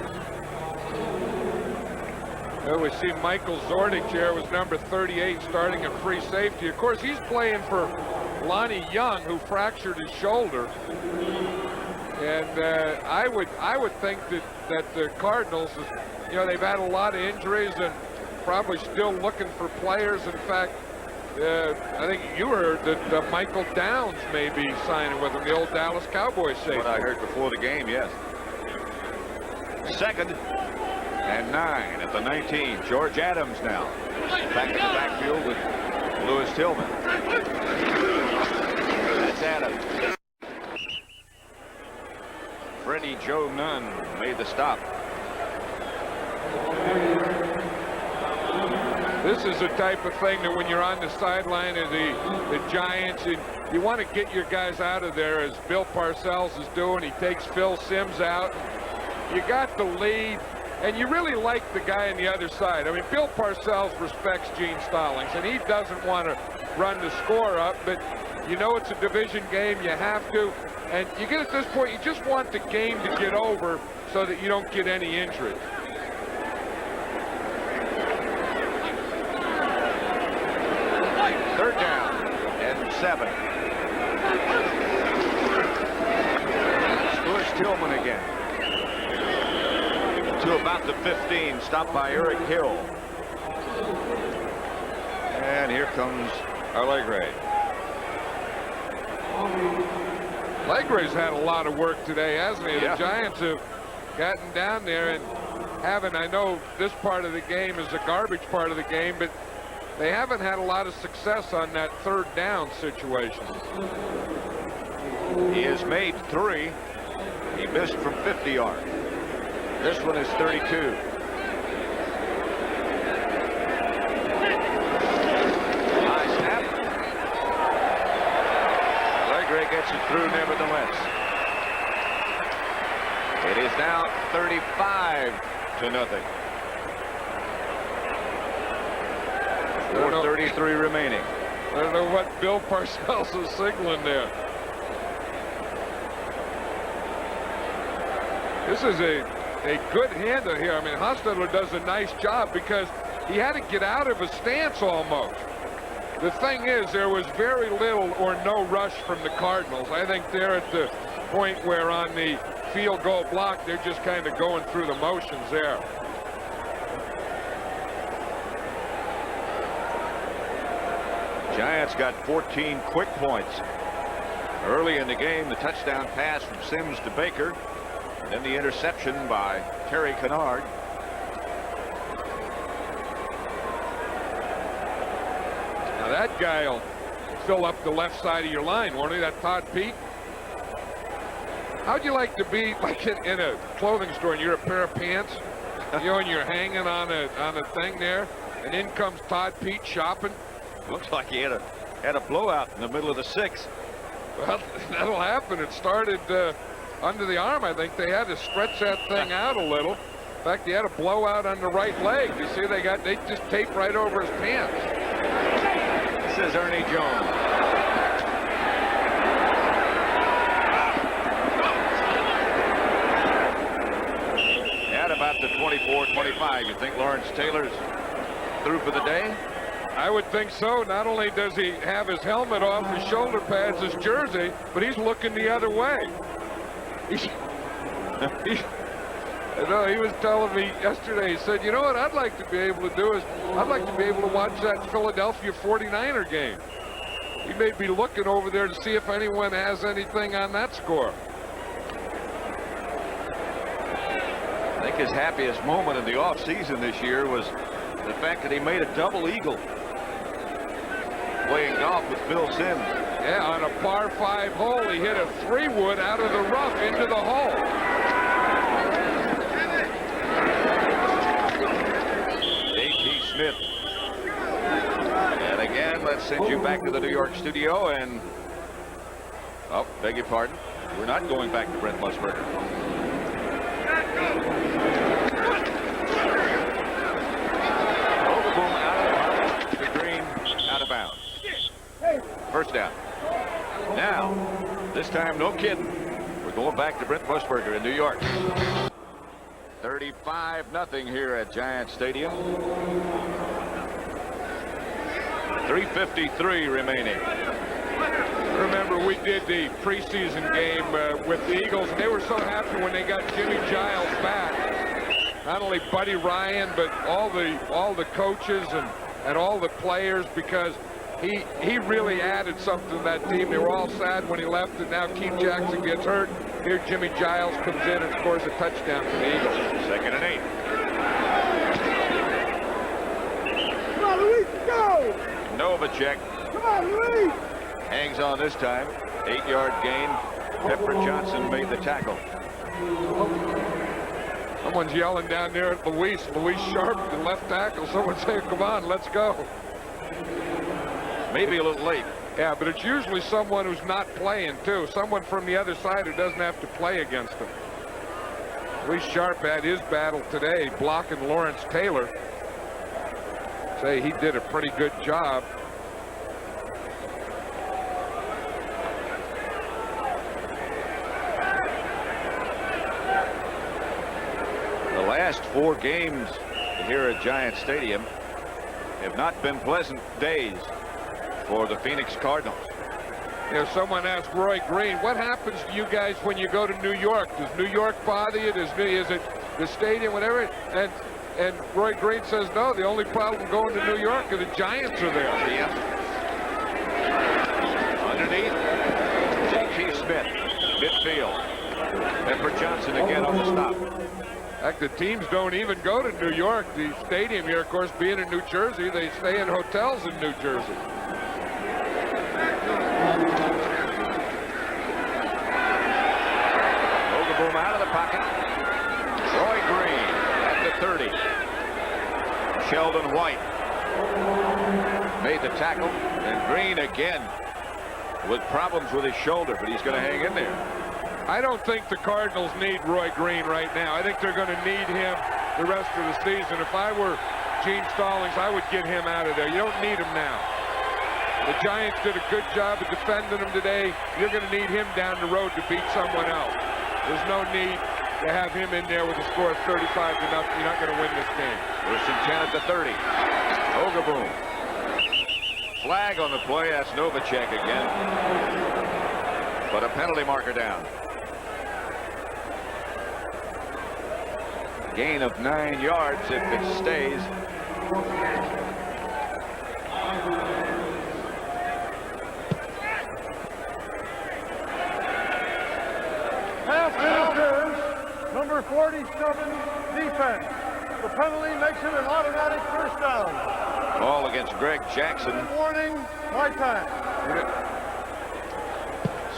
Well, we see Michael Zordich here was number 38 starting at free safety. Of course, he's playing for Lonnie Young, who fractured his shoulder. And I would think that the Cardinals, you know, they've had a lot of injuries and probably still looking for players. In fact, I think you heard that Michael Downs may be signing with them, the old Dallas Cowboys safety. What I heard before the game, yes. 2nd and 9 at the 19. George Adams now back in the backfield with Lewis Tillman. That's Adams. Freddie Joe Nunn made the stop. This is the type of thing that when you're on the sideline of the Giants, you want to get your guys out of there, as Bill Parcells is doing. He takes Phil Simms out. You got the lead, and you really like the guy on the other side. I mean, Bill Parcells respects Gene Stallings, and he doesn't want to run the score up, but you know it's a division game. You have to. And you get at this point, you just want the game to get over so that you don't get any injury. Third down and 7. Lewis Tillman again. To about the 15, stopped by Eric Hill. And here comes Allegre. Allegre's had a lot of work today, hasn't he? Yeah. The Giants have gotten down there and haven't, I know this part of the game is a garbage part of the game, but they haven't had a lot of success on that third down situation. He has made 3. He missed from 50 yards. This one is 32. High snap. Allegre gets it through nevertheless. It is now 35-0. 4:33 remaining. I don't know what Bill Parcells is signaling there. This is a good handle here. I mean, Hostetler does a nice job because he had to get out of his stance almost. The thing is, there was very little or no rush from the Cardinals. I think they're at the point where on the field goal block, they're just kind of going through the motions there. Giants got 14 quick points. Early in the game, the touchdown pass from Simms to Baker, and then the interception by Terry Kennard. Now that guy will fill up the left side of your line, won't he? That Todd Pete. How'd you like to be like in a clothing store and you're a pair of pants, you know, and you're hanging on a thing there, and in comes Todd Pete shopping? Looks like he had a blowout in the middle of the 6th. Well, that'll happen. It started under the arm. I think they had to stretch that thing out a little. In fact, he had a blowout on the right leg. You see, they just taped right over his pants. This is Ernie Jones. At about the 24-25, you think Lawrence Taylor's through for the day? I would think so. Not only does he have his helmet off, his shoulder pads, his jersey, but he's looking the other way. I know, he was telling me yesterday, he said, you know what I'd like to be able to do is I'd like to be able to watch that Philadelphia 49er game. He may be looking over there to see if anyone has anything on that score. I think his happiest moment in the offseason this year was the fact that he made a double eagle playing golf with Phil Simms. Yeah, on a par 5 hole, he hit a 3-wood out of the rough into the hole. A.T. Smith. And again, let's send you back to the New York studio and, oh, beg your pardon. We're not going back to Brent Musburger. The green out of bounds. First down. Now, this time, no kidding. We're going back to Brent Musburger in New York. 3rd 35-0 here at Giant Stadium. 3:53 remaining. Remember, we did the preseason game with the Eagles, and they were so happy when they got Jimmy Giles back. Not only Buddy Ryan, but all the coaches and all the players, because he really added something to that team. They were all sad when he left, and now Keith Jackson gets hurt. Here Jimmy Giles comes in and scores a touchdown for the Eagles. 2nd and 8. Come on, Luis, go! Novacek Come on, Luis! hangs on this time. 8-yard gain. Pepper Johnson made the tackle. Someone's yelling down there at Luis Sharp, the left tackle. Someone's saying, come on, let's go. Maybe a little late. Yeah, but it's usually someone who's not playing, too. Someone from the other side who doesn't have to play against him. Luis Sharp had his battle today, blocking Lawrence Taylor. Say he did a pretty good job. The last 4 games here at Giant Stadium have not been pleasant days for the Phoenix Cardinals. You know, someone asked Roy Green, what happens to you guys when you go to New York? Does New York bother you? Is it the stadium, whatever? And Roy Green says, no, the only problem going to New York is the Giants are there. Yeah. Underneath, J.T. Smith, midfield. Pepper Johnson again on the stop. In fact, the teams don't even go to New York. The stadium here, of course, being in New Jersey, they stay in hotels in New Jersey. Boom out of the pocket. Roy Green at the 30. Sheldon White made the tackle, and Green again with problems with his shoulder, but he's going to hang in there. I don't think the Cardinals need Roy Green right now. I think they're going to need him the rest of the season. If I were Gene Stallings, I would get him out of there. You don't need him now. The Giants did a good job of defending him today. You're going to need him down the road to beat someone else. There's no need to have him in there with a score of 35-0. You're not going to win this game. 1st and 10 at the 30. Ogaboom. Flag on the play. That's Novacek again. But a penalty marker down. Gain of 9 yards if it stays. Pass interference, number 47, defense. The penalty makes it an automatic first down. Ball against Greg Jackson. Warning, my time.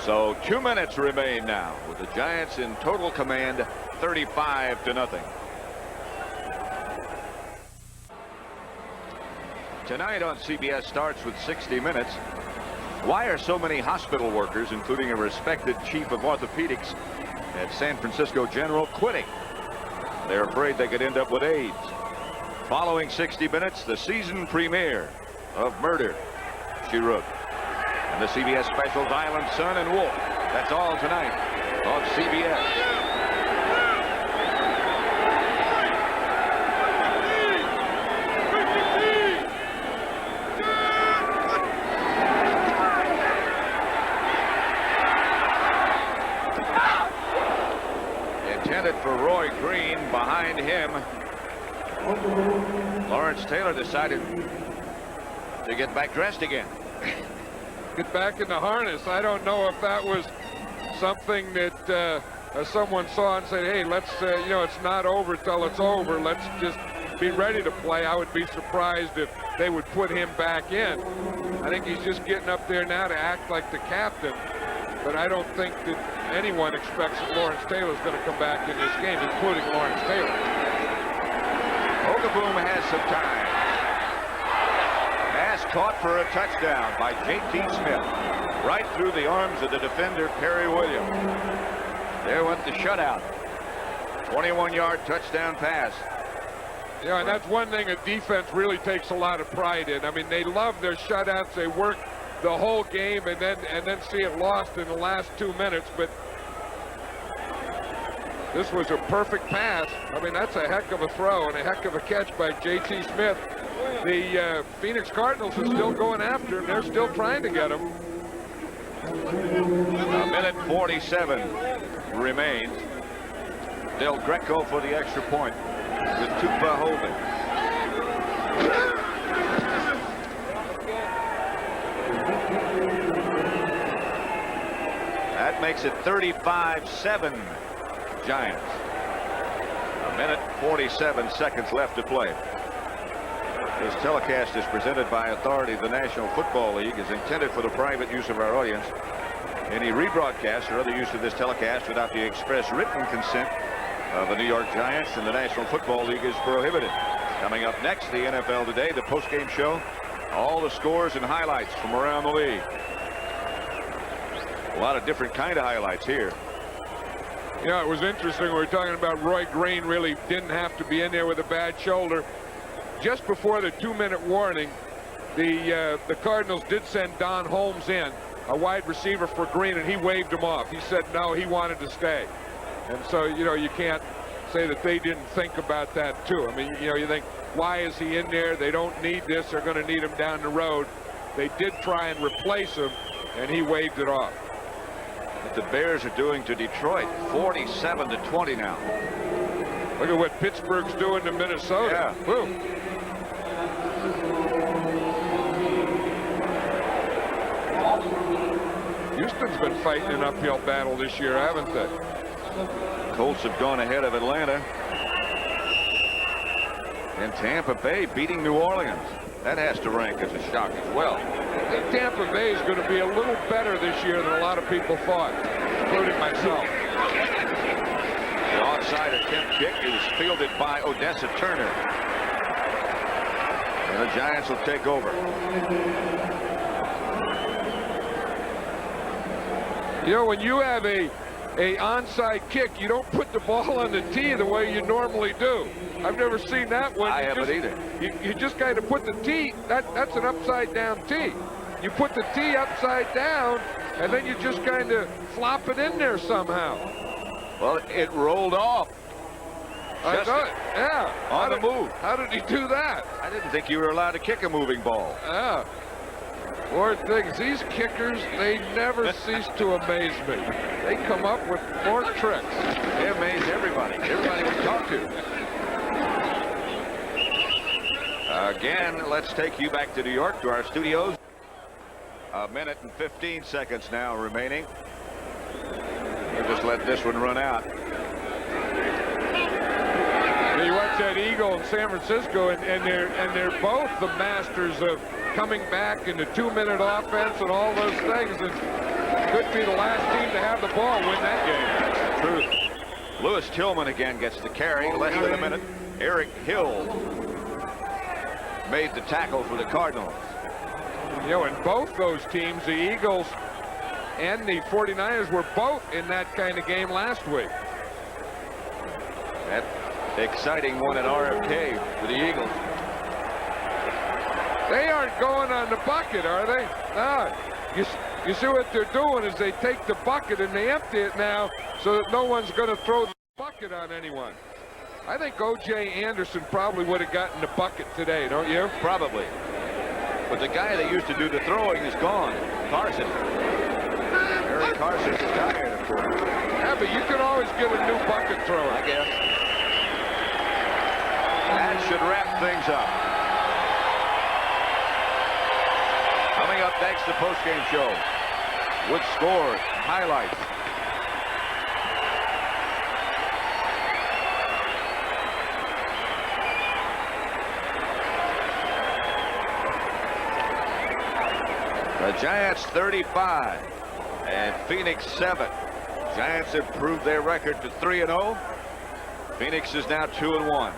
So 2 minutes remain now with the Giants in total command, 35-0. Tonight on CBS starts with 60 Minutes. Why are so many hospital workers, including a respected chief of orthopedics at San Francisco General, quitting? They're afraid they could end up with AIDS. Following 60 Minutes, the season premiere of Murder, She Wrote. And the CBS specials Island Sun and Wolf. That's all tonight on CBS. Intended for Roy Green. Behind him, Lawrence Taylor decided to get back dressed again. Get back in the harness. I don't know if that was something that someone saw and said, hey, let's, you know, it's not over till it's over. Let's just be ready to play. I would be surprised if they would put him back in. I think he's just getting up there now to act like the captain. But I don't think that anyone expects that Lawrence Taylor is going to come back in this game, including Lawrence Taylor. Ogaboom has some time. Pass caught for a touchdown by J.T. Smith. Right through the arms of the defender, Perry Williams. There went the shutout. 21-yard touchdown pass. Yeah, and that's one thing a defense really takes a lot of pride in. I mean, they love their shutouts. They work the whole game and then see it lost in the last 2 minutes. But This was a perfect pass. I mean, that's a heck of a throw and a heck of a catch by J.T. Smith. The Phoenix Cardinals are still going after him. They're still trying to get him. A minute 47 remains. Del Greco for the extra point with Tupa holding. That makes it 35-7 Giants. A minute 47 seconds left to play. This telecast is presented by authority of the National Football League, is intended for the private use of our audience. Any rebroadcast or other use of this telecast without the express written consent of the New York Giants and the National Football League is prohibited. Coming up next, the NFL Today, the postgame show. All the scores and highlights from around the league. A lot of different kind of highlights here. Yeah, it was interesting. We were talking about Roy Green really didn't have to be in there with a bad shoulder. Just before the 2-minute warning, the Cardinals did send Don Holmes in, a wide receiver for Green, and he waved him off. He said no, he wanted to stay. And so, you know, you can't say that they didn't think about that too. I mean, you know, you think, why is he in there? They don't need this. They're going to need him down the road. They did try and replace him, and he waved it off. What the Bears are doing to Detroit, 47-20 now. Look at what Pittsburgh's doing to Minnesota. Yeah. Woo. Houston's been fighting an uphill battle this year, haven't they? Colts have gone ahead of Atlanta. And Tampa Bay beating New Orleans. That has to rank as a shock as well. I think Tampa Bay is going to be a little better this year than a lot of people thought, including myself. The onside attempt kick is fielded by Odessa Turner. And the Giants will take over. You know, when you have a onside kick, you don't put the ball on the tee the way you normally do. I've never seen that one. I haven't either. You just kind of put the tee, that's an upside down tee. You put the tee upside down, and then you just kind of flop it in there somehow. Well, it rolled off. I thought, yeah. On the move. How did he do that? I didn't think you were allowed to kick a moving ball. Yeah. Lord things, these kickers, they never cease to amaze me. They come up with more tricks. They amaze everybody. Everybody we talk to. Again, let's take you back to New York, to our studios. A minute and 15 seconds now remaining. We'll just let this one run out. You watch that Eagle in San Francisco, and they're both the masters of coming back in the 2-minute offense and all those things. And could be the last team to have the ball win that game. Truth. Lewis Tillman again gets the carry. Less than a minute. Eric Hill made the tackle for the Cardinals. You know, in both those teams, the Eagles and the 49ers were both in that kind of game last week. That exciting one at RFK for the Eagles. They aren't going on the bucket, are they? No. You see what they're doing is they take the bucket and they empty it now so that no one's going to throw the bucket on anyone. I think O.J. Anderson probably would have gotten the bucket today, don't you? Probably. But the guy that used to do the throwing is gone. Carson. Eric Carson is tired, of course. Yeah, but you can always get a new bucket thrower. I guess. That should wrap things up. Coming up next, the postgame show with scores, highlights. The Giants 35 and Phoenix 7. Giants improved their record to 3-0. Phoenix is now 2-1.